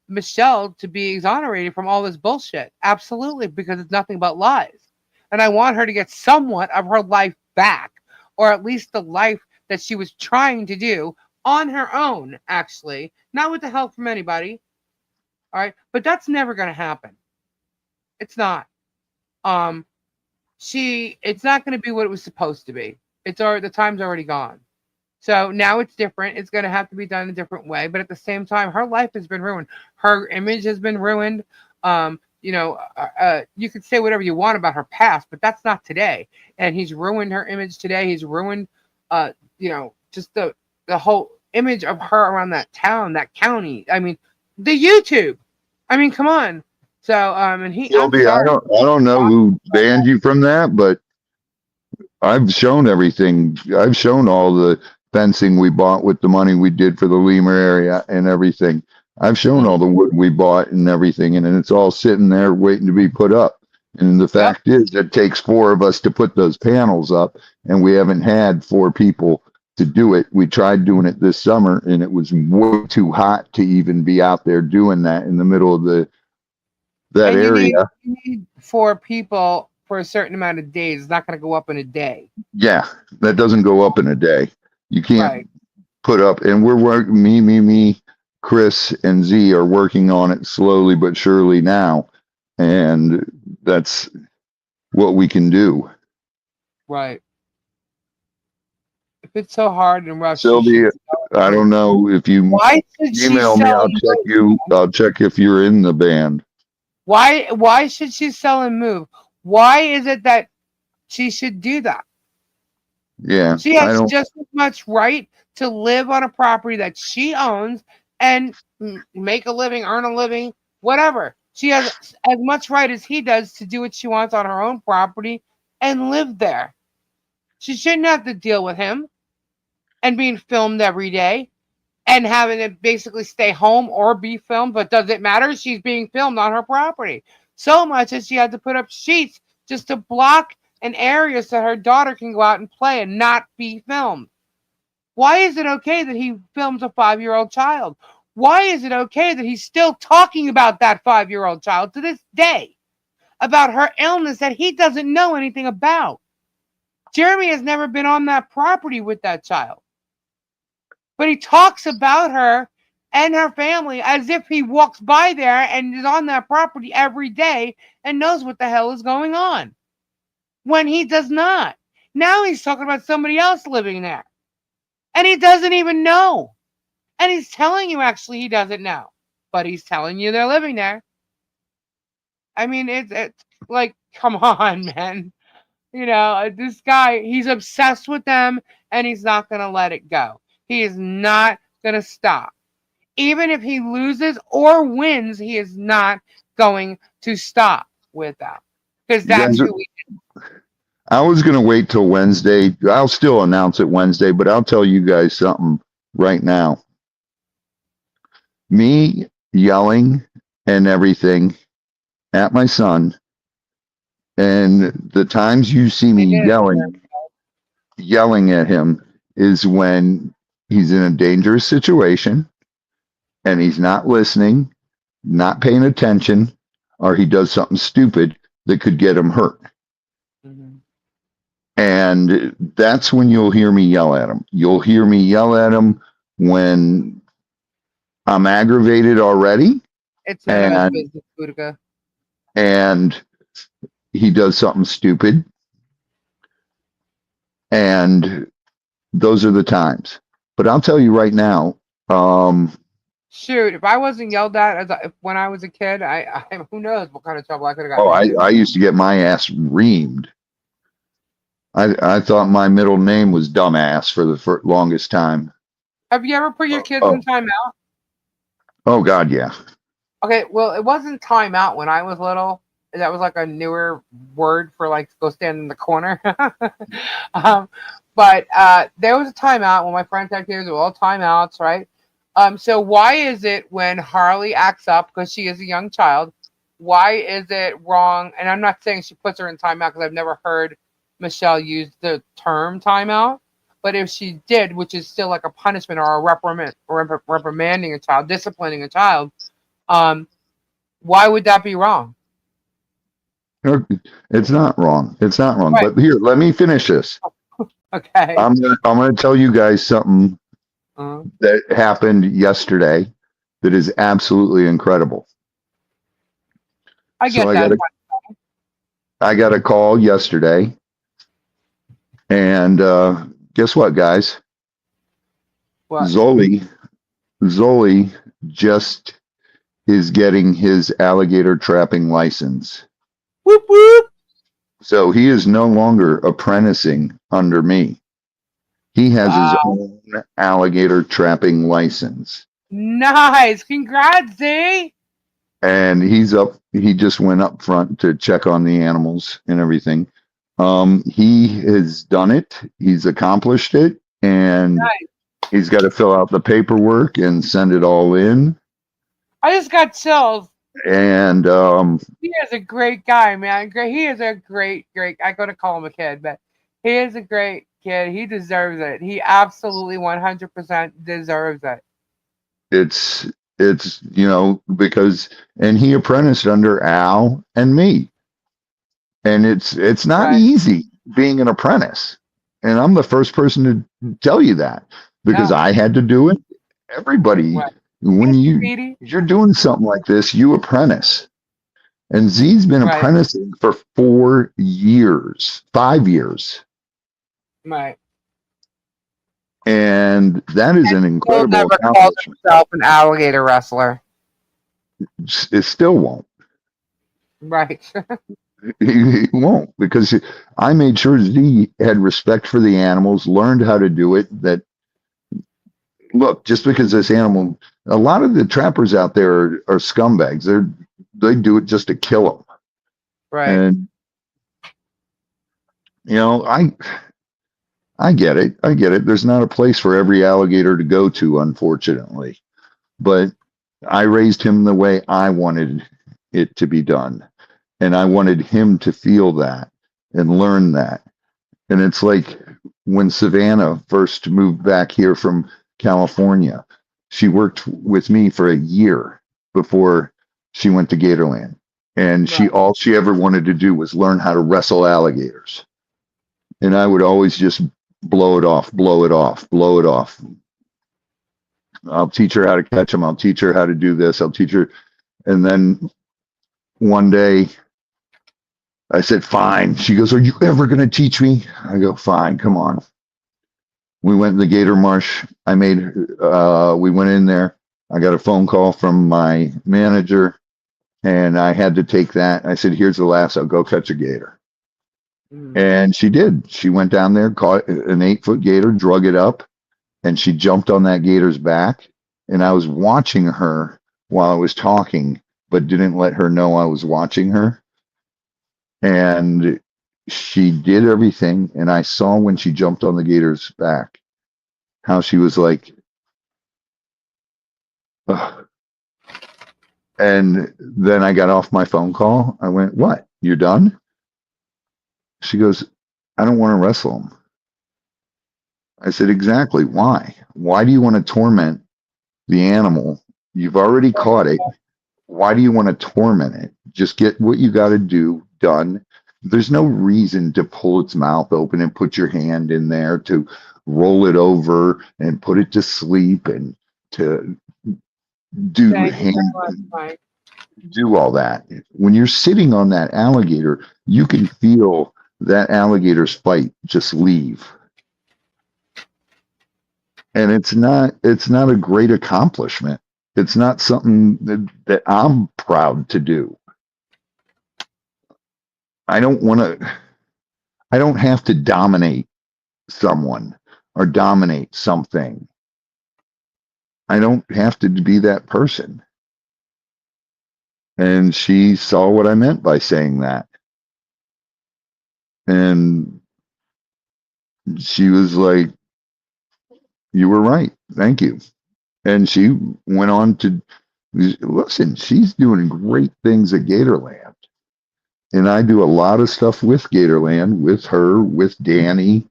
Michelle to be exonerated from all this bullshit. Absolutely, because it's nothing but lies. And I want her to get somewhat of her life back, or at least the life that she was trying to do on her own, actually, not with the help from anybody. All right. But that's never going to happen. It's not. It's not going to be what it was supposed to be. The time's already gone. So now it's different. It's going to have to be done a different way. But at the same time, her life has been ruined. Her image has been ruined. You could say whatever you want about her past, but that's not today. And he's ruined her image today. He's ruined, just the whole image of her around that town, that county. I mean, the YouTube. I mean, come on. So, and he, I'm Sylvia, sorry. I don't know who banned you from that, but I've shown everything. I've shown all the fencing we bought with the money we did for the lemur area and everything. I've shown all the wood we bought and everything, and it's all sitting there waiting to be put up. And the fact is, it takes 4 of us to put those panels up, and we haven't had 4 people to do it. We tried doing it this summer, and it was way too hot to even be out there doing that in the middle of that And area. you need 4 people for a certain amount of days. It's not going to go up in a day. Yeah, that doesn't go up in a day. You can't Right. put up, and we're working. Me, Chris, and Z are working on it slowly but surely now, and that's what we can do. Right. If it's so hard and rough, Sylvia, I don't know if you why should she email me. sell I'll and check move? you. I'll check if you're in the band. Why should she sell and move? Why is it that she should do that? Yeah, She I has don't. just as much right to live on a property that she owns and make a living, earn a living, whatever. She has as much right as he does to do what she wants on her own property and live there. She shouldn't have to deal with him and being filmed every day and having to basically stay home or be filmed. But does it matter? She's being filmed on her property. So much that she had to put up sheets just to block an area so her daughter can go out and play and not be filmed. Why is it okay that he films a 5-year-old child? Why is it okay that he's still talking about that 5-year-old child to this day? About her illness that he doesn't know anything about. Jeremy has never been on that property with that child. But he talks about her and her family as if he walks by there and is on that property every day and knows what the hell is going on. When he does not. Now he's talking about somebody else living there. And he doesn't even know. And he's telling you actually he doesn't know. But he's telling you they're living there. I mean, it's like, come on, man. This guy, he's obsessed with them and he's not going to let it go. He is not going to stop. Even if he loses or wins, he is not going to stop with them. Because that's who we I was going to wait till Wednesday. I'll still announce it Wednesday, but I'll tell you guys something right now. Me yelling and everything at my son, and the times you see me yelling at him is when he's in a dangerous situation and he's not listening, not paying attention, or he does something stupid that could get him hurt. Mm-hmm. And that's when you'll hear me yell at him. You'll hear me yell at him when I'm aggravated already. It's none of his business, Boudica. And he does something stupid. And those are the times. But I'll tell you right now. Shoot, if I wasn't yelled at when I was a kid, I who knows what kind of trouble I could have Oh, gotten. I used to get my ass reamed. I thought my middle name was Dumbass for the longest time. Have you ever put your kids in timeout? Oh, God, yeah. Okay, well, it wasn't timeout when I was little. That was like a newer word for like go stand in the corner. But there was a timeout when my friends had kids. They were all timeouts, right? So why is it when Harley acts up because she is a young child? Why is it wrong? And I'm not saying she puts her in timeout because I've never heard Michelle use the term timeout. But if she did, which is still like a punishment or a reprimanding a child, disciplining a child, why would that be wrong? It's not wrong. It's not wrong. Right. But here, let me finish this. Okay. I'm gonna tell you guys something that happened yesterday that is absolutely incredible. I get that. I got a call yesterday, and guess what, guys? What? Zoli just is getting his alligator trapping license. Whoop whoop. So he is no longer apprenticing under me. He has his Wow. own alligator trapping license. Nice. Congrats, Z. And he just went up front to check on the animals and everything. He has done it. He's accomplished it. And Nice. he's got to fill out the paperwork and send it all in. I just got chills. And He is a great guy, man. He is a great. I go to call him a kid, but he is a great kid. He deserves it. He absolutely 100% deserves it. it's because he apprenticed under Al and me. And it's not Right. easy being an apprentice. And I'm the first person to tell you that because No. I had to do it. Everybody, Right. when Speedy. you're doing something like this, you apprentice. And Z's been Right. apprenticing for 5 years. Right. And that is an He'll incredible never call accomplishment. himself an alligator wrestler. It still won't. Right. He won't, because I made sure Z had respect for the animals, learned how to do it. That, look, just because this animal, a lot of the trappers out there are scumbags. They do it just to kill them. Right. And I get it. I get it. There's not a place for every alligator to go to, unfortunately. But I raised him the way I wanted it to be done. And I wanted him to feel that and learn that. And it's like when Savannah first moved back here from California, she worked with me for a year before she went to Gatorland. And Right. all she ever wanted to do was learn how to wrestle alligators. And I would always just blow it off. I'll teach her how to catch them. I'll teach her how to do this. I'll teach her. And then one day I said, fine. She goes, are you ever going to teach me? I go, fine, come on. We went in the Gator Marsh. We went in there. I got a phone call from my manager and I had to take that. I said, here's the lasso, go catch a gator. And she did. She went down there, caught an 8-foot gator, drug it up, and she jumped on that gator's back. And I was watching her while I was talking, but didn't let her know I was watching her. And she did everything. And I saw when she jumped on the gator's back, how she was like, ugh. And then I got off my phone call. I went, what? You're done? She goes, I don't want to wrestle him. I said, exactly. Why? Why do you want to torment the animal? You've already caught it. Why do you want to torment it? Just get what you got to do done. There's no reason to pull its mouth open and put your hand in there, to roll it over and put it to sleep and to do all that. When you're sitting on that alligator, you can feel that alligator's fight just leave. And it's not a great accomplishment. It's not something that I'm proud to do. I don't have to dominate someone or dominate something. I don't have to be that person. And she saw what I meant by saying that. And she was like, you were right. Thank you. And she went on to listen. She's doing great things at Gatorland. And I do a lot of stuff with Gatorland, with her, with Danny.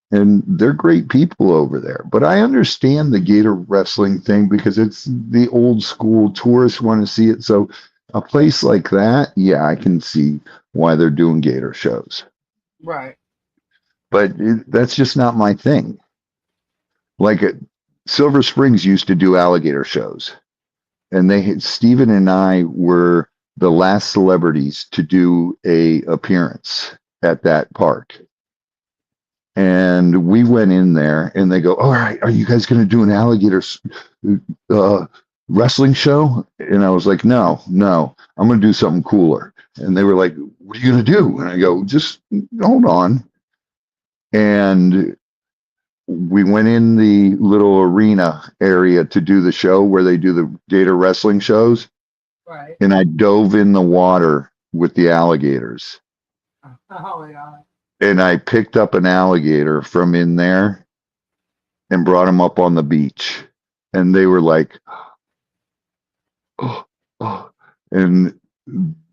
And they're great people over there. But I understand the gator wrestling thing because it's the old school. Tourists want to see it. So a place like that, yeah, I can see why they're doing gator shows. Right. But that's just not my thing. Like Silver Springs used to do alligator shows. And Stephen and I were the last celebrities to do a appearance at that park. And And we went in there, and they go, "All right, are you guys going to do an alligator wrestling show?" And I was like, "No, I'm going to do something cooler." And they were like, "What are you going to do?" And I go, "Just hold on." And we went in the little arena area to do the show where they do the gator wrestling shows. Right. And I dove in the water with the alligators. Oh my god. And I picked up an alligator from in there and brought him up on the beach. And they were like, oh, oh. And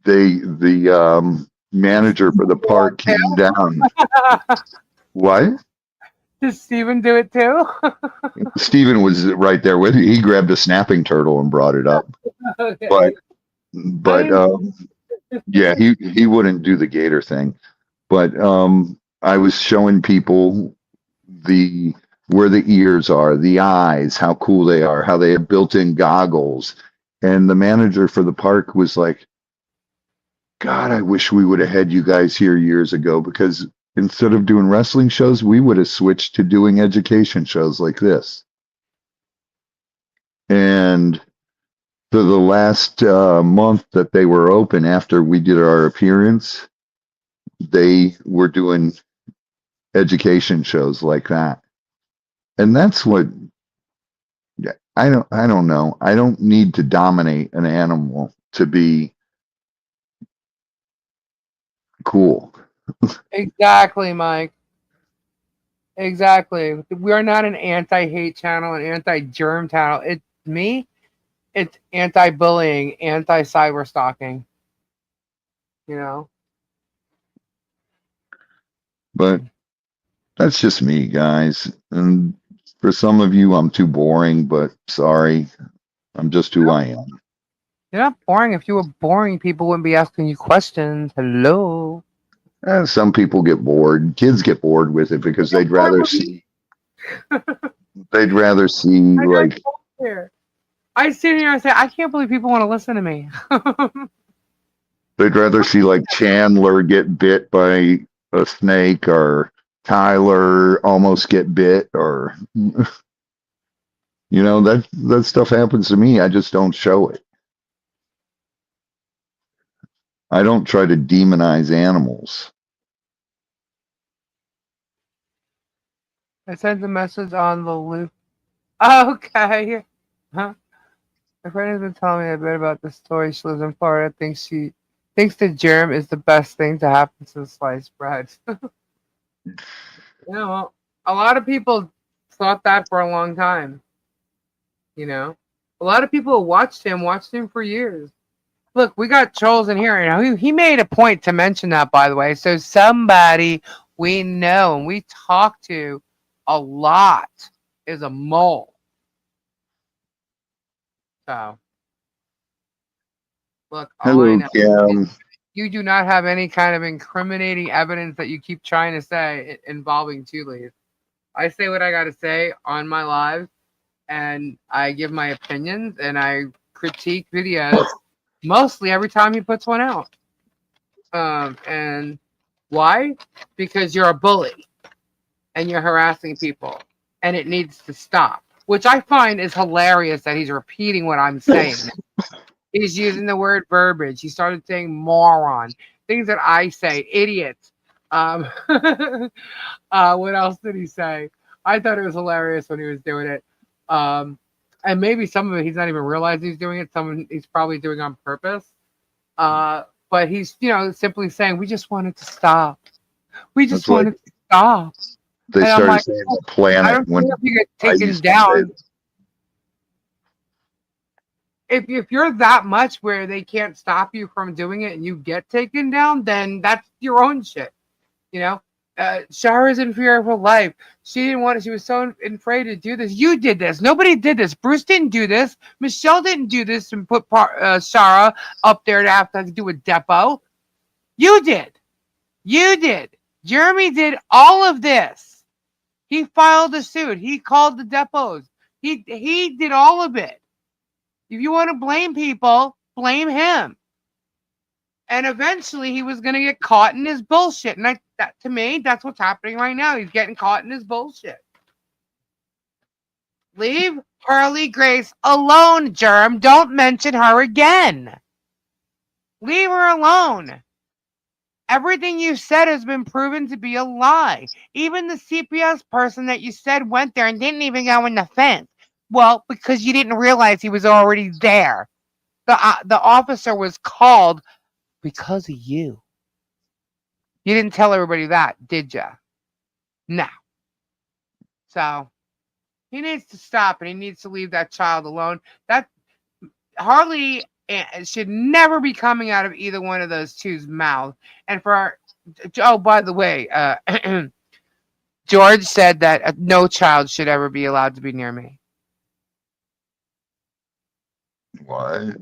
the manager for the park came down. What? Did Steven do it too? Steven was right there with you. He grabbed a snapping turtle and brought it up. Okay. But yeah, he wouldn't do the gator thing. But I was showing people where the ears are, the eyes, how cool they are, how they have built-in goggles. And the manager for the park was like, "God, I wish we would have had you guys here years ago, because instead of doing wrestling shows, we would have switched to doing education shows like this." And for the last month that they were open after we did our appearance, they were doing education shows like that. And that's what I don't know. I don't need to dominate an animal to be cool. Exactly, Mike. Exactly. We are not an anti-hate channel, an anti-germ channel. It's anti-bullying, anti-cyber stalking. You know? But that's just me, guys. And for some of you, I'm too boring, but sorry. I'm just who I am. You're not boring. If you were boring, people wouldn't be asking you questions. Hello. Some people get bored. Kids get bored with it because they'd rather see like Here. I sit here and say, I can't believe people want to listen to me. they'd rather see like Chandler get bit by a snake, or Tyler almost get bit, or that stuff happens to me. I just don't show it. I don't try to demonize animals. I sent a message on the loop. Okay. Huh? My friend has been telling me a bit about the story. She lives in Florida. Thinks the germ is the best thing to happen to sliced bread. Well, a lot of people thought that for a long time. A lot of people watched him for years. Look, we got trolls in here. He made a point to mention that, by the way. So somebody we know and we talk to a lot is a mole. So, look, all I Hello, know Cam. is you do not have any kind of incriminating evidence that you keep trying to say involving Tulees. I say what I got to say on my live, and I give my opinions, and I critique videos mostly every time he puts one out. And why? Because you're a bully and you're harassing people, and it needs to stop. Which I find is hilarious that he's repeating what I'm saying. He's using the word verbiage. He started saying moron, things that I say, idiot. What else did he say? I thought it was hilarious when he was doing it. And maybe some of it he's not even realizing he's doing it. Some he's probably doing on purpose. But he's, simply saying, we just wanted to stop. We just wanted to stop. They started saying the planet I don't when care if you get I taken used to down. say, If you're that much where they can't stop you from doing it and you get taken down, then that's your own shit. Shara's in fear of her life. She didn't want it. She was so afraid to do this. You did this. Nobody did this. Bruce didn't do this. Michelle didn't do this and put Shara up there to have to do a depot. You did. You did. Jeremy did all of this. He filed a suit. He called the depots. He did all of it. If you want to blame people, blame him. And eventually he was going to get caught in his bullshit. And That to me, that's what's happening right now. He's getting caught in his bullshit. Leave Harley Grace alone, Germ. Don't mention her again. Leave her alone. Everything you said has been proven to be a lie. Even the CPS person that you said went there and didn't even go in the fence. Well, because you didn't realize he was already there. The officer was called because of you. You didn't tell everybody that, did you? No. So he needs to stop and he needs to leave that child alone. That Harley should never be coming out of either one of those two's mouth. And oh, by the way, George said that no child should ever be allowed to be near me. What?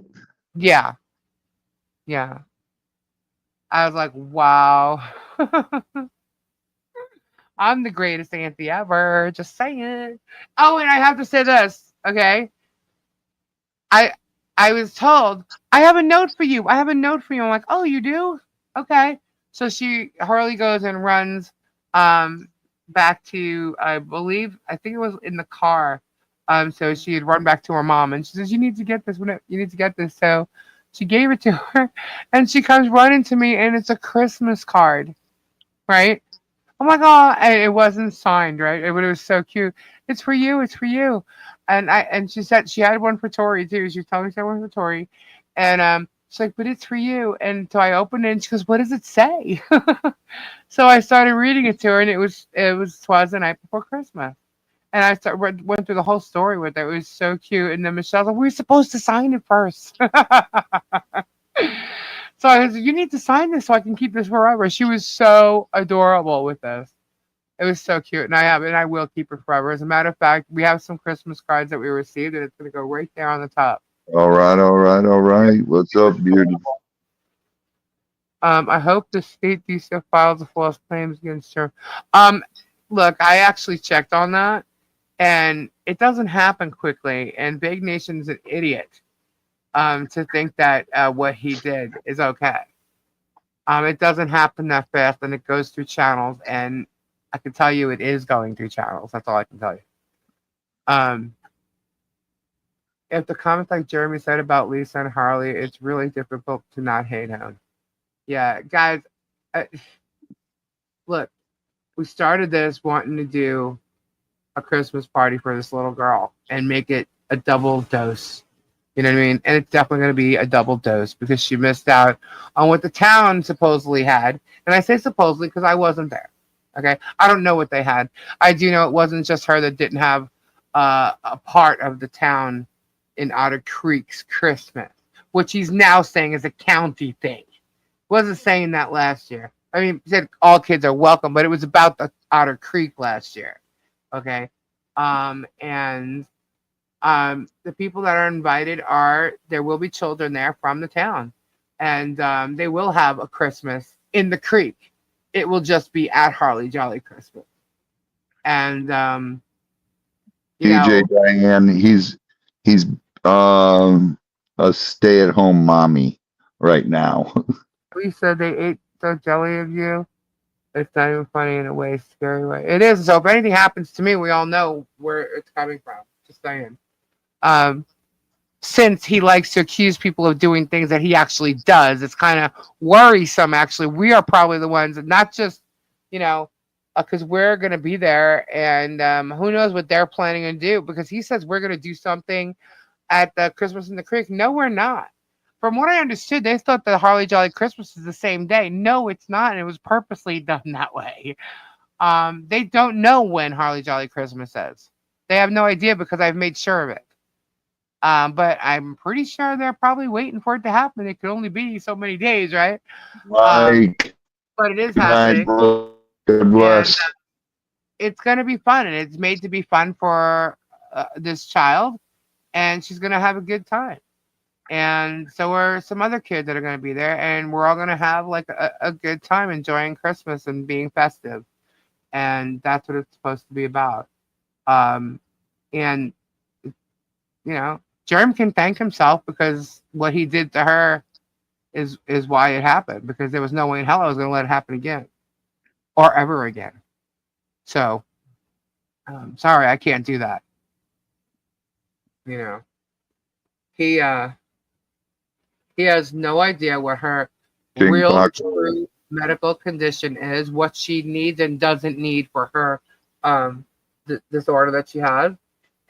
Yeah. Yeah. I was like, wow. I'm the greatest auntie ever. Just saying. Oh, and I have to say this, okay? I was told, I have a note for you. I have a note for you. I'm like, oh, you do? Okay. So Harley goes and runs back to, I think it was in the car. So she had run back to her mom and she says, you need to get this. You need to get this. So she gave it to her and she comes running to me and it's a Christmas card, right? I'm like, oh, and it wasn't signed, right? But it was so cute. It's for you. It's for you. And she said she had one for Tori too. She was telling me she had one for Tori, and she's like, but it's for you. And so I opened it and she goes, what does it say? So I started reading it to her, and it was "'Twas the Night Before Christmas." And I went through the whole story with it. It was so cute. And then Michelle's like, we're supposed to sign it first. So I said, you need to sign this so I can keep this forever. She was so adorable with this. It was so cute. And I will keep it forever. As a matter of fact, we have some Christmas cards that we received, and it's going to go right there on the top. All right. What's up, Beardy? I hope the state DCF files the false claims against her. Look, I actually checked on that, and it doesn't happen quickly. And Big Nation's an idiot. To think that what he did is okay. It doesn't happen that fast, and it goes through channels, and I can tell you it is going through channels. That's all I can tell you. If the comments like Jeremy said about Lisa and Harley, it's really difficult to not hate him. Yeah, guys, look, we started this wanting to do a Christmas party for this little girl and make it a double dose. You know what I mean? And it's definitely going to be a double dose because she missed out on what the town supposedly had. And I say supposedly because I wasn't there. Okay? I don't know what they had. I do know it wasn't just her that didn't have a part of the town in Otter Creek's Christmas, which he's now saying is a county thing. Wasn't saying that last year. I mean, he said all kids are welcome, but it was about the Otter Creek last year. Okay? The people that are invited there will be children there from the town, and they will have a Christmas in the creek. It will just be at Harley Jolly Christmas. And DJ Diane, he's a stay-at-home mommy right now. We said they ate the jelly of you. It's not even funny in a way, scary way. It is. So if anything happens to me, we all know where it's coming from. Just saying. Since he likes to accuse people of doing things that he actually does, it's kind of worrisome. Actually, we are probably the ones, not just, because we're going to be there, and who knows what they're planning to do, because he says we're going to do something at the Christmas in the Creek. No, we're not. From what I understood, they thought that Harley Jolly Christmas is the same day. No, it's not, and it was purposely done that way. They don't know when Harley Jolly Christmas is. They have no idea because I've made sure of it. But I'm pretty sure they're probably waiting for it to happen. It could only be so many days, right? Like, but it is happening. God bless. And, it's going to be fun, and it's made to be fun for this child, and she's going to have a good time. And so are some other kids that are going to be there, and we're all going to have like a good time enjoying Christmas and being festive. And that's what it's supposed to be about. And, Germ can thank himself because what he did to her is why it happened, because there was no way in hell I was going to let it happen again. or ever again. So, sorry, I can't do that. You know, he he has no idea what her King real Buck. true medical condition is, what she needs and doesn't need for her disorder that she has,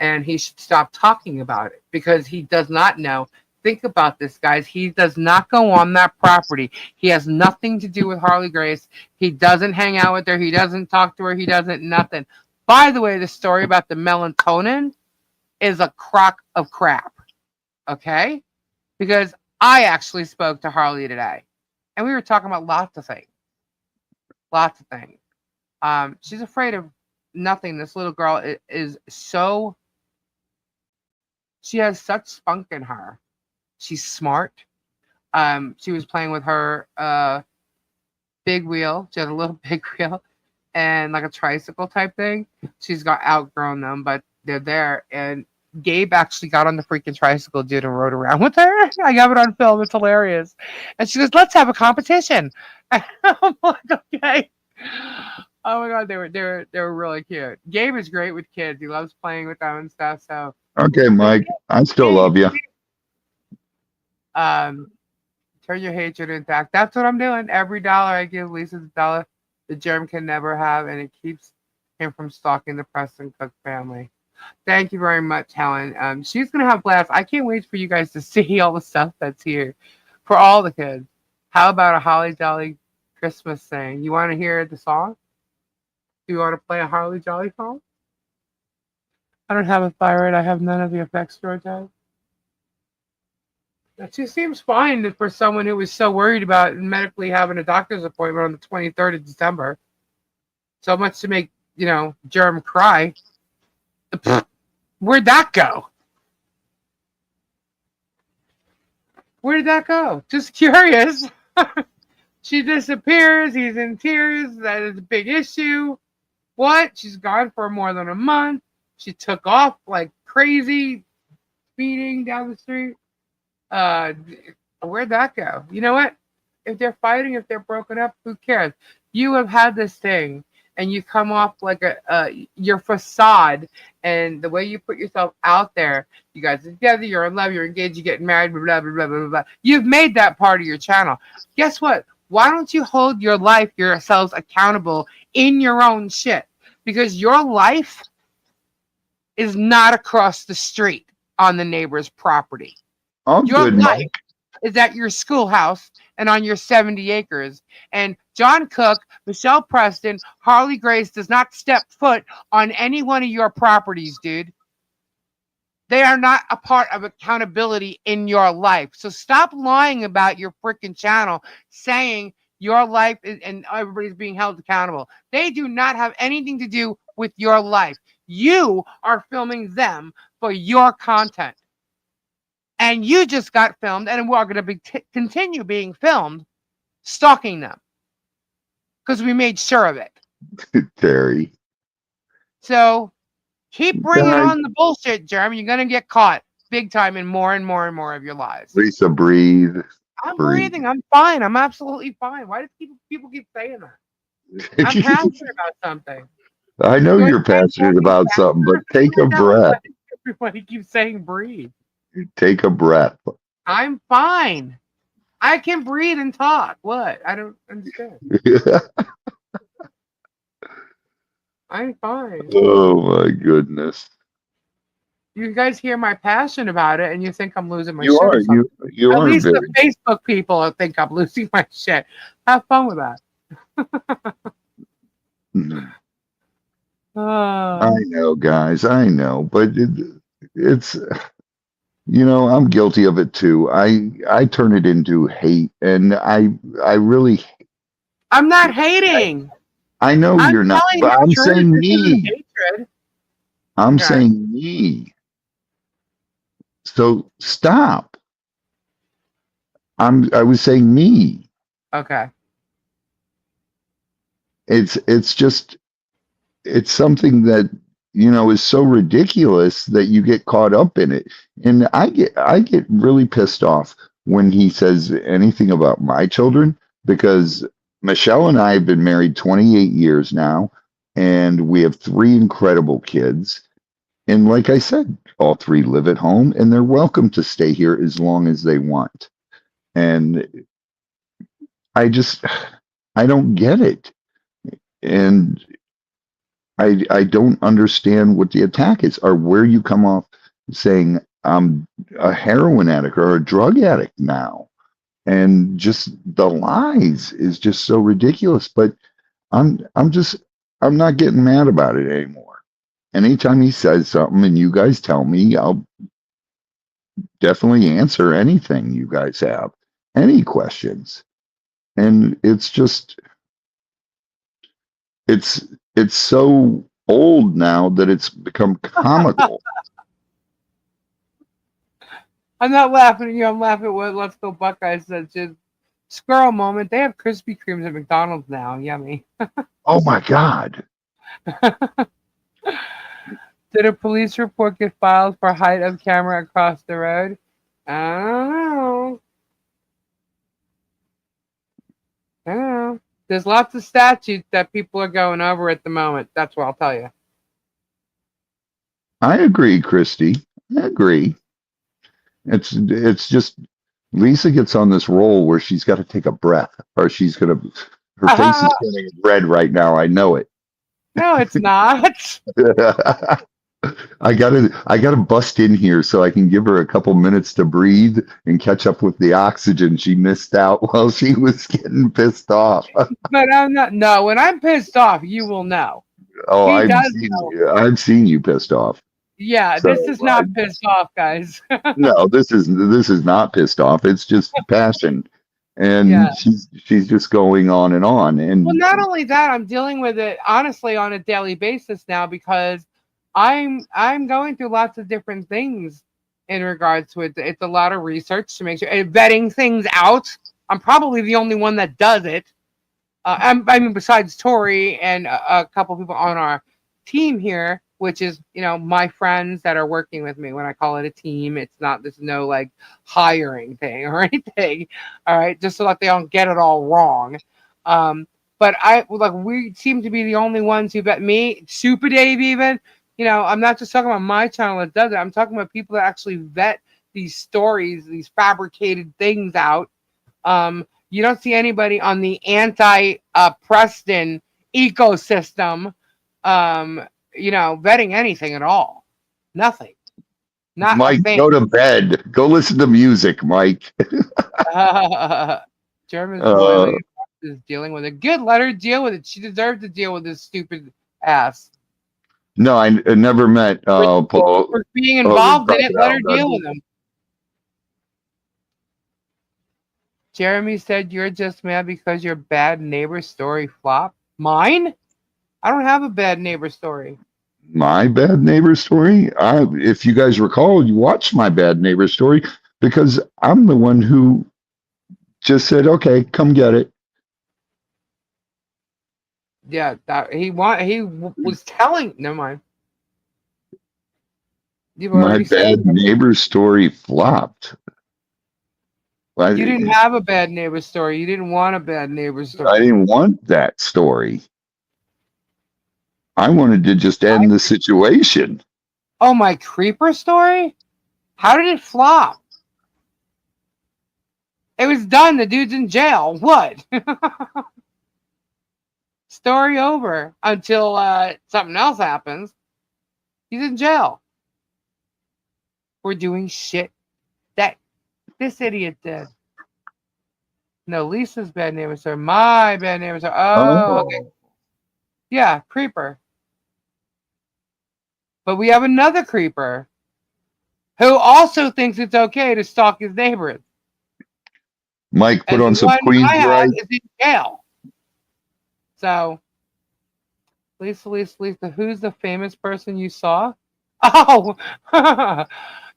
and he should stop talking about it because he does not know. Think about this, guys. He does not go on that property. He has nothing to do with Harley Grace. He doesn't hang out with her. He doesn't talk to her. He doesn't nothing. By the way, the story about the melatonin is a crock of crap. Okay? Because I actually spoke to Harley today, and we were talking about lots of things. Lots of things. She's afraid of nothing. This little girl is so. She has such spunk in her. She's smart. She was playing with her big wheel. She had a little big wheel and like a tricycle type thing. She's got outgrown them, but they're there. And Gabe actually got on the freaking tricycle, dude, and rode around with her. I got it on film. It's hilarious. And she goes, "Let's have a competition." And I'm like, okay. Oh my god, they were really cute. Gabe is great with kids. He loves playing with them and stuff. So Okay, Mike, I still love you. Turn your hatred into act. That's what I'm doing. Every dollar I give Lisa's a dollar the Germ can never have, and it keeps him from stalking the Preston Cook family. Thank you very much, Helen. She's gonna have blast. I can't wait for you guys to see all the stuff that's here for all the kids. How about a Holly Jolly Christmas thing? You want to hear the song? Do you want to play a Harley Jolly song? I don't have a thyroid. I have none of the effects George has. She seems fine for someone who was so worried about medically having a doctor's appointment on the 23rd of December. So much to make, Germ cry. Where'd that go? Where did that go? Just curious. She disappears. He's in tears. That is a big issue. What? She's gone for more than a month. She took off like crazy, speeding down the street. Where'd that go? You know what? If they're fighting, if they're broken up, who cares? You have had this thing, and you come off like your facade, and the way you put yourself out there. You guys are together, you're in love, you're engaged, you're getting married, blah, blah, blah, blah, blah. You've made that part of your channel. Guess what? Why don't you hold your life, yourselves accountable in your own shit? Because your life is not across the street on the neighbor's property. Your life is at your schoolhouse and on your 70 acres. And John Cook, Michelle Preston, Harley Grace does not step foot on any one of your properties, dude. They are not a part of accountability in your life. So stop lying about your freaking channel, saying your life is, and everybody's being held accountable. They do not have anything to do with your life. You are filming them for your content. And you just got filmed, and we're going to continue being filmed, stalking them. Because we made sure of it. Terry. So keep bringing on the bullshit, Germ. You're going to get caught big time in more and more and more of your lives. Lisa, breathe. I'm breathing. I'm fine. I'm absolutely fine. Why do people keep saying that? I'm passionate about something. I know you're passionate about something, but take a breath. Everybody keeps saying breathe. Take a breath. I'm fine. I can breathe and talk. What? I don't understand. I'm fine. Oh my goodness. You guys hear my passion about it, and you think I'm losing my you shit. Are. You At are. least the Facebook people think I'm losing my shit. Have fun with that. I know, guys. I know, but it's. I'm guilty of it too. I turn it into hate, and I really. I'm not hating. I know you're not, but I'm saying me. I'm Okay. saying me. So stop. I was saying me. Okay. It's just something that is so ridiculous that you get caught up in it. And I get really pissed off when he says anything about my children, because Michelle and I have been married 28 years now, and we have 3 incredible kids. And like I said, all 3 live at home, and they're welcome to stay here as long as they want. And I just, I don't get it. And I don't understand what the attack is, or where you come off saying I'm a heroin addict or a drug addict now. And just the lies is just so ridiculous. But I'm just I'm not getting mad about it anymore. Anytime he says something and you guys tell me, I'll definitely answer anything you guys have, any questions. And it's just it's it's so old now that it's become comical. I'm not laughing at you. I'm laughing at what Let's Go Buckeyes said. Just squirrel moment. They have Krispy Kremes at McDonald's now. Yummy. Oh my God. Did a police report get filed for height of camera across the road? I don't know. I don't know. There's lots of statutes that people are going over at the moment. That's what I'll tell you. I agree, Christy. I agree. It's just Lisa gets on this roll where she's got to take a breath, or she's gonna her face is getting red right now. I know it. No, it's not. I gotta bust in here so I can give her a couple minutes to breathe and catch up with the oxygen she missed out while she was getting pissed off. But I'm not. No, when I'm pissed off, you will know. Oh, He I've does seen know. I've seen you pissed off. Yeah, So this is not pissed off, guys. no, this is not pissed off. It's just passion, and Yeah. she's just going on and on. And Well, not only that, I'm dealing with it honestly on a daily basis now because I'm going through lots of different things in regards to it. It's a lot of research to make sure and vetting things out. I'm probably the only one that does it. I mean, besides Tori and a couple people on our team here, which is my friends that are working with me. When I call it a team, it's not there's no like hiring thing or anything. All right, just so that they don't get it all wrong. But we seem to be the only ones who vet me, Super Dave even. I'm not just talking about my channel that does it. I'm talking about people that actually vet these stories, these fabricated things out. You don't see anybody on the anti-Preston ecosystem, vetting anything at all. Nothing. Not Mike, a thing. go to bed. Go listen to music, Mike. Germ is dealing with it. Good, let her deal with it. She deserves to deal with this stupid ass. No, I never met for being involved in it. Let her deal with him. Jeremy said you're just mad because your bad neighbor story flopped. Mine? I don't have a bad neighbor story. My bad neighbor story? If you guys recall, you watched my bad neighbor story because I'm the one who just said, "Okay, come get it." Yeah, he was telling. Never mind. My bad neighbor story flopped. You didn't have a bad neighbor story. You didn't want a bad neighbor story. I didn't want that story. I wanted to just end the situation. Oh, my creeper story? How did it flop? It was done. The dude's in jail. What? Story over until something else happens. He's in jail. We're doing shit that this idiot did. No, Lisa's bad neighbor story. My bad neighbor story. Oh, okay. Yeah, creeper. But we have another creeper who also thinks it's okay to stalk his neighbors. Mike, put on some Queen's Ride. Is in jail. So, Lisa, who's the famous person you saw? Oh,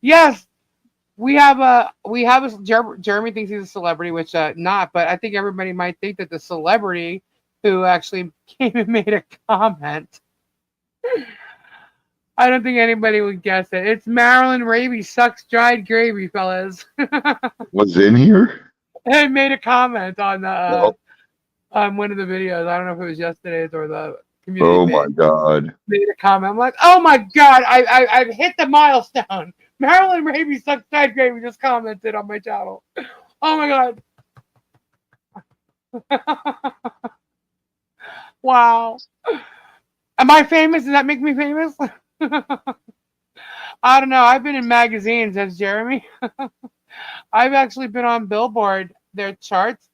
yes. We have a Jeremy thinks he's a celebrity, which not, but I think everybody might think that the celebrity who actually came and made a comment. I don't think anybody would guess it. It's Marilyn Raby sucks dried gravy, fellas. Was in here? And made a comment on the one of the videos. I don't know if it was yesterday's or the community Oh my page. God. Made a comment. I'm like, oh my god, I've hit the milestone. Marilyn Raby sucks third grade. We just commented on my channel. Oh my god. Wow. Am I famous? Does that make me famous? I don't know. I've been in magazines as Jeremy. I've actually been on Billboard, their charts.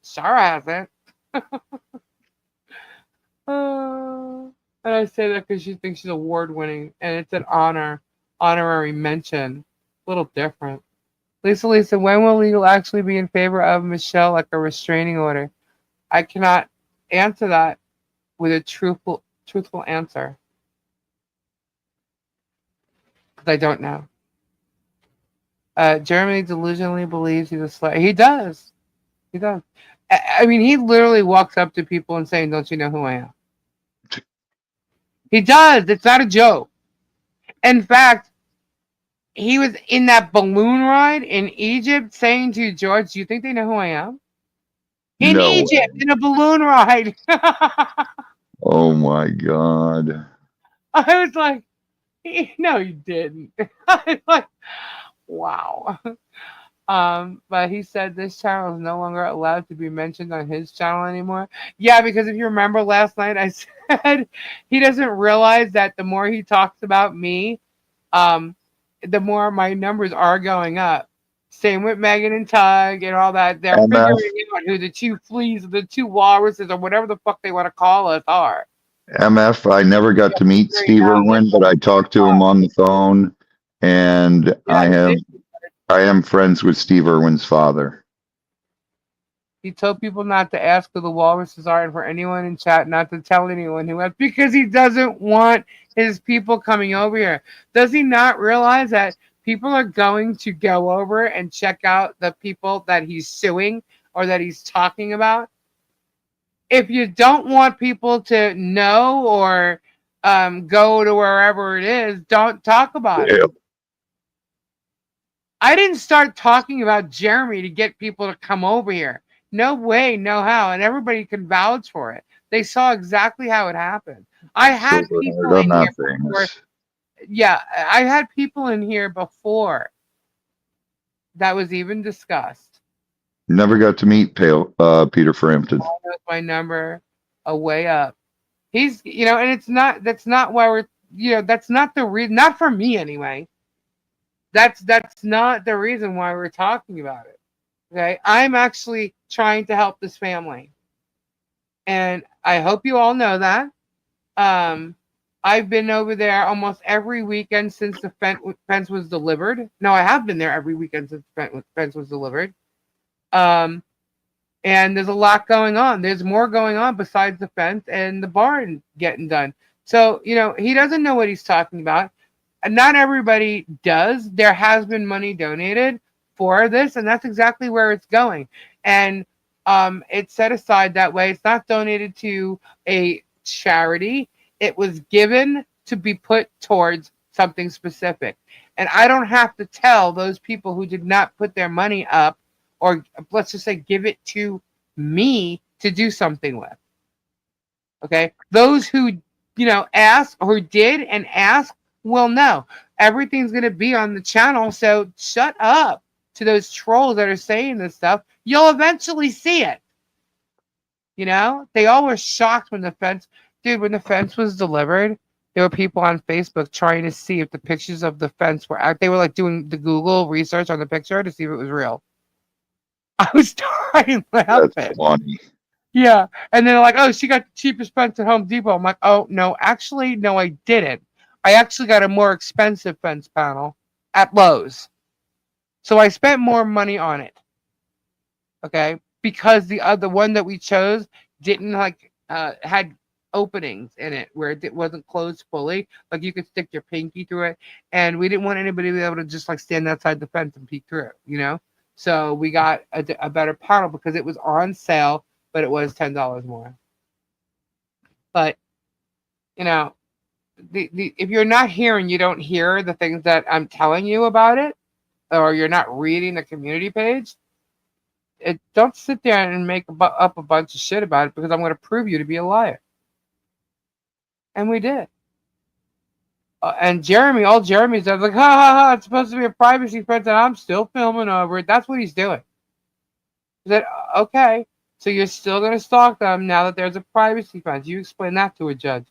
Sarah hasn't. And I say that because she thinks she's award winning, and it's an honorary mention. A little different. Lisa, when will legal actually be in favor of Michelle like a restraining order? I cannot answer that with a truthful answer. Because I don't know. Jeremy delusionally believes he's a slut. He does. He does. I mean, he literally walks up to people and saying, "Don't you know who I am?" He does. It's not a joke. In fact, he was in that balloon ride in Egypt saying to George, "Do you think they know who I am?" In No way. Egypt, in a balloon ride. Oh my God. I was like, no, you didn't. I was like, wow. But he said this channel is no longer allowed to be mentioned on his channel anymore. Yeah, because if you remember last night, I said he doesn't realize that the more he talks about me, the more my numbers are going up. Same with Megan and Tug and all that. They're MF, figuring out who the two fleas, the two walruses, or whatever the fuck they want to call us are. MF, I never got to meet Steve Irwin, but I talked to him on the phone, and Yeah, you did. I am friends with Steve Irwin's father. He told people not to ask who the walruses are and for anyone in chat not to tell anyone who has, because he doesn't want his people coming over here. Does he not realize that people are going to go over and check out the people that he's suing or that he's talking about? If you don't want people to know or go to wherever it is, don't talk about it. I didn't start talking about Jeremy to get people to come over here. No way, no how. And everybody can vouch for it. They saw exactly how it happened. I had So people I'm in not here before. famous. Yeah, I had people in here before that was even discussed. Never got to meet Peter Frampton. I knows my number a way up. He's, and that's not why we're, that's not the reason, not for me anyway. That's not the reason why we're talking about it. Okay, I'm actually trying to help this family, and I hope you all know that. I've been over there almost every weekend since the fence was delivered. No, I have been there every weekend since the fence was delivered. And there's a lot going on. There's more going on besides the fence and the barn getting done. So, he doesn't know what he's talking about. And not everybody does. There has been money donated for this, and that's exactly where it's going. And it's set aside that way. It's not donated to a charity. It was given to be put towards something specific. And I don't have to tell those people who did not put their money up, or let's just say give it to me to do something with. Okay? Those who, ask or did and ask will know. Everything's going to be on the channel, so shut up to those trolls that are saying this stuff. You'll eventually see it. They all were shocked when the fence was delivered. There were people on Facebook trying to see if the pictures of the fence were out. They were like doing the Google research on the picture to see if it was real. I was dying laughing. That's funny. Yeah. And they're like, oh, she got the cheapest fence at Home Depot. I'm like, oh, no, actually, no, I didn't. I actually got a more expensive fence panel at Lowe's. So I spent more money on it. Okay. Because the other one that we chose didn't had openings in it where it wasn't closed fully. Like you could stick your pinky through it. And we didn't want anybody to be able to just stand outside the fence and peek through it, So we got a better panel because it was on sale, but it was $10 more. But, if you're not here and you don't hear the things that I'm telling you about it, or you're not reading the community page, don't sit there and make up a bunch of shit about it because I'm going to prove you to be a liar. And we did. And Jeremy, all Jeremy's like, ha ha ha, it's supposed to be a privacy fence, and I'm still filming over it. That's what he's doing. He said, okay, so you're still going to stalk them now that there's a privacy fence. You explain that to a judge.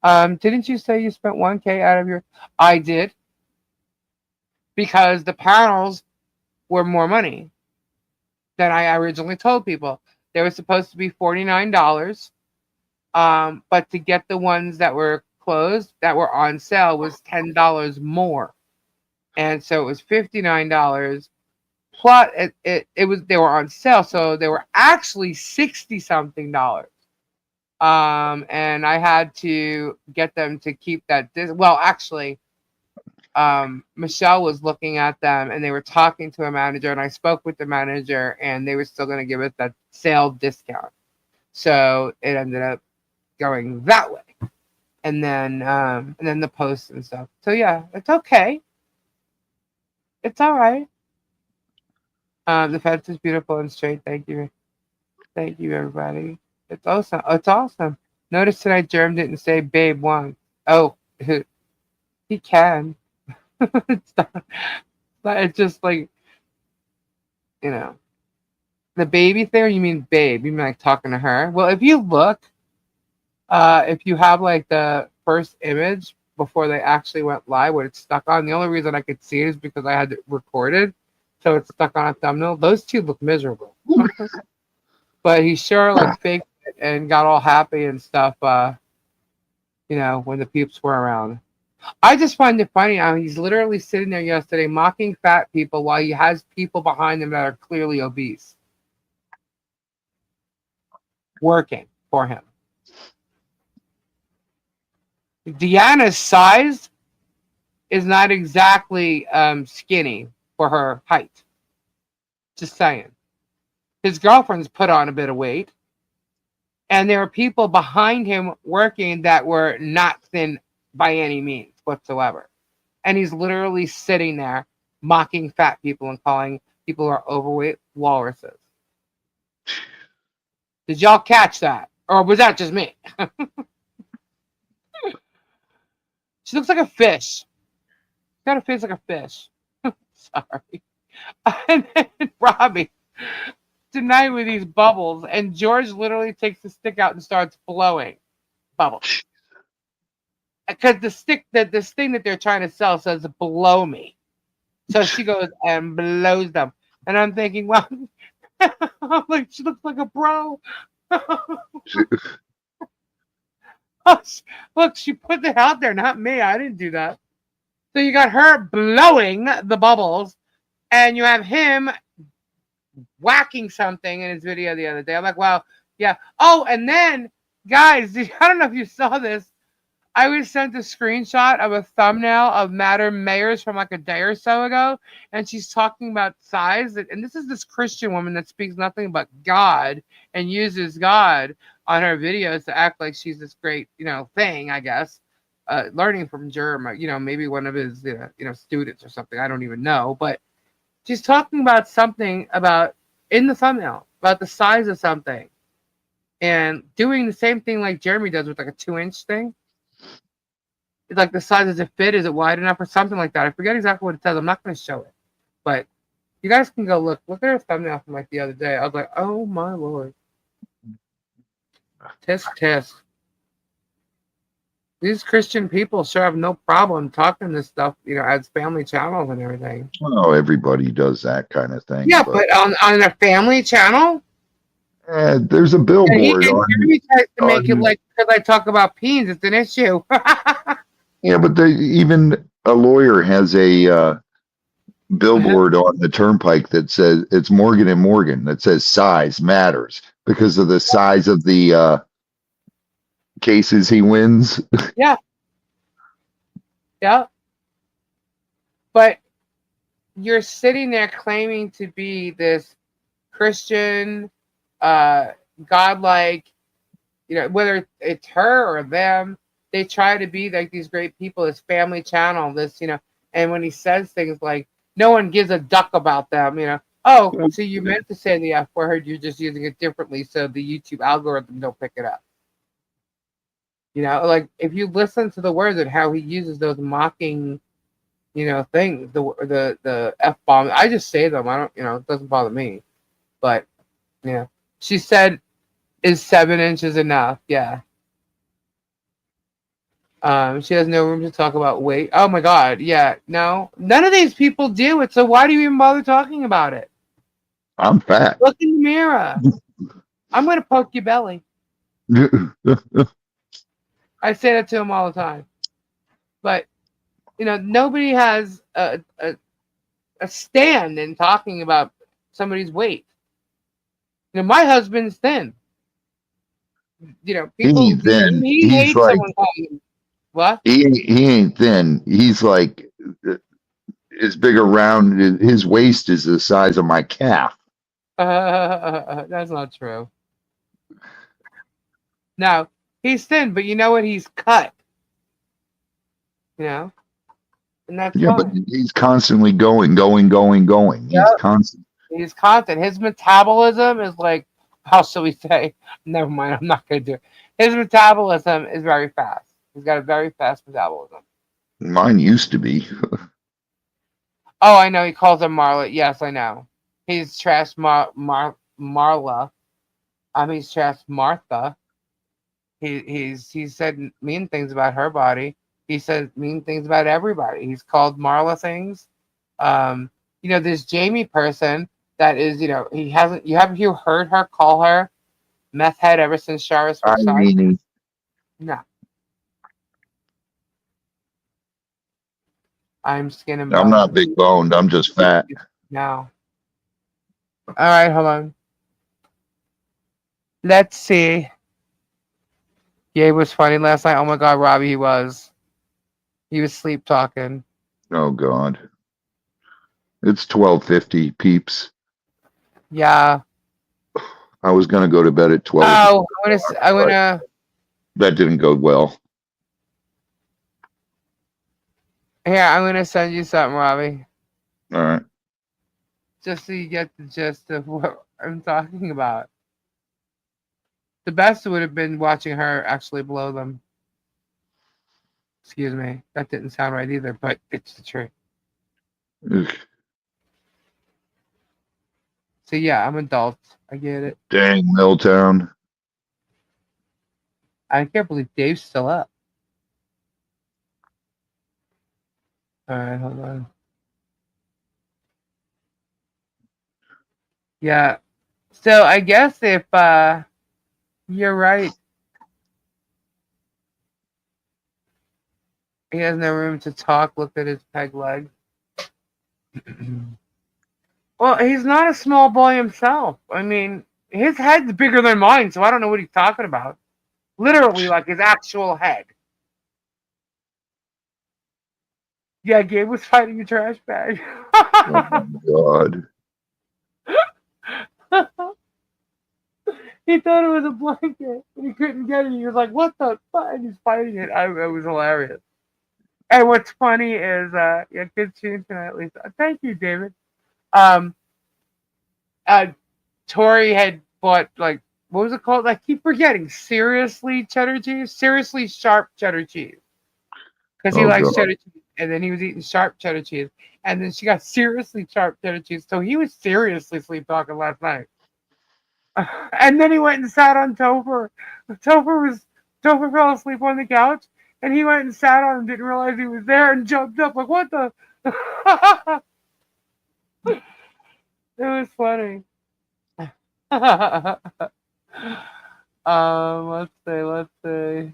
Didn't you say you spent 1K out of your... I did. Because the panels were more money than I originally told people. They were supposed to be $49. But to get the ones that were closed, that were on sale, was $10 more. And so it was $59. Plus, it was, they were on sale, so they were actually $60-something. And I had to get them to keep that. Well, actually, Michelle was looking at them, and they were talking to a manager, and I spoke with the manager, and they were still going to give us that sale discount. So it ended up going that way, and then the posts and stuff. So yeah, it's okay. It's all right. The fence is beautiful and straight. Thank you, everybody. It's awesome. It's awesome. Notice tonight, Germ didn't say "babe" once. Oh, he can. It's just like, the baby thing. Or you mean babe? You mean like talking to her? Well, if you look, if you have like the first image before they actually went live, what it's stuck on. The only reason I could see it is because I had it recorded, so it's stuck on a thumbnail. Those two look miserable, but he sure like faked it and got all happy and stuff. When the peeps were around. I just find it funny. He's literally sitting there yesterday mocking fat people while he has people behind him that are clearly obese working for him. Deanna's size is not exactly skinny for her height. Just saying. His girlfriend's put on a bit of weight. And there are people behind him working that were not thin by any means whatsoever. And he's literally sitting there mocking fat people and calling people who are overweight walruses. Did y'all catch that? Or was that just me? She looks like a fish. She's got a face like a fish. Sorry. And then Robbie, tonight with these bubbles, and George literally takes the stick out and starts blowing bubbles. Because this thing that they're trying to sell says "blow me," so she goes and blows them, and I'm thinking, well, I'm like, she looks like a bro. Look, she put it out there, not me. I didn't do that. So you got her blowing the bubbles, and you have him whacking something in his video the other day. I'm like, wow, yeah. Oh, and then, guys, I don't know if you saw this. I was sent a screenshot of a thumbnail of Madam Mayers from like a day or so ago, and she's talking about size. And this is this Christian woman that speaks nothing but God and uses God on her videos to act like she's this great, thing, I guess, learning from Germ, maybe one of his, students or something. I don't even know. But she's talking about something in the thumbnail, about the size of something, and doing the same thing like Jeremy does with like a 2-inch thing. It's like the size, does it fit? Is it wide enough or something like that? I forget exactly what it says. I'm not going to show it. But you guys can go look. Look at her thumbnail from like the other day. I was like, oh my Lord. Tisk, tisk. These Christian people sure have no problem talking this stuff, as family channels and everything. Well, everybody does that kind of thing. Yeah, but on a family channel? There's a billboard on. Jeremy tries to make it like, because I talk about peens, it's an issue. Yeah, but even a lawyer has a billboard on the turnpike that says it's Morgan and Morgan, that says size matters because of the size of the cases he wins. Yeah. Yeah. But you're sitting there claiming to be this Christian, godlike, whether it's her or them, they try to be like these great people, this family channel, this, and when he says things like, no one gives a duck about them, Oh, so you meant to say the F word, you're just using it differently so the YouTube algorithm don't pick it up. You know, like if you listen to the words and how he uses those mocking, things, the F bomb. I just say them. I don't, it doesn't bother me. But yeah, she said, "Is 7 inches enough?" Yeah. She has no room to talk about weight. Oh my God. Yeah. No, none of these people do it. So why do you even bother talking about it? I'm fat. Look in the mirror. I'm gonna poke your belly. I say that to him all the time. But nobody has a stand in talking about somebody's weight. My husband's thin. He People ain't thin. he He's hates like someone calling him what? he ain't thin. He's like his big around. His waist is the size of my calf. That's not true. No, he's thin, but you know what? He's cut. You know, and that's Yeah, but fine. he's constantly going. He's Yep. constant. He's constant. His metabolism is like, how shall we say? Never mind. I'm not going to do it. His metabolism is very fast. He's got a very fast metabolism. Mine used to be. Oh, I know. He calls her Marla. Yes, I know. He's trashed Marla. He's trashed Martha. He said mean things about her body. He said mean things about everybody. He's called Marla things. Um, this Jamie person that is, he hasn't. You heard her call her meth head ever since Shara I switched sides? mean, No, I'm skin and I'm not bones. big boned. I'm just fat. No. All right, hold on. Let's see. Yeah, he was funny last night. Oh my God, Robbie, he was. He was sleep talking. Oh God, it's 12:50, peeps. Yeah. I was gonna go to bed at 12 o'clock, Oh, I'm but gonna. that didn't go well. Here, I'm gonna send you something, Robbie, All right. just so you get the gist of what I'm talking about. The best would have been watching her actually blow them. Excuse me, that didn't sound right either, but it's the truth. Ugh, So yeah, I'm adult. I get it. dang, Milltown. I can't believe Dave's still up. All right, hold on. Yeah. So I guess if you're right, he has no room to talk. Look at his peg leg. Well, he's not a small boy himself. I mean, his head's bigger than mine, so I don't know what he's talking about. Literally, like his actual head. Yeah, Gabe was fighting a trash bag. Oh my God. He thought it was a blanket, and he couldn't get it. He was like, "What the fuck?" And he's fighting it. It was hilarious. And what's funny is, yeah, good tune tonight, at least. Thank you, David. Um, uh, Tori had bought like what was it called? I keep forgetting. Seriously, cheddar cheese. Seriously, sharp cheddar cheese. Because he Oh likes God. cheddar cheese, and then he was eating sharp cheddar cheese, and then she got seriously sharp cheddar cheese. So he was seriously sleep talking last night. And then he went and sat on Topher. Topher fell asleep on the couch, and he went and sat on him, didn't realize he was there, and jumped up like, "What the?" It was funny. Let's see.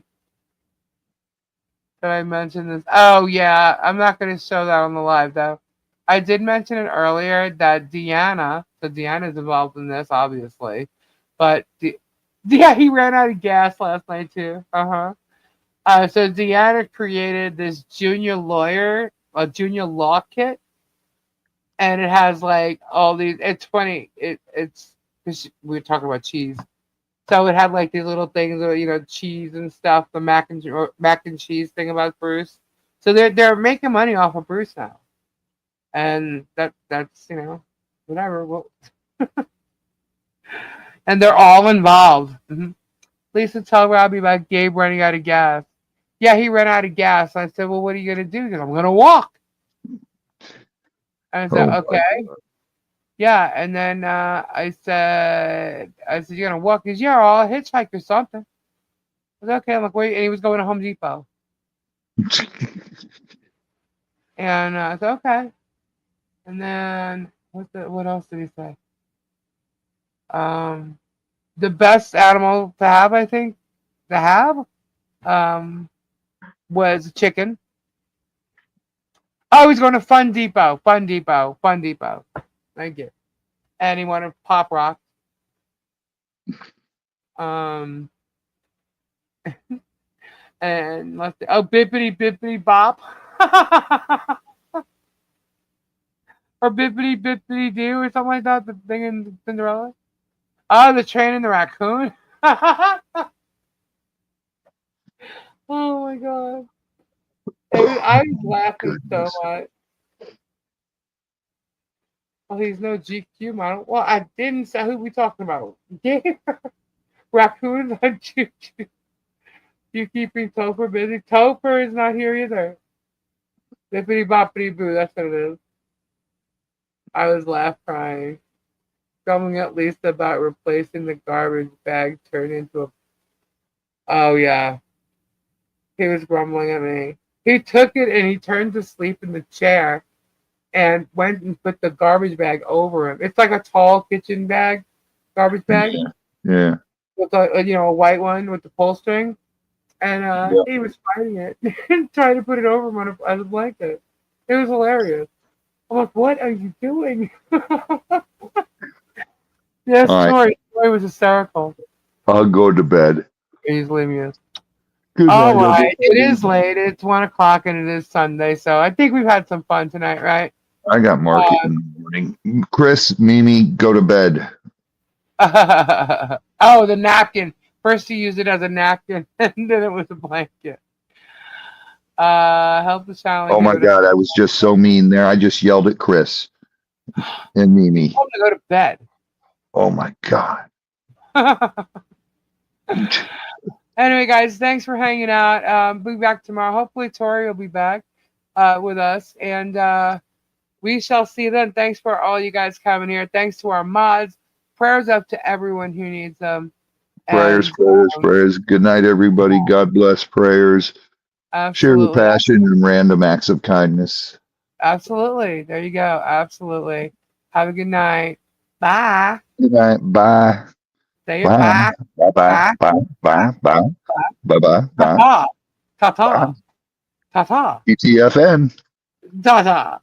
Did I mention this? Oh yeah, I'm not going to show that on the live though. I did mention it earlier that Deanna's involved in this, obviously, but yeah, he ran out of gas last night too. So Deanna created this a junior law kit, and it has like all these. It's funny. It's because we were talking about cheese. So it had like these little things, cheese and stuff. The mac and cheese thing about Bruce. So they're making money off of Bruce now, and that's whatever. Well, and they're all involved. Lisa, tell Robbie about Gabe running out of gas. Yeah, he ran out of gas. I said, well, what are you going to do? He goes, I'm going to walk. And I said, Oh, okay. Yeah, and then I said, you're going to walk? He goes, yeah, or I'll hitchhike or something. I said, okay. I'm like, wait. And he was going to Home Depot. And I said, okay. And then, what else did he say? The best animal to have, I think, was chicken. Oh, he's going to Fun Depot. Fun Depot. Fun Depot. Thank you. And he wanted Pop Rock. And let's see. Oh, Bippity Bippity Bop. Or Bippity Bippity Doo or something like that. The thing in Cinderella. Oh, the train and the raccoon. Oh my god. I was laughing so much. Oh, he's no GQ model. Well, I didn't say who we talking about. Raccoons on GQ. You keeping Topher busy? Topher is not here either. Bippity boppity boo, that's what it is. I was laugh crying. Grumbling at Lisa about replacing the garbage bag turned into a. Oh, yeah. He was grumbling at me. He took it and he turned to sleep in the chair and went and put the garbage bag over him. It's like a tall kitchen bag, garbage bag. Yeah. With a white one with the pull string. And he was fighting it and trying to put it over him on a blanket. It was hilarious. I'm like, what are you doing? Yes, story was hysterical. I'll go to bed. Easily amused. Good All night, right, it is late. It's 1:00 and it is Sunday, so I think we've had some fun tonight, right? I got market in the morning. Chris, Mimi, go to bed. Oh, the napkin. First you used it as a napkin, and then it was a blanket. Help the challenge. Oh my God, I was just so mean there. I just yelled at Chris and Mimi. I'm gonna go to bed. Oh my God. Anyway, guys, thanks for hanging out. Be back tomorrow. Hopefully, Tori will be back with us, and we shall see you then. Thanks for all you guys coming here. Thanks to our mods. Prayers up to everyone who needs them. Prayers. Good night, everybody. God bless. Prayers. Share the passion and random acts of kindness. Absolutely. There you go. Absolutely. Have a good night. Bye. Good night. Bye. Say it. Bye. Bye. Bye. Bye. Bye. Bye. Bye. Bye. Bye. Ta-ta. Ta-ta. Ta-ta. TTFN. Ta-ta.